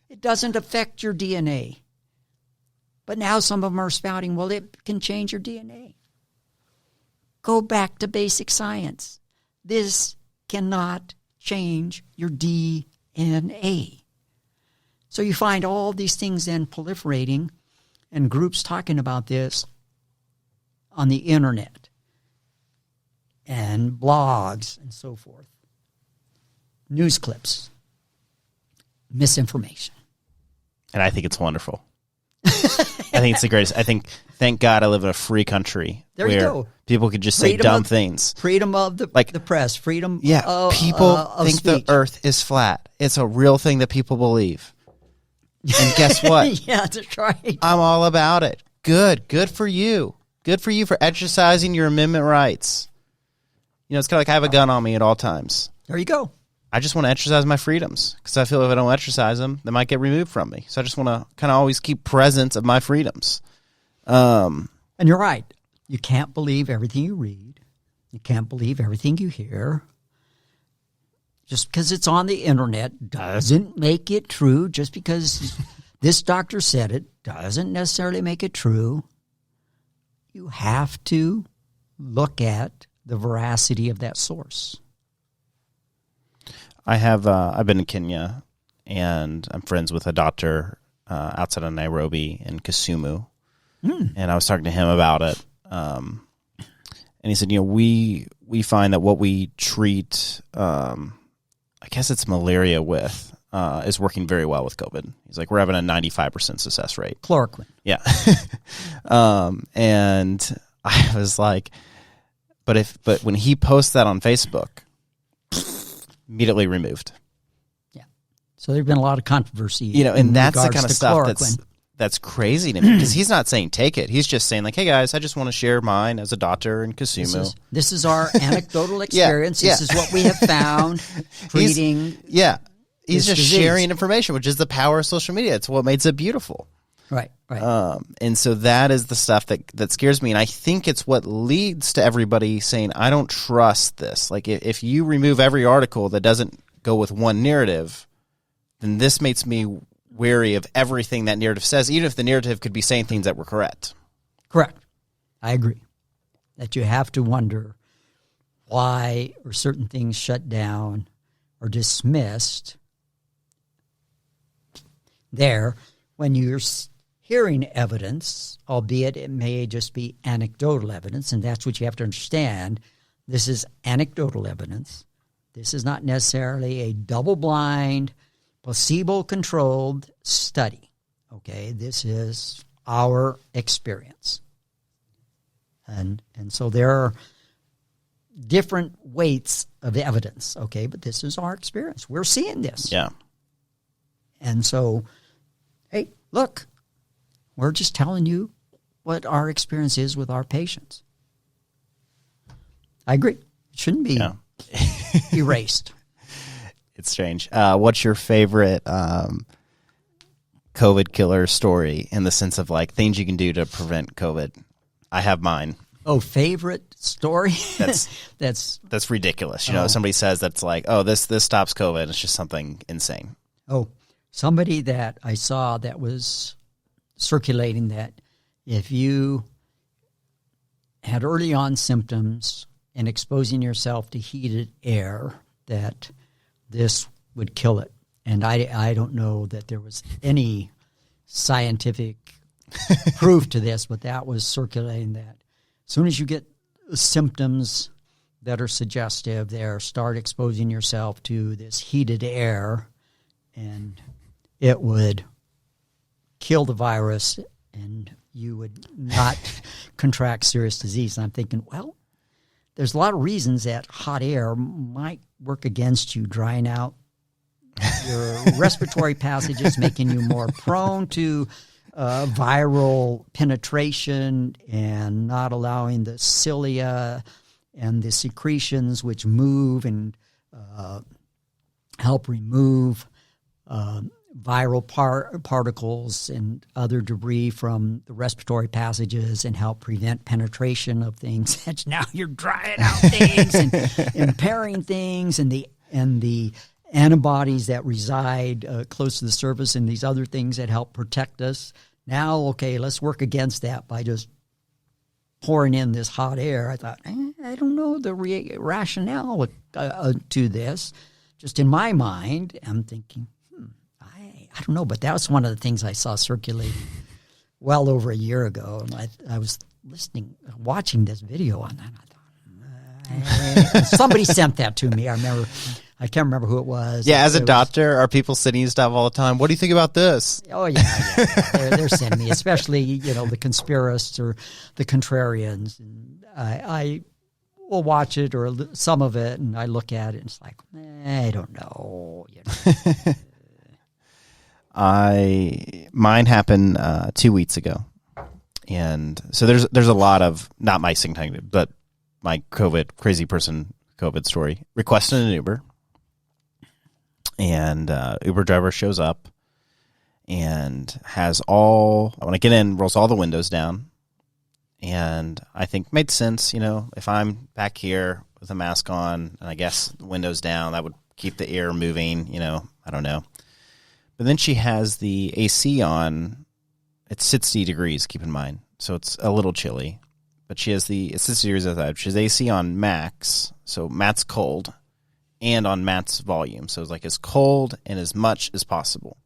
It doesn't affect your DNA. But now some of them are spouting, well, it can change your DNA. Go back to basic science. This cannot change your DNA. So you find all these things then proliferating and groups talking about this on the internet and blogs and so forth. News clips, misinformation. And I think it's wonderful. I think it's the greatest. Thank God I live in a free country there you go. People could just say dumb things. Freedom of the press, freedom people of think speech. the earth is flat. It's a real thing that people believe. And guess what? Yeah, that's right. I'm all about it. Good for you. Good for you for exercising your amendment rights. You know, it's kind of like I have a gun on me at all times. There you go. I just want to exercise my freedoms because I feel if I don't exercise them, they might get removed from me. So I just want to kind of always keep presence of my freedoms. And you're right. You can't believe everything you read. You can't believe everything you hear. Just because it's on the internet doesn't make it true. Just because this doctor said it doesn't necessarily make it true. You have to look at the veracity of that source. I've been in Kenya, and I'm friends with a doctor outside of Nairobi in Kisumu, and I was talking to him about it, and he said, you know, we find that what we treat, I guess it's malaria with, is working very well with COVID. He's like, we're having a 95% success rate. Chloroquine. Yeah. And I was like, but when he posts that on Facebook, immediately removed. Yeah. So there's been a lot of controversy. You know, and that's the kind of stuff chloroquine. that's crazy to me because he's not saying take it. He's just saying like, hey guys, I just want to share mine as a doctor in Kisumu. This is our anecdotal experience. This is what we have found treating. He's just disease. sharing information, which is the power of social media. It's what makes it beautiful. Right. And so that is the stuff that scares me. And I think it's what leads to everybody saying, I don't trust this. Like if you remove every article that doesn't go with one narrative, then this makes me wary of everything that narrative says, even if the narrative could be saying things that were correct. Correct. I agree. That you have to wonder why are certain things shut down or dismissed there when you're hearing evidence, albeit it may just be anecdotal evidence, and that's what you have to understand. This is anecdotal evidence. This is not necessarily a double-blind, placebo-controlled study. Okay, this is our experience. And so there are different weights of evidence, okay, but this is our experience. We're seeing this. Yeah. And so, hey, look, we're just telling you what our experience is with our patients. I agree. It shouldn't be erased. It's strange. What's your favorite COVID killer story in the sense of like things you can do to prevent COVID? I have mine. Oh, favorite story? That's ridiculous. You know, somebody says that's like, oh, this stops COVID. It's just something insane. Oh, somebody that I saw that was circulating that if you had early on symptoms and exposing yourself to heated air, that this would kill it. And I don't know that there was any scientific proof to this, but that was circulating that as soon as you get symptoms that are suggestive there, start exposing yourself to this heated air, and it would kill the virus and you would not contract serious disease. And I'm thinking, well, there's a lot of reasons that hot air might work against you, drying out your respiratory passages, making you more prone to viral penetration and not allowing the cilia and the secretions which move and help remove viral particles and other debris from the respiratory passages and help prevent penetration of things. And now you're drying out things and impairing things, and the antibodies that reside close to the surface and these other things that help protect us. Now, okay, let's work against that by just pouring in this hot air. I thought, I don't know the rationale to this. Just in my mind, I'm thinking, I don't know, but that was one of the things I saw circulating well over a year ago. And I was watching this video on that. I thought, somebody sent that to me. I can't remember who it was. Yeah, as a doctor, are people sending you stuff all the time? What do you think about this? Oh, yeah. They're sending me, especially, the conspiracists or the contrarians. And I will watch it or some of it, and I look at it, and it's like, I don't know. Mine happened 2 weeks ago, and so there's a lot of, not my signal, but my crazy person COVID story. Requested an Uber, and Uber driver shows up and when I get in, rolls all the windows down, and I think made sense, if I'm back here with a mask on and I guess the windows down, that would keep the air moving, I don't know. But then she has the AC on. It's 60 degrees, keep in mind. So it's a little chilly. But it's 60 degrees outside. She has AC on max, so Matt's cold, and on Matt's volume. So it's like as cold and as much as possible.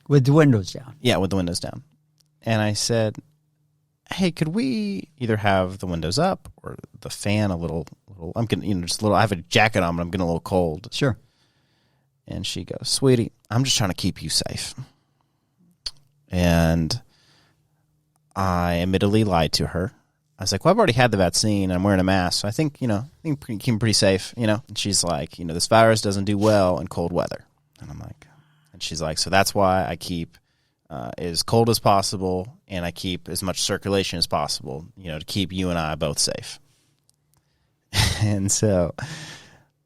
With the windows down. Yeah, with the windows down. And I said, hey, could we either have the windows up or the fan a little I'm getting, just a little, I have a jacket on, but I'm getting a little cold. Sure. And she goes, sweetie, I'm just trying to keep you safe. And I admittedly lied to her. I was like, well, I've already had the vaccine and I'm wearing a mask, so I think, keep pretty safe, And she's like, this virus doesn't do well in cold weather. And I'm like, and she's like, so that's why I keep as cold as possible and I keep as much circulation as possible, to keep you and I both safe. And so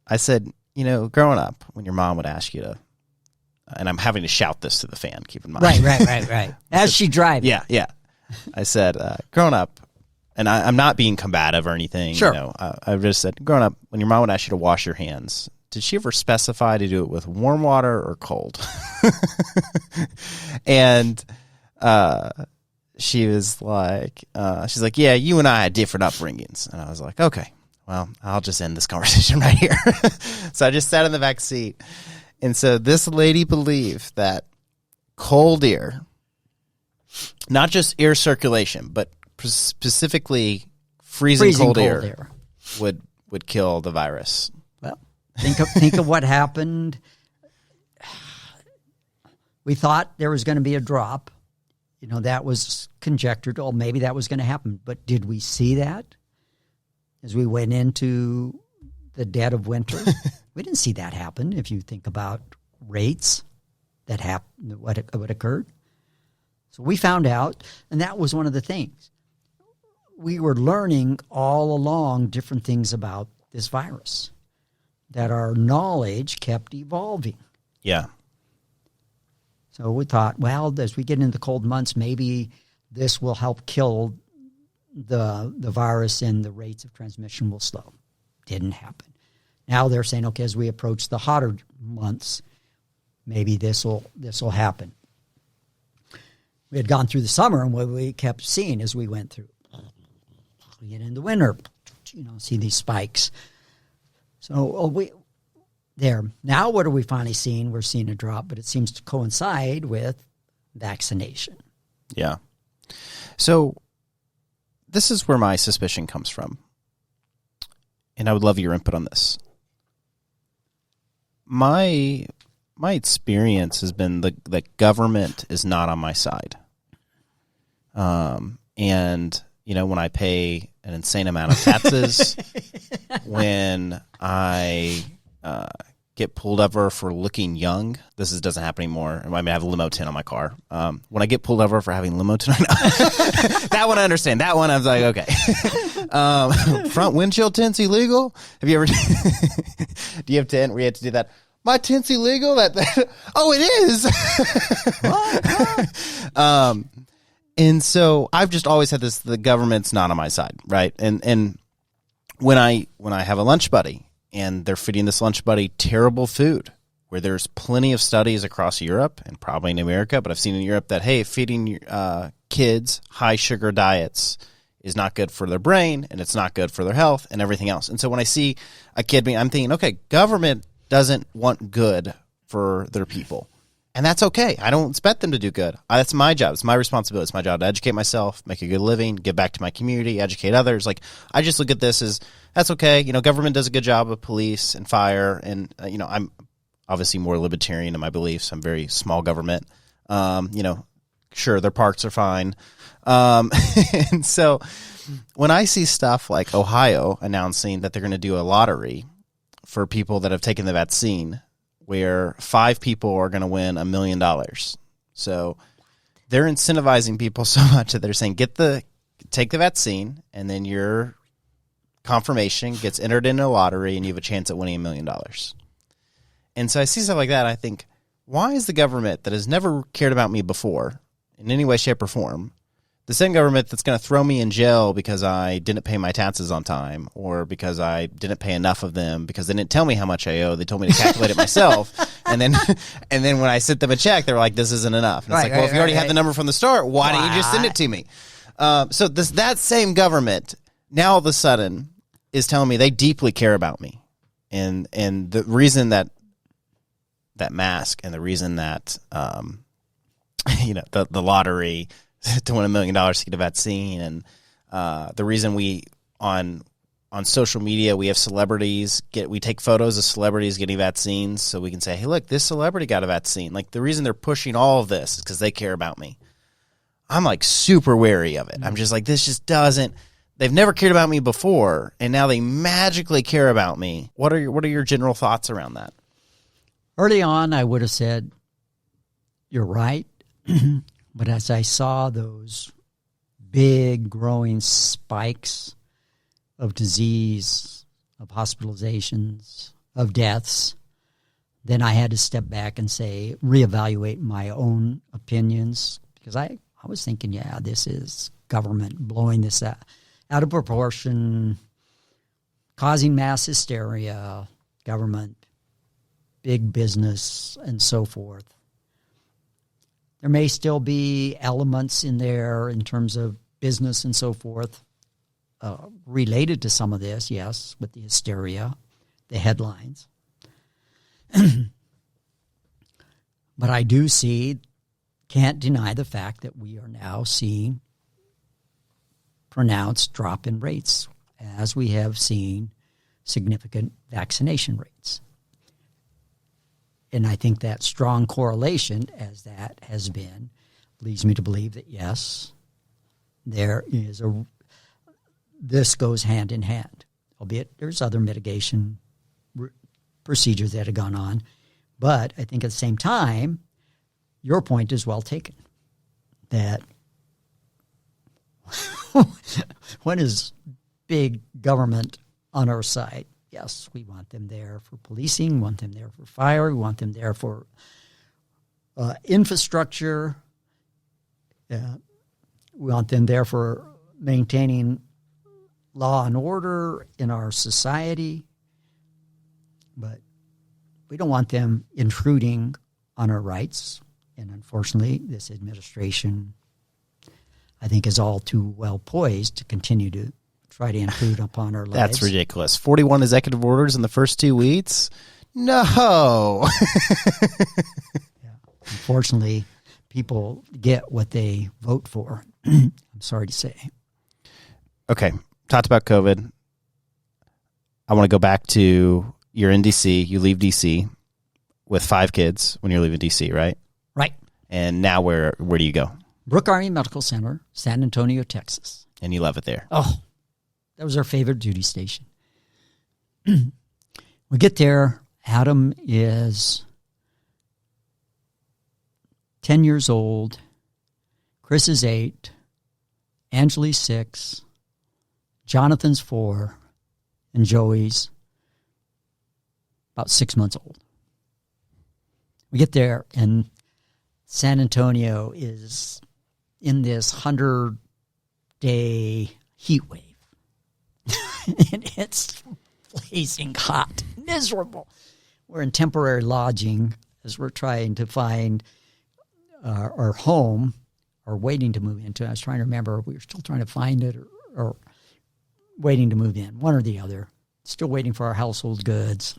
I said, growing up, when your mom would ask you to, and I'm having to shout this to the fan, keep in mind. Right. As she drives. Yeah. I said, growing up, and I'm not being combative or anything. Sure. I just said, growing up, when your mom would ask you to wash your hands, did she ever specify to do it with warm water or cold? And she was like, yeah, you and I had different upbringings. And I was like, okay. Well, I'll just end this conversation right here. So I just sat in the back seat. And so this lady believed that cold air, not just air circulation, but specifically freezing cold air would kill the virus. Well, think of what happened. We thought there was going to be a drop. That was conjectured. Oh, maybe that was going to happen. But did we see that? As we went into the dead of winter, we didn't see that happen. If you think about rates that happened, what occurred. So we found out, and that was one of the things. We were learning all along different things about this virus, that our knowledge kept evolving. Yeah. So we thought, well, as we get into the cold months, maybe this will help kill the virus and the rates of transmission will slow. Didn't happen. Now they're saying, okay, as we approach the hotter months, maybe this will happen. we had gone through the summer, and what we kept seeing as we went through. We get into winter, see these spikes. So now what are we finally seeing? We're seeing a drop, but it seems to coincide with vaccination. Yeah. So this is where my suspicion comes from, and I would love your input on this. My experience has been that government is not on my side. And, when I pay an insane amount of taxes, when I get pulled over for looking young, doesn't happen anymore. I have a limo tint on my car. When I get pulled over for having limo tint, that one I understand. That one I was like, okay. Front windshield tint's illegal? Have you ever, do you have tint where you have to do that? My tint's illegal? Oh, it is. And so I've just always had this, the government's not on my side, right? And when I have a lunch buddy and they're feeding this lunch buddy terrible food, where there's plenty of studies across Europe and probably in America, but I've seen in Europe that, hey, feeding kids high sugar diets is not good for their brain and it's not good for their health and everything else. And so when I see a kid I'm thinking, okay, government doesn't want good for their people. And that's okay. I don't expect them to do good. That's my job. It's my responsibility. It's my job to educate myself, make a good living, give back to my community, educate others. I just look at this as, that's okay. Government does a good job of police and fire. And, I'm obviously more libertarian in my beliefs. I'm very small government. Sure, their parks are fine. And so when I see stuff like Ohio announcing that they're going to do a lottery for people that have taken the vaccine, where 5 people are going to win $1 million. So they're incentivizing people so much that they're saying, take the vaccine, and then your confirmation gets entered in a lottery, and you have a chance at winning $1 million. And so I see stuff like that. I think, why is the government that has never cared about me before in any way, shape, or form, the same government that's going to throw me in jail because I didn't pay my taxes on time, or because I didn't pay enough of them, because they didn't tell me how much I owe. They told me to calculate it myself. And then when I sent them a check, they were like, this isn't enough. And it's if you already had the number from the start, why didn't you just send it to me? So that same government now all of a sudden is telling me they deeply care about me. And the reason that mask, and the reason that, the lottery to win $1 million to get a vaccine, and the reason we on social media we have celebrities we take photos of celebrities getting vaccines so we can say, hey, look, this celebrity got a vaccine. The reason they're pushing all of this is because they care about me. I'm super wary of it. I'm just this just doesn't. They've never cared about me before, and now they magically care about me. What are your general thoughts around that? Early on, I would have said, you're right. But as I saw those big growing spikes of disease, of hospitalizations, of deaths, then I had to step back and reevaluate my own opinions, because I was thinking, this is government blowing this out of proportion, causing mass hysteria, government, big business, and so forth. There may still be elements in there in terms of business and so forth related to some of this, yes, with the hysteria, the headlines. But I do can't deny the fact that we are now seeing pronounced drop in rates, as we have seen significant vaccination rates. And I think that strong correlation, as that has been, leads me to believe that, yes, this goes hand in hand, albeit there's other mitigation procedures that have gone on. But I think at the same time, your point is well taken, that when is big government on our side? Yes, we want them there for policing, we want them there for fire, we want them there for infrastructure. We want them there for maintaining law and order in our society. But we don't want them intruding on our rights, And unfortunately, this administration, I think, is all too well poised to continue to try to intrude upon our lives. That's ridiculous. 41 executive orders in the first 2 weeks? No. Yeah. Unfortunately, people get what they vote for. I'm sorry to say. Okay. Talked about COVID. I want to go back to you're in D.C. You leave D.C. with 5 kids when you're leaving D.C., right? Right. And now where do you go? Brooke Army Medical Center, San Antonio, Texas. And you love it there. Oh, that was our favorite duty station. We get there. Adam is 10 years old. Chris is 8. Angela's 6. Jonathan's 4. And Joey's about 6 months old. We get there, and San Antonio is in this 100-day heat wave. And it's blazing hot, miserable. We're in temporary lodging as we're trying to find our home or waiting to move into. I was trying to remember, we were still trying to find it or waiting to move in, one or the other. Still waiting for our household goods.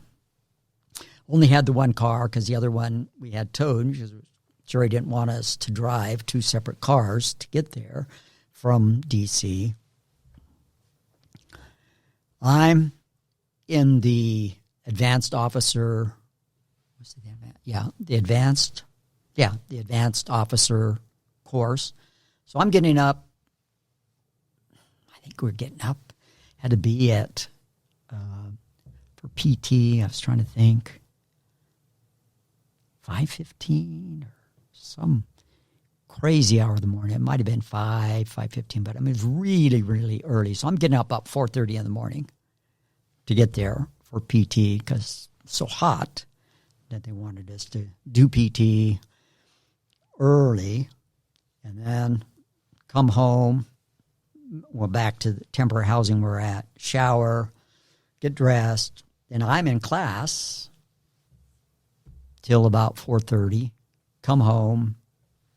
Only had the one car because the other one we had towed because Jerry didn't want us to drive 2 separate cars to get there from D.C. I'm in the advanced officer. The advanced officer course. So I'm getting up. I think we're getting up. Had to be at for PT. I was trying to think. 5:15 or some crazy hour of the morning. It might have been 5:15, but I mean, it was really, really early. So I'm getting up about 4:30 in the morning to get there for PT because it's so hot that they wanted us to do PT early and then come home. Well, back to the temporary housing we're at, shower, get dressed. Then I'm in class till about 4:30, come home,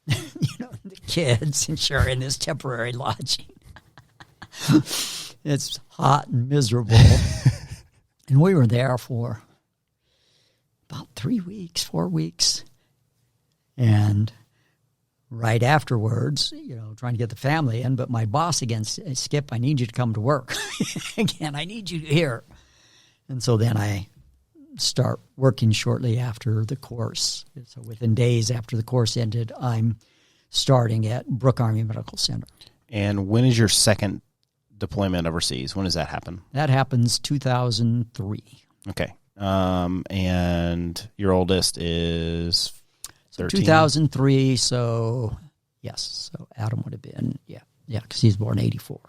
the kids, and sure, in this temporary lodging. It's hot and miserable. And we were there for about 3 weeks, 4 weeks. And right afterwards, trying to get the family in, but my boss again said, Skip, I need you to come to work. Again, I need you here. And so then I start working shortly after the course. So within days after the course ended, I'm starting at Brooke Army Medical Center. And when is your second deployment overseas? When does that happen? That happens 2003. Okay. And your oldest is 13? 2003, so yes. So Adam would have been, because he's born 84.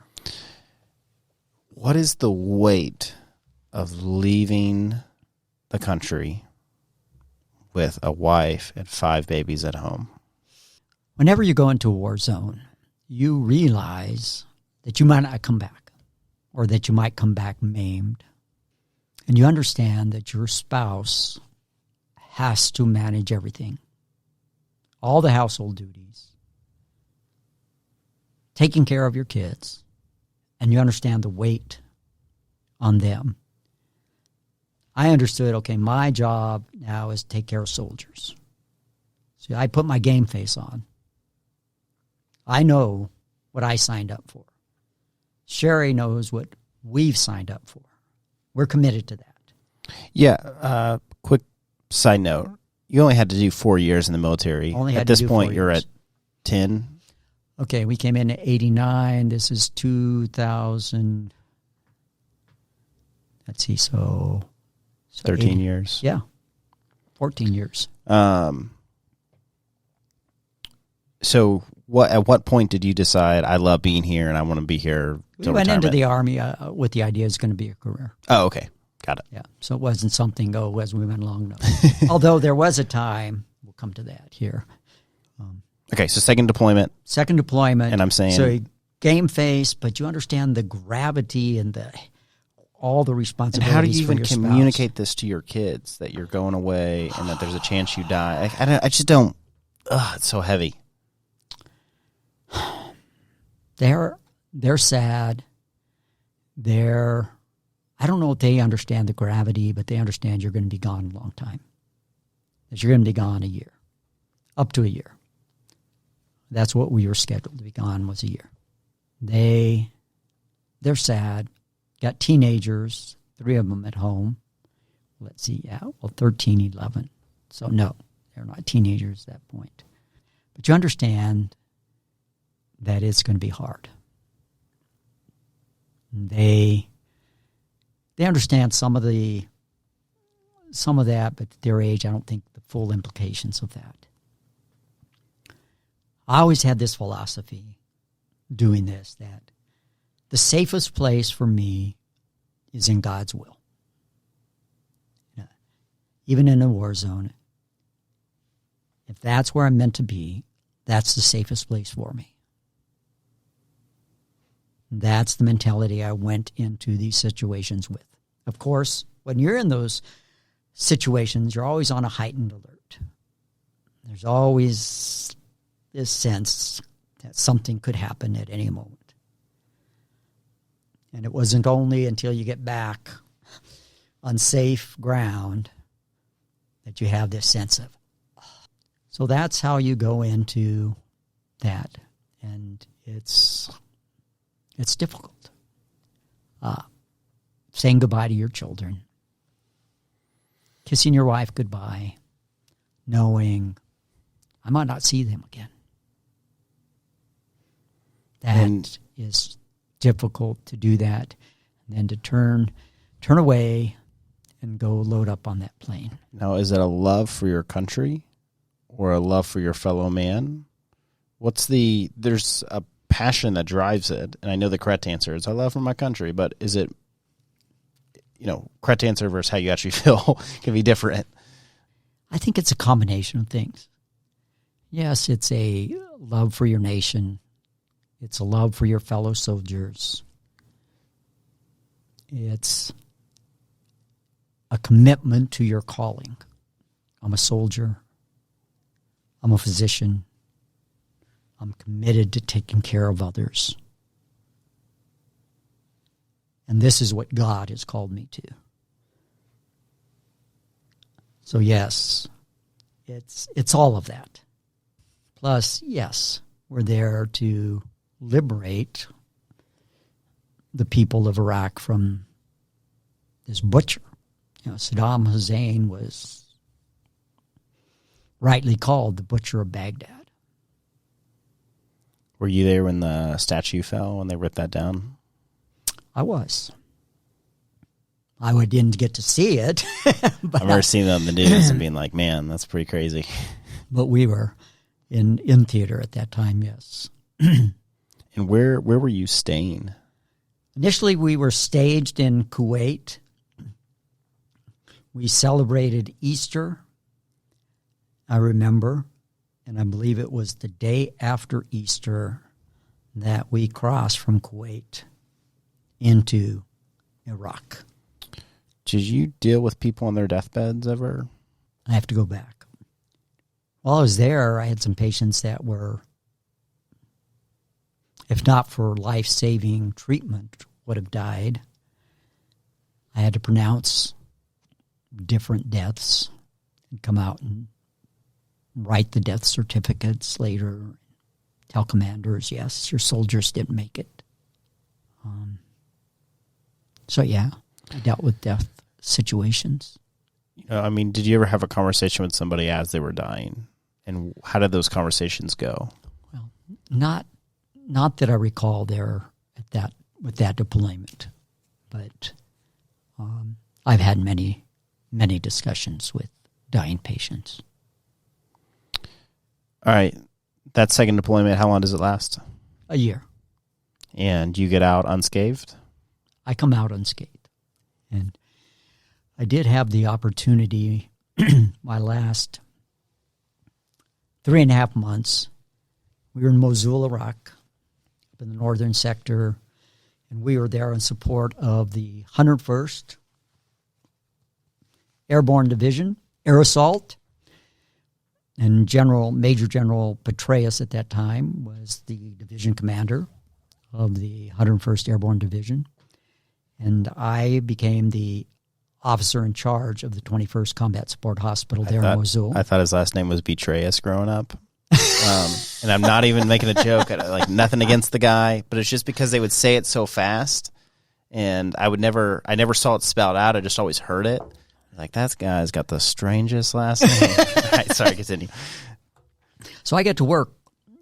What is the weight of leaving the country with a wife and 5 babies at home? Whenever you go into a war zone, you realize that you might not come back or that you might come back maimed. And you understand that your spouse has to manage everything, all the household duties, taking care of your kids, and you understand the weight on them. I understood, okay, my job now is to take care of soldiers. So I put my game face on. I know what I signed up for. Sherry knows what we've signed up for. We're committed to that. Yeah. Quick side note. You only had to do 4 years in the military. At this point, you're at 10. Okay, we came in at 89. This is 2000. Let's see, so 13 80, years. Yeah, 14 years. So at what point did you decide, I love being here and I want to be here till We went retirement? into the Army with the idea it's going to be a career. Oh, okay. Got it. Yeah, so it wasn't something, as we went along. No. Although there was a time, we'll come to that here. Okay, so second deployment. Second deployment. And I'm saying... So game face, but you understand the gravity and all the responsibilities. And how do you even for your communicate this to your kids, that you're going away and that there's a chance you die? I just don't... it's so heavy. They're sad. I don't know if they understand the gravity, but they understand you're going to be gone a long time. That you're going to be gone a year, up to a year. That's what we were scheduled to be gone, was a year. They're sad. Got teenagers, 3 of them at home. Let's see, 13, 11. So no, they're not teenagers at that point. But you understand that it's going to be hard. They understand some of that, but at their age, I don't think the full implications of that. I always had this philosophy doing this, that the safest place for me is in God's will. Even in a war zone, if that's where I'm meant to be, that's the safest place for me. That's the mentality I went into these situations with. Of course, when you're in those situations, you're always on a heightened alert. There's always this sense that something could happen at any moment. And it wasn't only until you get back on safe ground that you have this sense of. So that's how you go into that. And it's difficult. Saying goodbye to your children. Kissing your wife goodbye. Knowing I might not see them again. That is difficult to do that. And then to turn away and go load up on that plane. Now, is it a love for your country or a love for your fellow man? There's a passion that drives it, and I know the correct answer is I love for my country, but is it, correct answer versus how you actually feel can be different? I think it's a combination of things. Yes, it's a love for your nation. It's a love for your fellow soldiers. It's a commitment to your calling. I'm a soldier. I'm a physician. I'm committed to taking care of others. And this is what God has called me to. So yes, it's all of that. Plus, yes, we're there to liberate the people of Iraq from this butcher. Saddam Hussein was rightly called the butcher of Baghdad. Were you there when the statue fell, when they ripped that down? I was. I didn't get to see it. But I've never seen it on the news and being like, man, that's pretty crazy. But we were in theater at that time, yes. And where were you staying? Initially, we were staged in Kuwait. We celebrated Easter, I remember, and I believe it was the day after Easter that we crossed from Kuwait into Iraq. Did you deal with people on their deathbeds ever? I have to go back. While I was there, I had some patients that were, if not for life-saving treatment, would have died. I had to pronounce different deaths and come out and write the death certificates later, tell commanders, yes, your soldiers didn't make it. So, yeah, I dealt with death situations. Did you ever have a conversation with somebody as they were dying? And how did those conversations go? Well, not that I recall there with that deployment, but I've had many discussions with dying patients. All right. That second deployment, how long does it last? A year. And you get out unscathed? I come out unscathed. And I did have the opportunity my last 3.5 months. We were in Mosul, Iraq, up in the northern sector, and we were there in support of the 101st Airborne Division, Air Assault. And Major General Petraeus at that time was the division commander of the 101st Airborne Division. And I became the officer in charge of the 21st Combat Support Hospital in Mosul. I thought his last name was Betrayus growing up. And I'm not even making a joke. Like, nothing against the guy, but it's just because they would say it so fast, and I never saw it spelled out. I just always heard it. Like, that guy's got the strangest last name. All right, sorry, continue. So I get to work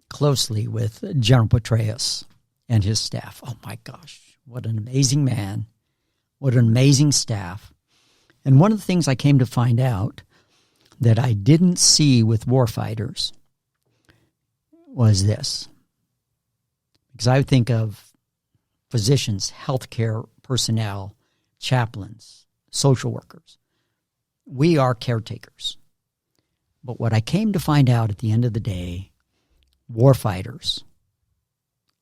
closely with General Petraeus and his staff. Oh my gosh, what an amazing man. What an amazing staff. And one of the things I came to find out that I didn't see with warfighters was this. Because I would think of physicians, healthcare personnel, chaplains, social workers. We are caretakers. But what I came to find out at the end of the day, warfighters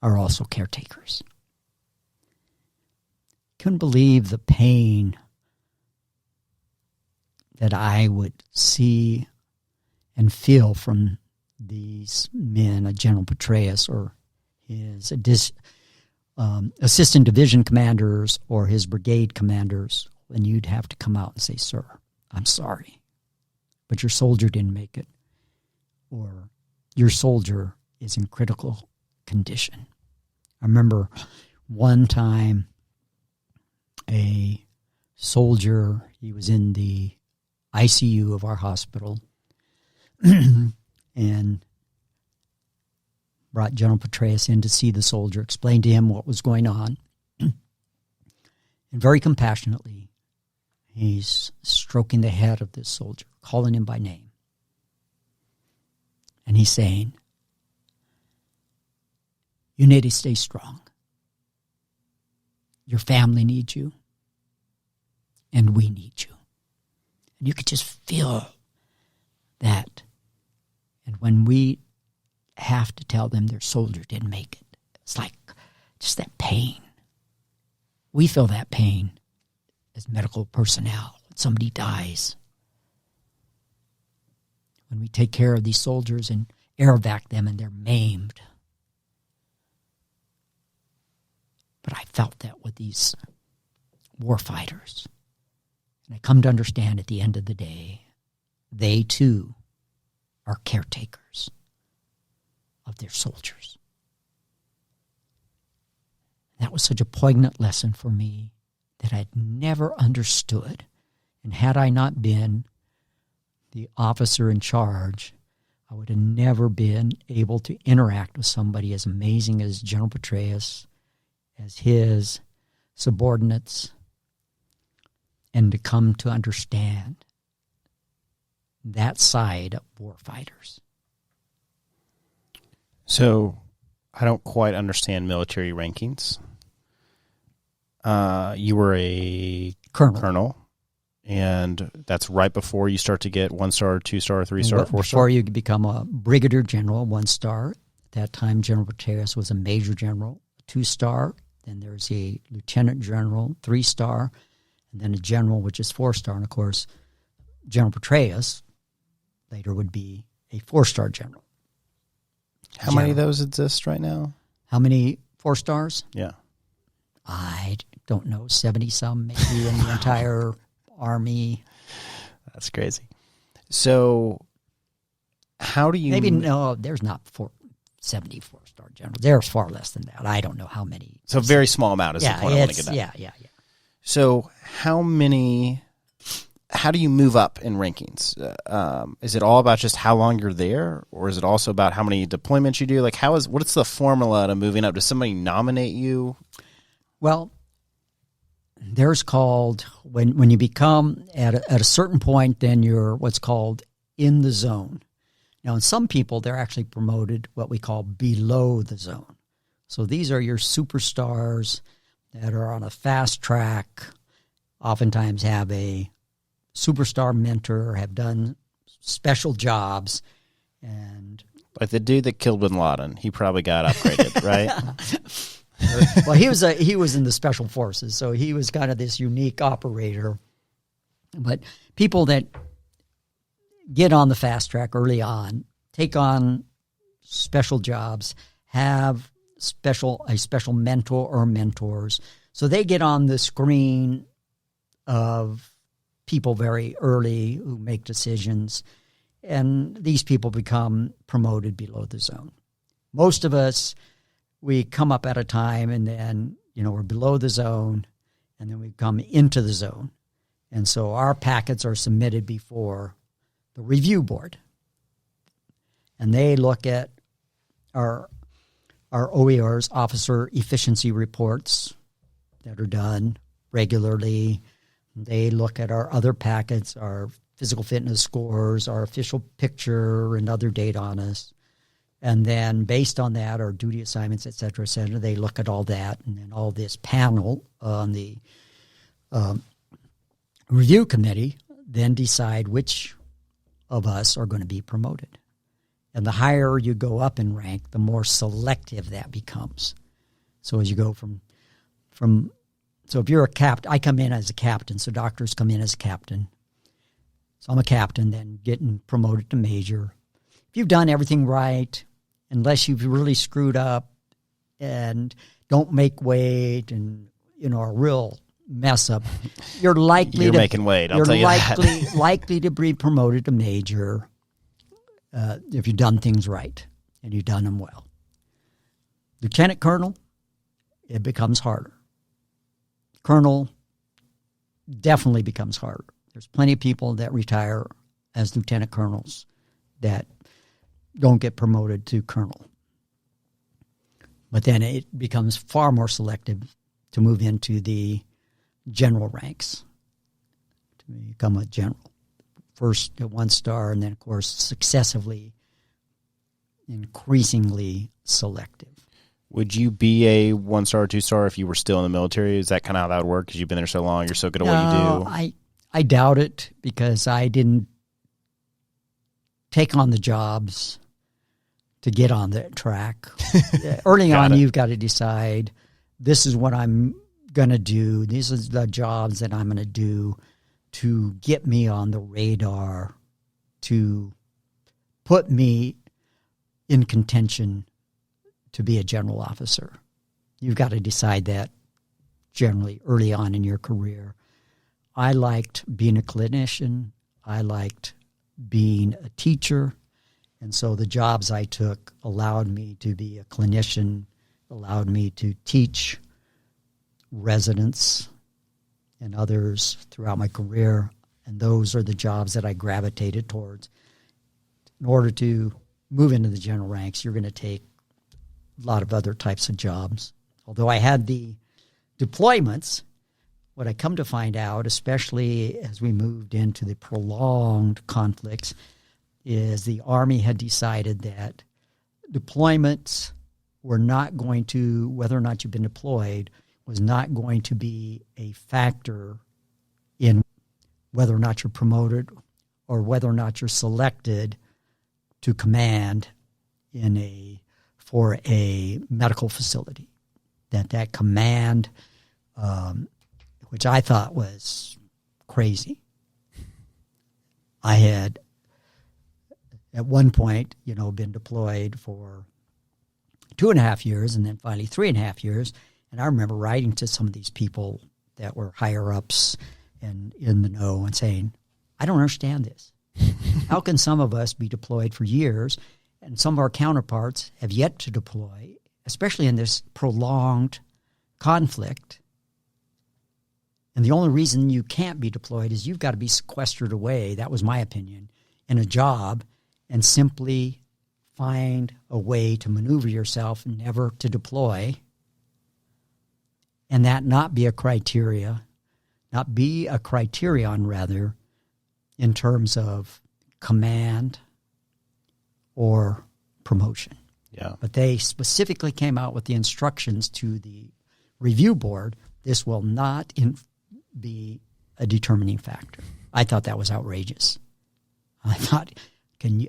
are also caretakers. Couldn't believe the pain that I would see and feel from these men, General Petraeus or his assistant division commanders or his brigade commanders, and you'd have to come out and say, "Sir, I'm sorry, but your soldier didn't make it," or "Your soldier is in critical condition." I remember one time a soldier, he was in the ICU of our hospital, and brought General Petraeus in to see the soldier, explained to him what was going on, and very compassionately, he's stroking the head of this soldier, calling him by name. And he's saying, "You need to stay strong. Your family needs you, and we need you." And you could just feel that. And when we have to tell them their soldier didn't make it, it's like just that pain. We feel that pain as medical personnel when somebody dies. When we take care of these soldiers and air-evac them and they're maimed. But I felt that with these warfighters. And I come to understand at the end of the day, they too are caretakers of their soldiers. That was such a poignant lesson for me that I'd never understood. And had I not been the officer in charge, I would have never been able to interact with somebody as amazing as General Petraeus, as his subordinates, and to come to understand that side of warfighters. So, I don't quite understand military rankings. You were a colonel, and that's right before you start to get 1-star, 2-star, 3-star, 4-star. Before you become a brigadier general, 1-star. At that time, General Petraeus was a major general, 2-star. Then there's a lieutenant general, 3-star, and then a general, which is 4-star. And of course, General Petraeus later would be a 4-star general. How many of those exist right now? How many 4-stars? Yeah. I don't know, 70-some maybe in the entire Army. That's crazy. So, how do you... Maybe, no, there's not 70 4-star generals. There's far less than that. I don't know how many. So, a very small amount is the point I want to get at. Yeah. So, how do you move up in rankings? Is it all about just how long you're there, or is it also about how many deployments you do? Like, what's the formula to moving up? Does somebody nominate you? Well, there's called, when you become at a certain point, then you're what's called in the zone. Now, in some people, they're actually promoted what we call below the zone. So these are your superstars that are on a fast track, oftentimes have a superstar mentor, have done special jobs, and like the dude that killed Bin Laden, he probably got upgraded, right? Well, he was in the special forces, so he was kind of this unique operator. But people that get on the fast track early on, take on special jobs, have a special mentor or mentors. So they get on the screen of people very early who make decisions, and these people become promoted below the zone. Most of us, we come up at a time and then, we're below the zone, and then we come into the zone. And so our packets are submitted before the review board. And they look at our OERs, officer efficiency reports that are done regularly. They look at our other packets, our physical fitness scores, our official picture, and other data on us. And then based on that, our duty assignments, et cetera, they look at all that. And then all this panel on the review committee then decide which of us are going to be promoted. And the higher you go up in rank, the more selective that becomes. So as you go so if you're a captain, I come in as a captain, so doctors come in as a captain. So I'm a captain, then getting promoted to major. If you've done everything right, unless you've really screwed up and don't make weight and, a real mess up, you're making weight, I'll tell you that. likely to be promoted to major if you've done things right and you've done them well. Lieutenant colonel, it becomes harder. Colonel definitely becomes harder. There's plenty of people that retire as lieutenant colonels that don't get promoted to colonel. But then it becomes far more selective to move into the general ranks, to become a general. First at 1 star, and then, of course, successively, increasingly selective. Would you be a 1-star or 2-star if you were still in the military? Is that kind of how that would work? Because you've been there so long, you're so good at what you do. I doubt it, because I didn't take on the jobs to get on the track. Early on, you've got to decide, this is what I'm going to do. These are the jobs that I'm going to do to get me on the radar, to put me in contention to be a general officer. You've got to decide that generally early on in your career. I liked being a clinician. I liked being a teacher. And so the jobs I took allowed me to be a clinician, allowed me to teach residents and others throughout my career. And those are the jobs that I gravitated towards. In order to move into the general ranks, you're going to take a lot of other types of jobs. Although I had the deployments, what I come to find out, especially as we moved into the prolonged conflicts, is the Army had decided that deployments were not going to, whether or not you've been deployed, was not going to be a factor in whether or not you're promoted or whether or not you're selected to command for a medical facility. That command, which I thought was crazy. I had, at one point, been deployed for 2.5 years and then finally 3.5 years. And I remember writing to some of these people that were higher ups and in the know and saying, I don't understand this. How can some of us be deployed for years and some of our counterparts have yet to deploy, especially in this prolonged conflict? And the only reason you can't be deployed is you've got to be sequestered away, that was my opinion, in a job and simply find a way to maneuver yourself never to deploy, and that not be a criterion rather, in terms of command or promotion. Yeah. But they specifically came out with the instructions to the review board, this will not be a determining factor. I thought that was outrageous. I thought,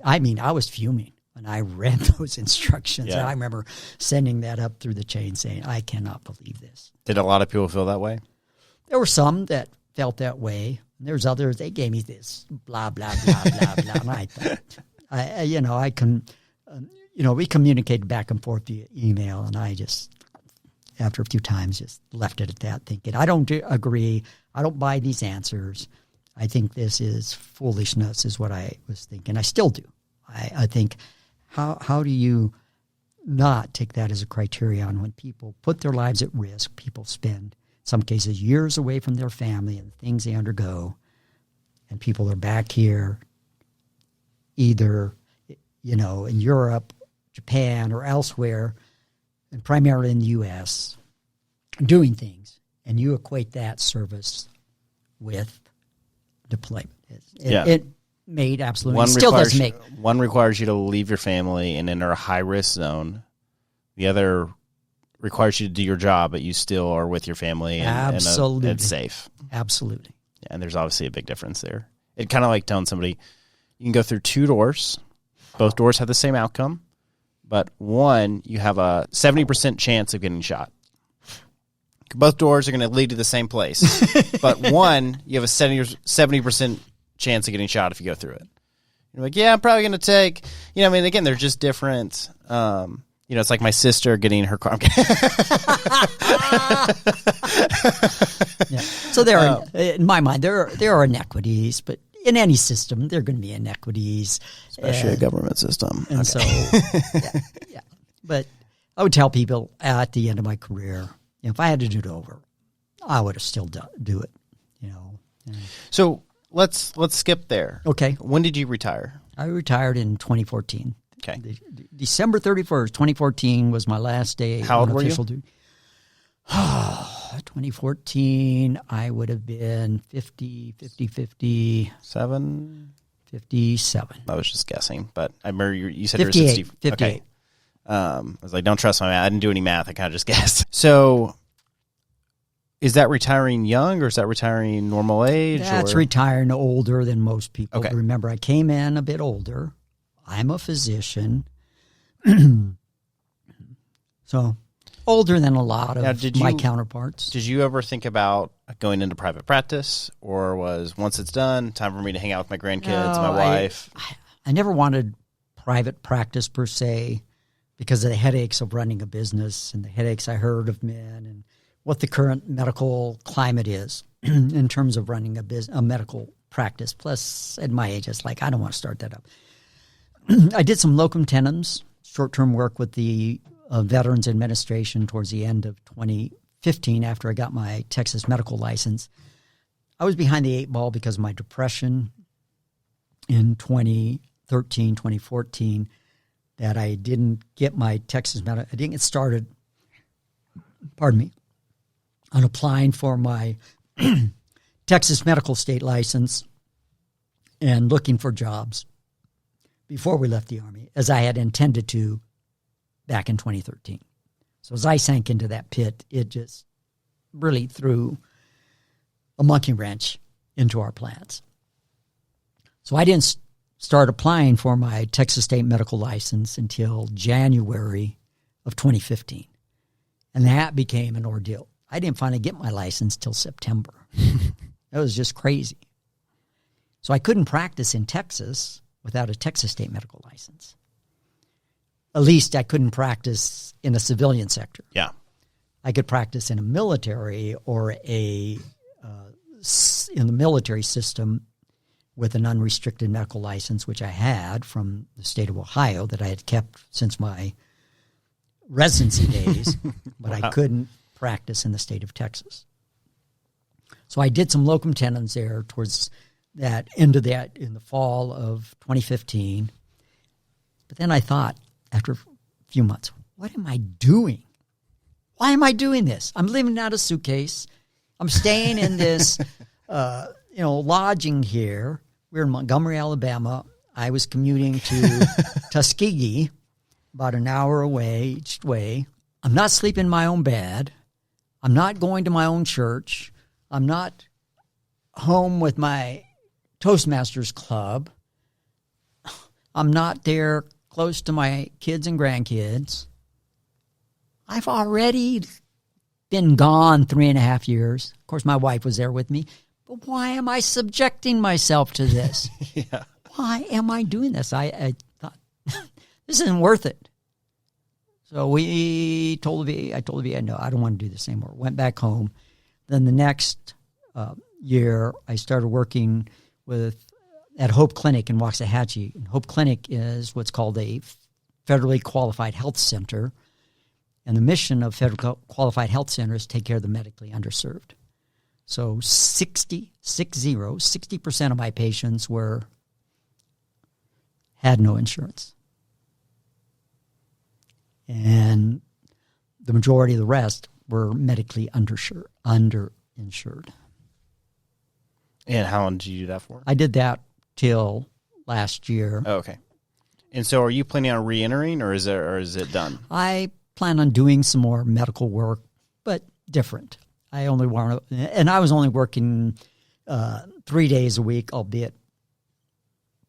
I was fuming when I read those instructions. Yeah. I remember sending that up through the chain saying, I cannot believe this. Did a lot of people feel that way? There were some that felt that way. And there's others, they gave me this, blah, blah, blah, blah, blah. And I thought, we communicated back and forth via email, and I just, after a few times, just left it at that, thinking, I don't agree. I don't buy these answers. I think this is foolishness, is what I was thinking. I still do. I think, how do you not take that as a criterion when people put their lives at risk? People spend, in some cases, years away from their family and the things they undergo, and people are back here either, in Europe, Japan, or elsewhere, and primarily in the U.S., doing things, and you equate that service with deployment. It made absolutely, still doesn't make. One requires you to leave your family and enter a high-risk zone. The other requires you to do your job, but you still are with your family and it's safe. Absolutely. And there's obviously a big difference there. It kind of like telling somebody, you can go through two doors. Both doors have the same outcome, but one, you have a 70% chance of getting shot. Both doors are going to lead to the same place, but one, you have a 70% chance of getting shot if you go through it. You're like, yeah, I'm probably going to take, again, they're just different. It's like my sister getting her car. Yeah. So there are, in my mind, there are inequities, but in any system, there are going to be inequities. Especially a government system. And so, yeah. But I would tell people at the end of my career, if I had to do it over, I would have still do it, So let's skip there. Okay. When did you retire? I retired in 2014. Okay. December 31st, 2014 was my last day. How old were you? 2014, I would have been 57. I was just guessing, but I remember you said 58, you were 60. 58. Okay. I was like, don't trust my math. I didn't do any math. I kind of just guessed. So is that retiring young or is that retiring normal age? That's retiring older than most people. Okay. Remember, I came in a bit older. I'm a physician. So older than a lot of my counterparts. Did you ever think about going into private practice, or was once it's done, time for me to hang out with my grandkids, my wife? I never wanted private practice per se because of the headaches of running a business and the headaches I heard of men and what the current medical climate is in terms of running a medical practice. Plus, at my age, it's like, I don't want to start that up. I did some locum tenens, short-term work with the Veterans Administration towards the end of 2015 after I got my Texas medical license. I was behind the eight ball because of my depression in 2013, 2014, that I didn't get my Texas medical. I didn't get started, on applying for my Texas medical state license and looking for jobs before we left the Army, as I had intended to back in 2013. So as I sank into that pit, it just really threw a monkey wrench into our plans. So I didn't start applying for my Texas state medical license until January of 2015. And that became an ordeal. I didn't finally get my license till September. That was just crazy. So I couldn't practice in Texas without a Texas state medical license. At least I couldn't practice in a civilian sector. Yeah. I could practice in a military or in the military system with an unrestricted medical license, which I had from the state of Ohio that I had kept since my residency days, but I couldn't practice in the state of Texas. So I did some locum tenens there towards that end of that in the fall of 2015. But then I thought, after a few months, what am I doing? Why am I doing this? I'm living out a suitcase. I'm staying in this, lodging here. We're in Montgomery, Alabama. I was commuting to Tuskegee, about an hour away each way. I'm not sleeping in my own bed. I'm not going to my own church. I'm not home with my Toastmasters club. I'm not there close to my kids and grandkids. I've already been gone 3.5 years. Of course, my wife was there with me, But why am I subjecting myself to this? Yeah. Why am I doing this? I thought, this isn't worth it. So I told the VA, no, I don't want to do this anymore. Went back home. Then the next year, I started working at Hope Clinic in Waxahachie. And Hope Clinic is what's called a federally qualified health center. And the mission of federal qualified health centers is to take care of the medically underserved. So 60% of my patients had no insurance. And the majority of the rest were medically underinsured. And how long did you do that for? I did that till last year. Oh, okay. And so are you planning on re-entering, or is it done? I plan on doing some more medical work, but different. I was only working 3 days a week, albeit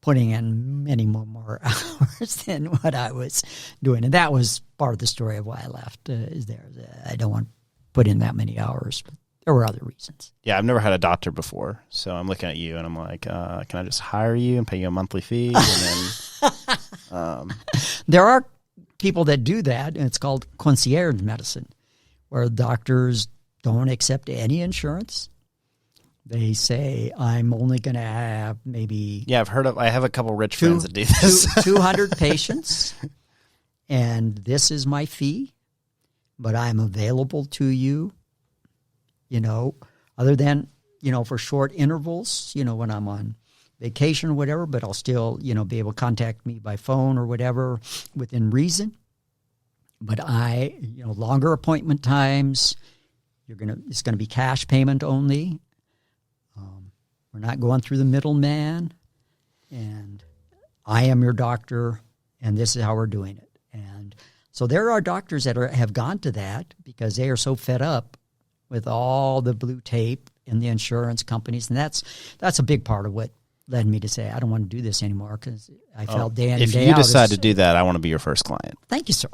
putting in many more hours than what I was doing. And that was part of the story of why I left. I don't want to put in that many hours. But there were other reasons. Yeah, I've never had a doctor before, so I'm looking at you and I'm like, can I just hire you and pay you a monthly fee? And then, there are people that do that, and it's called concierge medicine, where doctors don't accept any insurance. They say, I'm only going to have maybe... Yeah, I have a couple rich friends that do this. 200 patients, and this is my fee, but I'm available to you, other than, for short intervals, when I'm on vacation or whatever, but I'll still, be able to contact me by phone or whatever within reason. But longer appointment times, it's going to be cash payment only. We're not going through the middleman, and I am your doctor, and this is how we're doing it. And so there are doctors that have gone to that because they are so fed up with all the blue tape and the insurance companies, and that's a big part of what led me to say I don't want to do this anymore, because I felt day in and day out. If you decide to do that, I want to be your first client. Thank you, sir,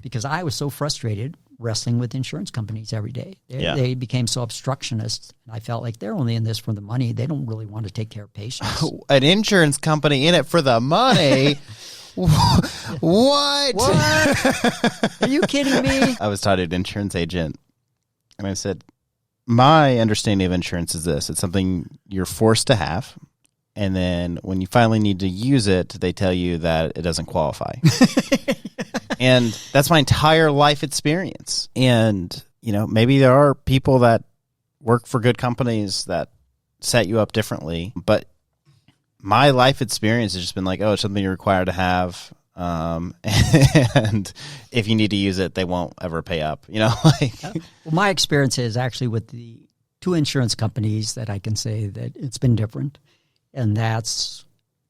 because I was so frustrated wrestling with insurance companies every day. They became so obstructionist. I felt like they're only in this for the money. They don't really want to take care of patients. An insurance company in it for the money? What? Are you kidding me? I was taught an insurance agent, and I said, my understanding of insurance is this. It's something you're forced to have, and then when you finally need to use it, they tell you that it doesn't qualify. And that's my entire life experience. And, maybe there are people that work for good companies that set you up differently. But my life experience has just been like, oh, it's something you're required to have. And if you need to use it, they won't ever pay up. Well, my experience is actually with the two insurance companies that I can say that it's been different. And that's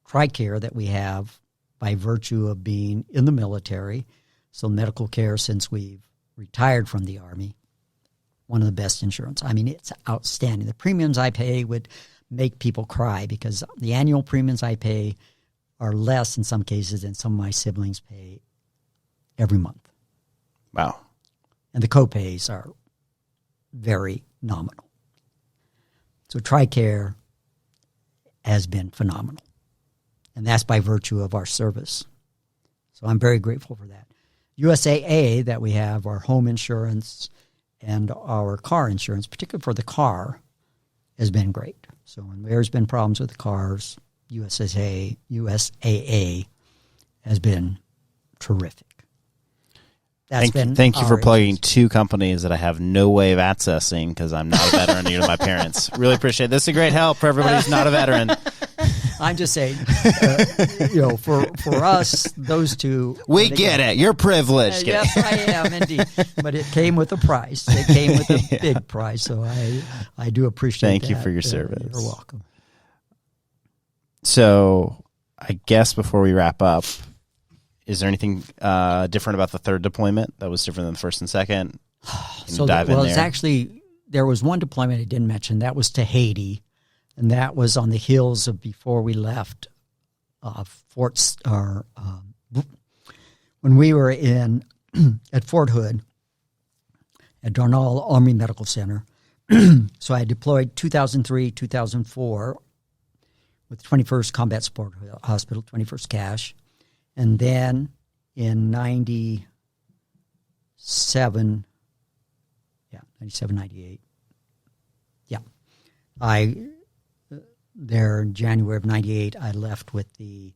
TRICARE that we have by virtue of being in the military. So medical care since we've retired from the Army, one of the best insurance. I mean, it's outstanding. The premiums I pay would make people cry because the annual premiums I pay are less in some cases than some of my siblings pay every month. Wow. And the copays are very nominal. So TRICARE has been phenomenal. And that's by virtue of our service. So I'm very grateful for that. USAA that we have, our home insurance and our car insurance, particularly for the car, has been great. So when there's been problems with the cars, USAA has been terrific. Thank you for plugging two companies that I have no way of accessing because I'm not a veteran either of my parents. Really appreciate it. This is a great help for everybody who's not a veteran. I'm just saying, for us, those two. We get it. You're privileged. Yes, I am indeed. But it came with a price. It came with a big price. So I do appreciate Thank you for your service. You're welcome. So I guess before we wrap up, is there anything different about the third deployment that was different than the first and second? It's actually, there was one deployment I didn't mention. That was to Haiti, and that was on the heels of before we left when we were at Fort Hood at Darnall Army Medical Center. So I deployed 2003, 2004 with 21st Combat Support Hospital, 21st Cash. And then in 97, 98. Yeah. There in January of 98, I left with the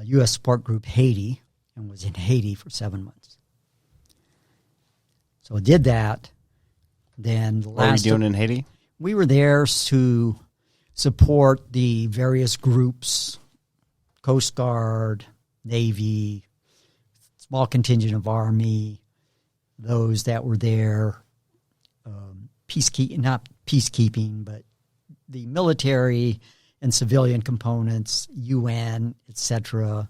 U.S. Support Group Haiti and was in Haiti for 7 months. So I did that. Then What were you doing in Haiti? We were there to support the various groups, Coast Guard, Navy, small contingent of Army, those that were there, not peacekeeping, but the military and civilian components, UN, etc.,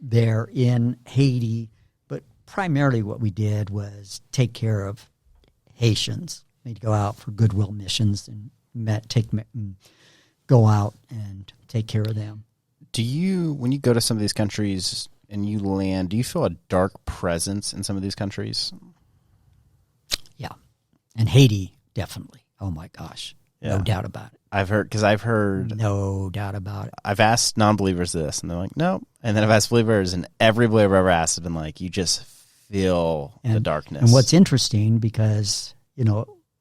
there in Haiti. But primarily what we did was take care of Haitians. We'd go out for goodwill missions and go out and take care of them. Do you, when you go to some of these countries and you land, do you feel a dark presence in some of these countries? Yeah. And Haiti, definitely. Oh, my gosh. Yeah. No doubt about it. I've heard. No doubt about it. I've asked non-believers this, and they're like, no. And then I've asked believers, and every believer I've ever asked has been like, you just feel the darkness. And what's interesting, because,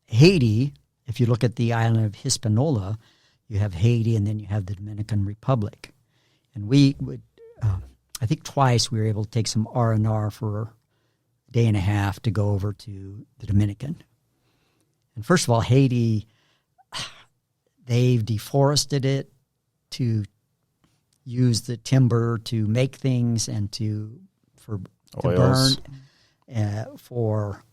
Haiti, if you look at the island of Hispaniola, you have Haiti and then you have the Dominican Republic. And we would, I think twice we were able to take some R&R for a day and a half to go over to the Dominican. And first of all, Haiti, they've deforested it to use the timber to make things and to burn, for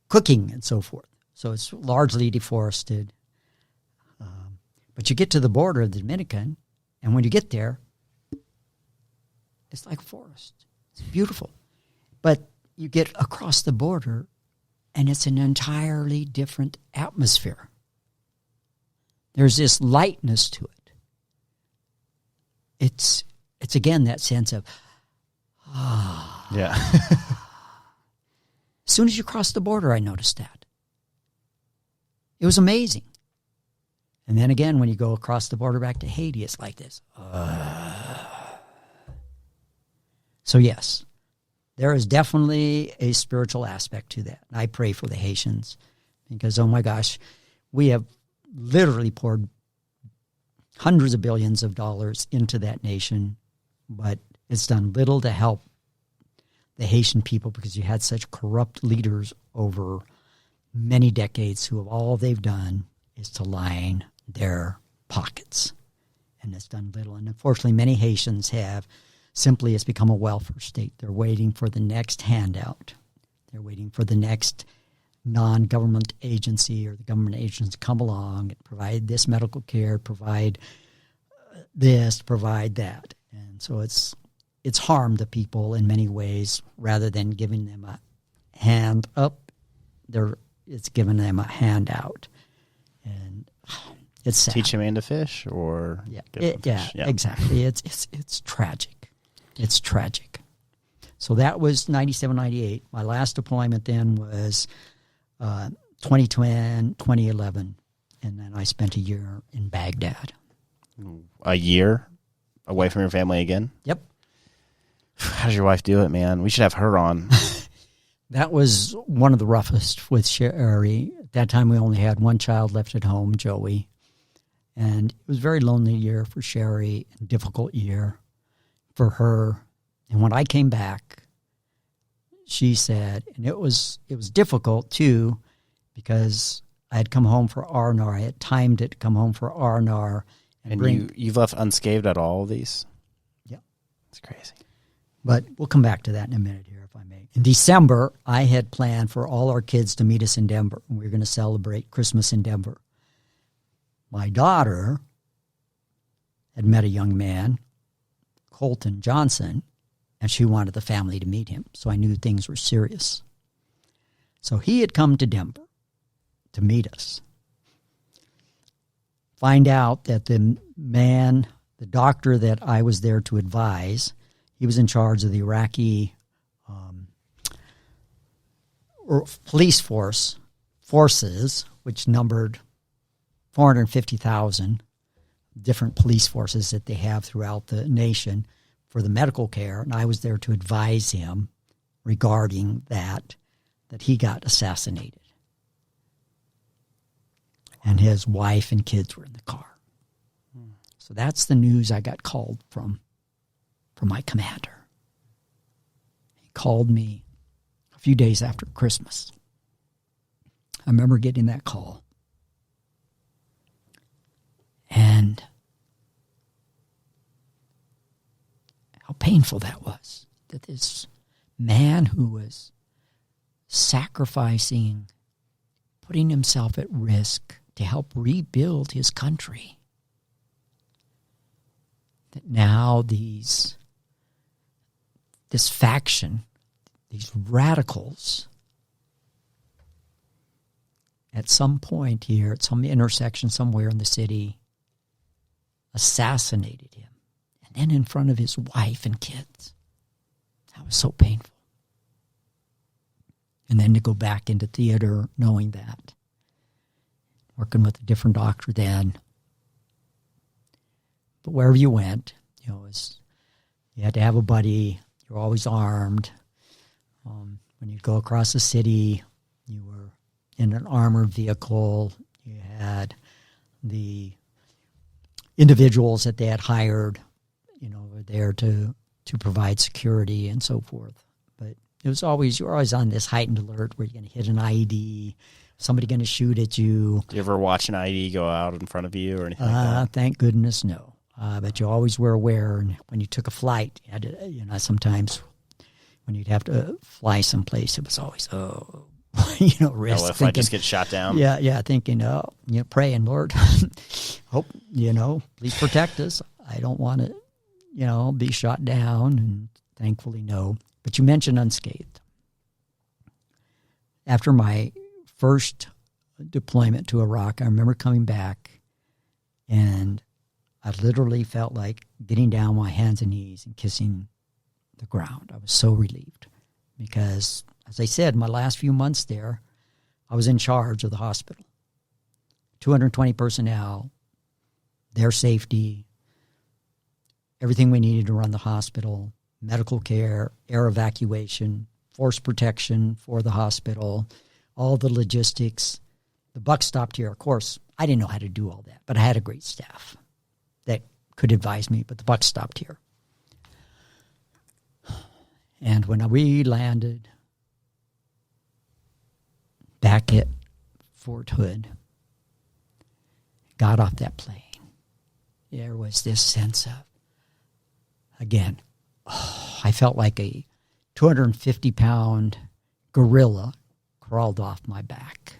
cooking and so forth. So it's largely deforested. But you get to the border of the Dominican, and when you get there, it's like forest. It's beautiful. But you get across the border, and it's an entirely different atmosphere. There's this lightness to it. It's again that sense of, yeah. As soon as you cross the border, I noticed that. It was amazing. And then again, when you go across the border back to Haiti, it's like this. So yes, there is definitely a spiritual aspect to that. I pray for the Haitians because, oh my gosh, we have literally poured hundreds of billions of dollars into that nation, but it's done little to help the Haitian people because you had such corrupt leaders over many decades who have all they've done is to line their pockets. And it's done little. And unfortunately, many Haitians have simply, it's become a welfare state. They're waiting for the next handout. They're waiting for the next non-government agency or the government agency to come along and provide this medical care, provide this, provide that. And so it's harmed the people in many ways rather than giving them a hand up. It's giving them a handout. And it's sad. Teach a man to fish or yeah, exactly. It's tragic. It's tragic. So that was 97, 98. My last deployment then was 2010, 2011. And then I spent a year in Baghdad. A year away from your family again? Yep. How does your wife do it, man? We should have her on. That was one of the roughest with Sherry. At that time, we only had one child left at home, Joey. And it was a very lonely year for Sherry, a difficult year for her. And when I came back, she said, and it was difficult too, because I had come home for R&R. I had timed it to come home for R&R. And you've left unscathed at all of these? Yeah. It's crazy. But we'll come back to that in a minute here, if I may. In December, I had planned for all our kids to meet us in Denver. We were going to celebrate Christmas in Denver. My daughter had met a young man, Colton Johnson, and she wanted the family to meet him. So I knew things were serious. So he had come to Denver to meet us. Find out that the doctor that I was there to advise, he was in charge of the Iraqi police forces, which numbered 450,000 different police forces that they have throughout the nation for the medical care, and I was there to advise him regarding that he got assassinated. And his wife and kids were in the car. So that's the news I got called from my commander. He called me a few days after Christmas. I remember getting that call. And how painful that was, that this man who was sacrificing, putting himself at risk to help rebuild his country, that now this faction, these radicals, at some point here, at some intersection somewhere in the city, assassinated him. And then in front of his wife and kids. That was so painful. And then to go back into theater knowing that. Working with a different doctor then. But wherever you went, you had to have a buddy. You're always armed. When you go across the city, you were in an armored vehicle. You had the individuals that they had hired, were there to provide security and so forth. But it was always, you're always on this heightened alert where you're going to hit an IED, somebody going to shoot at you. Do you ever watch an IED go out in front of you or anything like that? Thank goodness, no. But you always were aware. And when you took a flight, you had to, sometimes when you'd have to fly someplace, it was always, risk. If I just get shot down? Yeah, thinking, praying, Lord, hope, please protect us. I don't want to, be shot down, and thankfully, no. But you mentioned unscathed. After my first deployment to Iraq, I remember coming back, and I literally felt like getting down on my hands and knees and kissing the ground. I was so relieved because, as I said, my last few months there, I was in charge of the hospital. 220 personnel, their safety, everything we needed to run the hospital, medical care, air evacuation, force protection for the hospital, all the logistics. The buck stopped here. Of course, I didn't know how to do all that, but I had a great staff that could advise me, but the buck stopped here. And when we landed back at Fort Hood, got off that plane, there was this sense of, again, I felt like a 250-pound gorilla crawled off my back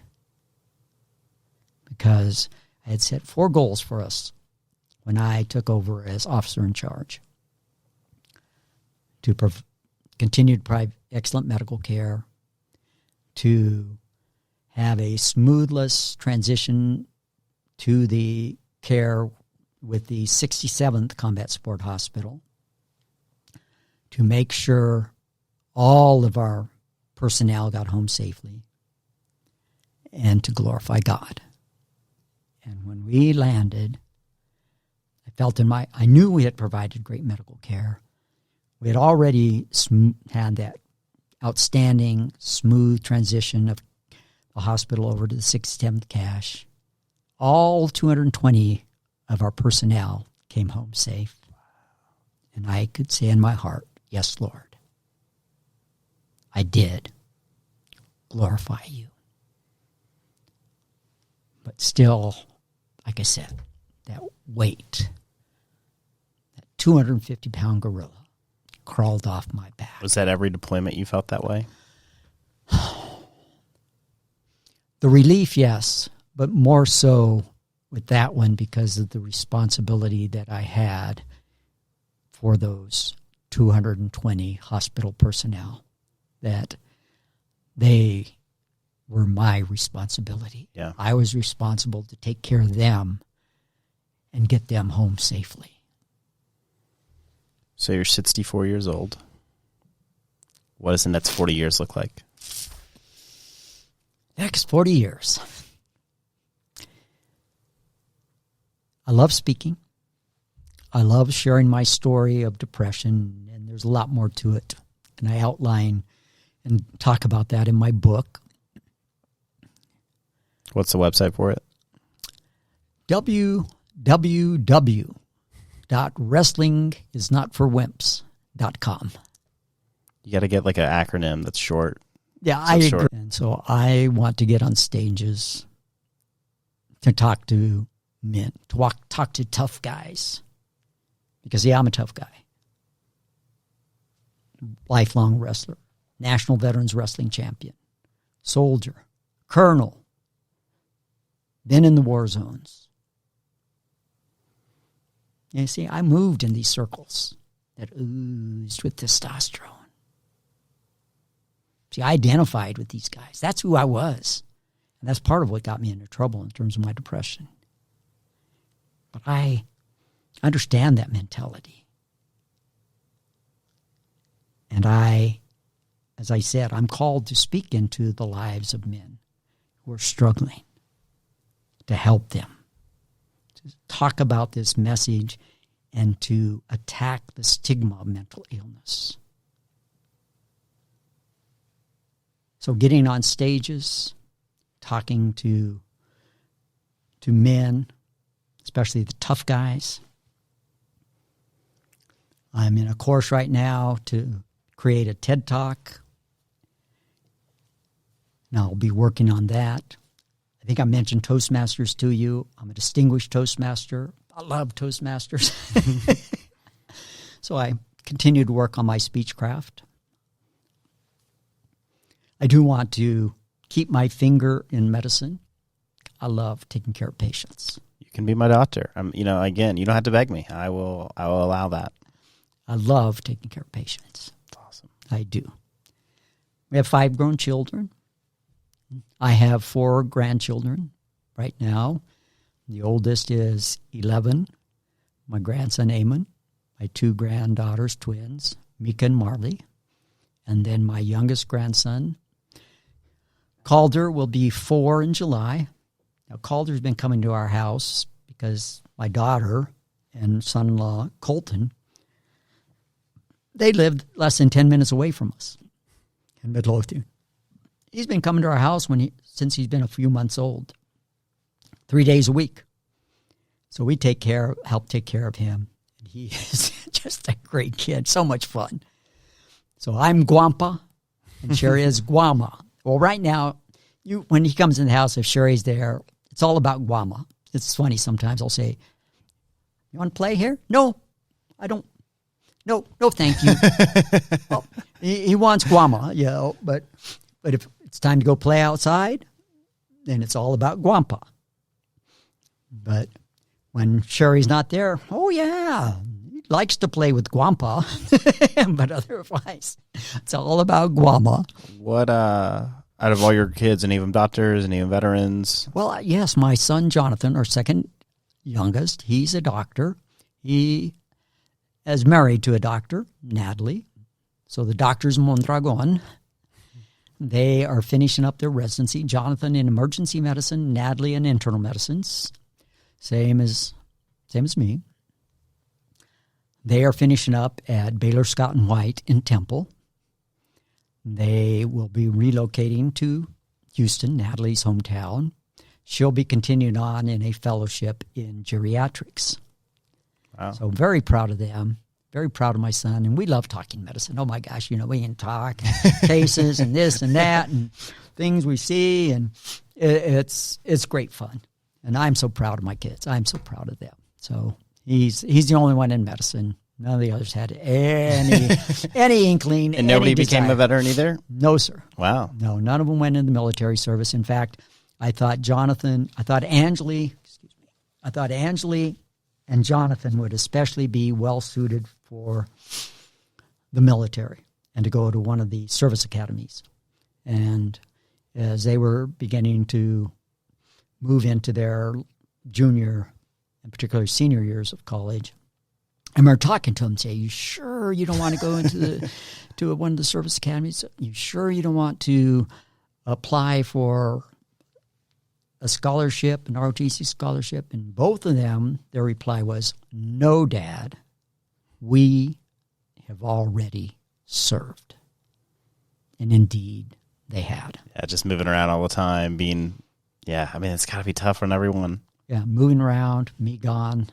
because I had set 4 goals for us when I took over as officer in charge: to continue to provide excellent medical care, to have a smoothless transition to the care with the 67th Combat Support Hospital, to make sure all of our personnel got home safely, and to glorify God. And when we landed, I felt I knew we had provided great medical care. We had already had that outstanding, smooth transition of the hospital over to the 67th cache. All 220 of our personnel came home safe. And I could say in my heart, yes, Lord, I did glorify you. But still, like I said, that weight, that 250-pound gorilla crawled off my back. Was that every deployment you felt that way? The relief, yes, but more so with that one because of the responsibility that I had for those 220 hospital personnel, that they were my responsibility. Yeah. I was responsible to take care of them and get them home safely. So you're 64 years old. What does the next 40 years look like? Next 40 years. I love speaking. I love sharing my story of depression, and there's a lot more to it. And I outline and talk about that in my book. What's the website for it? www.wrestlingisnotforwimps.com. You got to get like an acronym that's short. Yeah, I agree. And so I want to get on stages to talk to men, to talk to tough guys. Because, yeah, I'm a tough guy. Lifelong wrestler, National Veterans Wrestling Champion, soldier, colonel, been in the war zones. And you see, I moved in these circles that oozed with testosterone. See, I identified with these guys. That's who I was. And that's part of what got me into trouble in terms of my depression. But I understand that mentality. And as I said, I'm called to speak into the lives of men who are struggling, to help them, to talk about this message and to attack the stigma of mental illness. So getting on stages, talking to men, especially the tough guys. I'm in a course right now to create a TED Talk. And I'll be working on that. I think I mentioned Toastmasters to you. I'm a distinguished Toastmaster. I love Toastmasters. So I continue to work on my speechcraft. I do want to keep my finger in medicine. I love taking care of patients. You can be my doctor. Again, you don't have to beg me. I will allow that. I love taking care of patients. That's awesome. I do. We have 5 grown children. I have 4 grandchildren right now. The oldest is 11, my grandson Eamon, my 2 granddaughters, twins, Mika and Marley, and then my youngest grandson, Calder, will be 4 in July. Now, Calder's been coming to our house because my daughter and son-in-law, Colton, they lived less than 10 minutes away from us in Midlothian. He's been coming to our house since he's been a few months old, 3 days a week. So we help take care of him. And he is just a great kid, so much fun. So I'm Guampa, and Sherry is Guama. Well, right now, when he comes in the house, if Sherry's there, it's all about Guama. It's funny sometimes I'll say, "You want to play here?" "No, I don't. No, thank you." Well, he wants Guama, but if it's time to go play outside, then it's all about Guampa. But when Sherry's not there, oh yeah, he likes to play with Guampa, but otherwise, it's all about Guama. What, out of all your kids, any of them doctors, any of them veterans? Well, yes, my son Jonathan, our second youngest, he's a doctor. He is married to a doctor, Natalie. So the doctors in Mondragon, they are finishing up their residency. Jonathan in emergency medicine, Natalie in internal medicines, same as me. They are finishing up at Baylor Scott and White in Temple. They will be relocating to Houston, Natalie's hometown. She'll be continuing on in a fellowship in geriatrics. Wow. So very proud of them. Very proud of my son. And we love talking medicine. Oh, my gosh, we can talk cases and this and that and things we see. And it's great fun. And I'm so proud of my kids. I'm so proud of them. So he's the only one in medicine. None of the others had any inkling. And nobody became desire. a veteran either? No, sir. Wow. No, none of them went in the military service. In fact, I thought Angeli and Jonathan would especially be well suited for the military and to go to one of the service academies. And as they were beginning to move into their junior and particularly senior years of college, I remember talking to them, say, "You sure you don't want to go into to one of the service academies? You sure you don't want to apply for a scholarship, an ROTC scholarship, and both of them, their reply was, "No, Dad, we have already served." And indeed, they had. Yeah, just moving around all the time, it's got to be tough on everyone. Yeah, moving around, me gone,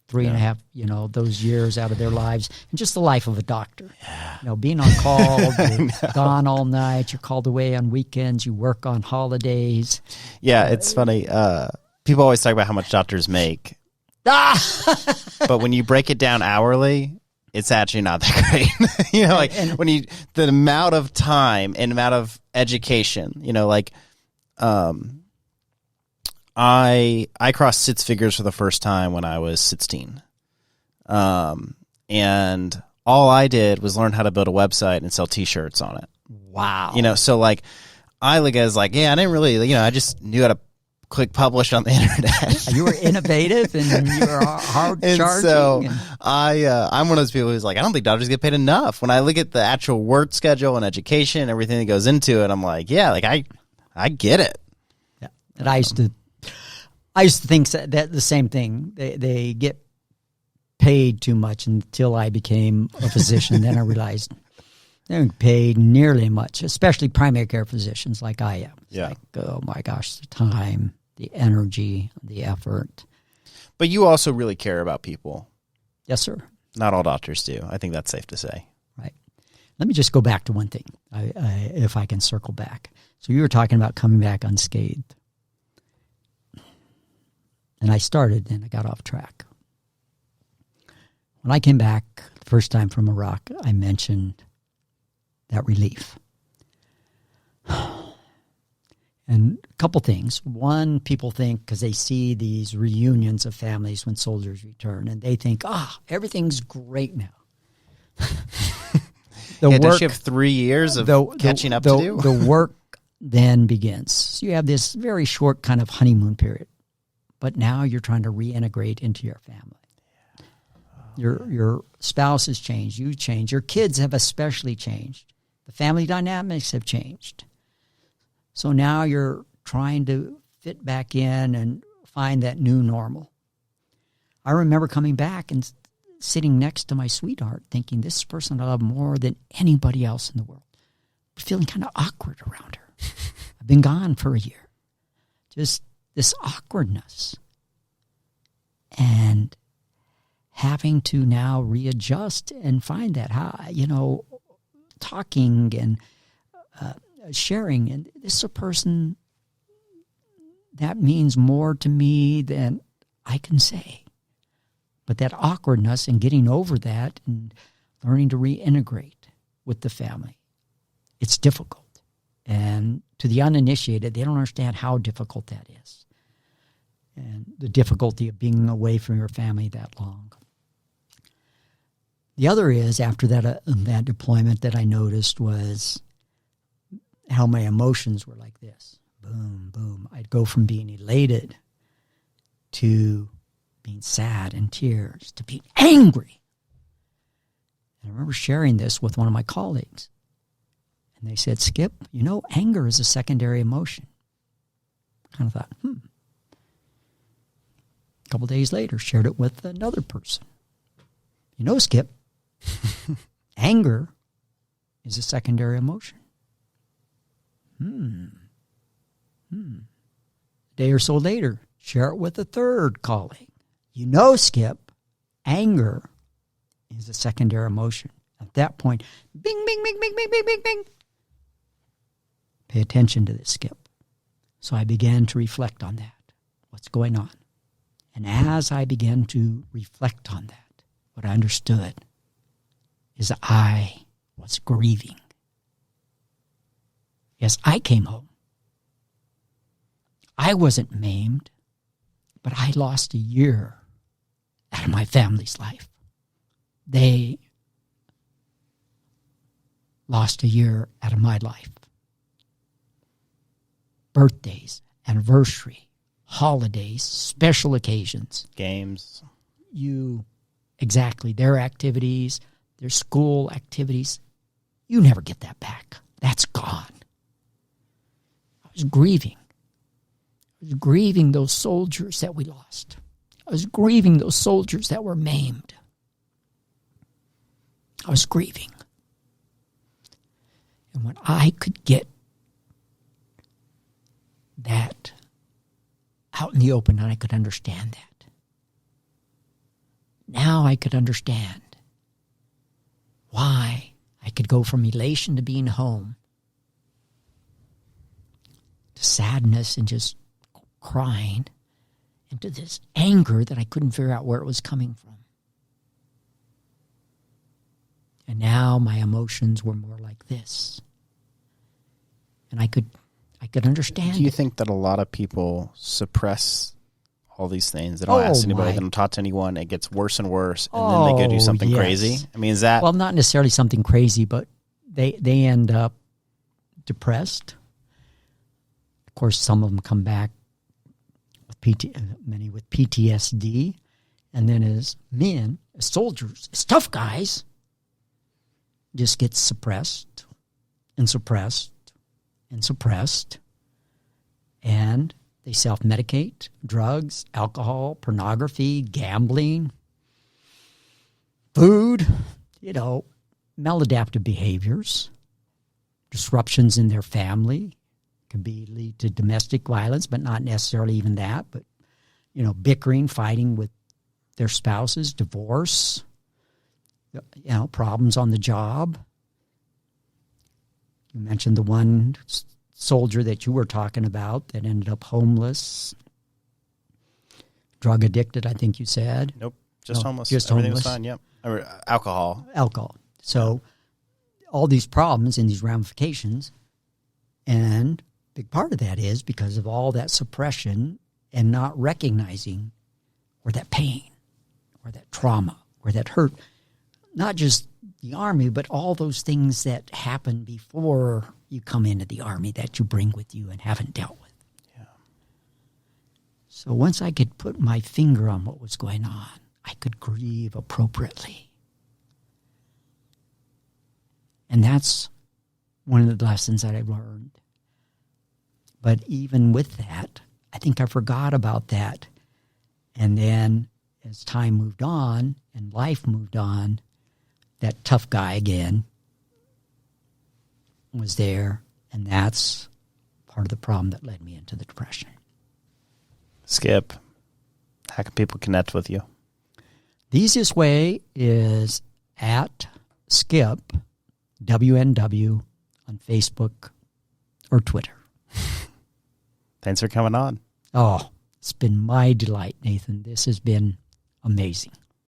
3.5, those years out of their lives, and just the life of a doctor. Yeah. Being on call, you're gone all night, you're called away on weekends, you work on holidays. Yeah, it's funny. People always talk about how much doctors make. But when you break it down hourly, it's actually not that great. When the amount of time and amount of education, I crossed six figures for the first time when I was 16. And all I did was learn how to build a website and sell t-shirts on it. Wow. So I look as I didn't really, I just knew how to click publish on the internet. You were innovative and you were hard charging. So I'm one of those people who's I don't think doctors get paid enough. When I look at the actual work schedule and education and everything that goes into it, I'm I get it. Yeah. And I used to think that the same thing. They get paid too much until I became a physician. Then I realized they don't get paid nearly as much, especially primary care physicians like I am. It's oh my gosh, the time, the energy, the effort. But you also really care about people. Yes, sir. Not all doctors do. I think that's safe to say. Right. Let me just go back to one thing, if I can circle back. So you were talking about coming back unscathed. And I started and I got off track. When I came back the first time from Iraq, I mentioned that relief. And a couple things. One, people think, because they see these reunions of families when soldiers return, and they think, everything's great now. Does she have 3 years of catching up to do? The work then begins. So you have this very short kind of honeymoon period. But now you're trying to reintegrate into your family. Your spouse has changed. You changed. Your kids have especially changed. The family dynamics have changed. So now you're trying to fit back in and find that new normal. I remember coming back and sitting next to my sweetheart thinking, this person I love more than anybody else in the world. Feeling kind of awkward around her. I've been gone for a year. Just this awkwardness. And having to now readjust and find that, talking and sharing. And this is a person that means more to me than I can say. But that awkwardness and getting over that and learning to reintegrate with the family, it's difficult. And to the uninitiated, they don't understand how difficult that is. And the difficulty of being away from your family that long. The other is, after that deployment that I noticed was how my emotions were like this. Boom, boom. I'd go from being elated to being sad and tears to being angry. And I remember sharing this with one of my colleagues. And they said, Skip, anger is a secondary emotion. I kind of thought, A couple days later, shared it with another person. Skip, anger is a secondary emotion. A day or so later, share it with a third colleague. Skip, anger is a secondary emotion. At that point, bing, bing, bing, bing, bing, bing, bing, bing. Pay attention to this, Skip. So I began to reflect on that. What's going on? And as I began to reflect on that, what I understood is I was grieving. Yes, I came home. I wasn't maimed, but I lost a year out of my family's life. They lost a year out of my life. Birthdays, anniversary, holidays, special occasions. Games. Exactly, their activities, their school activities. You never get that back. That's gone. was grieving. I was grieving those soldiers that we lost. I was grieving those soldiers that were maimed. I was grieving. And when I could get that out in the open, and I could understand that. Now I could understand why I could go from elation to being home to sadness and just crying and to this anger that I couldn't figure out where it was coming from. And now my emotions were more like this. And I could understand. Do you think that a lot of people suppress all these things? They don't ask anybody. They don't talk to anyone. It gets worse and worse, and then they go do something crazy. I mean, is that... Well, not necessarily something crazy, but they end up depressed. Of course, some of them come back with many with PTSD. And then as men, as soldiers, as tough guys, just get suppressed and suppressed and suppressed. And they self-medicate, drugs, alcohol, pornography, gambling, food, maladaptive behaviors, disruptions in their family. Could lead to domestic violence, but not necessarily even that. But, bickering, fighting with their spouses, divorce, problems on the job. You mentioned the one soldier that you were talking about that ended up homeless, drug addicted, I think you said. Nope, just homeless. Just Everything homeless. was fine, yep. Or alcohol. So all these problems and these ramifications, and a big part of that is because of all that suppression and not recognizing where that pain, or that trauma, or that hurt, not just the Army, but all those things that happen before you come into the Army that you bring with you and haven't dealt with. Yeah. So once I could put my finger on what was going on, I could grieve appropriately. And that's one of the lessons that I learned. But even with that, I think I forgot about that. And then as time moved on and life moved on, that tough guy again was there, and that's part of the problem that led me into the depression. Skip, how can people connect with you? The easiest way is at Skip, WNW, on Facebook or Twitter. Thanks for coming on. Oh, it's been my delight, Nathan. This has been amazing.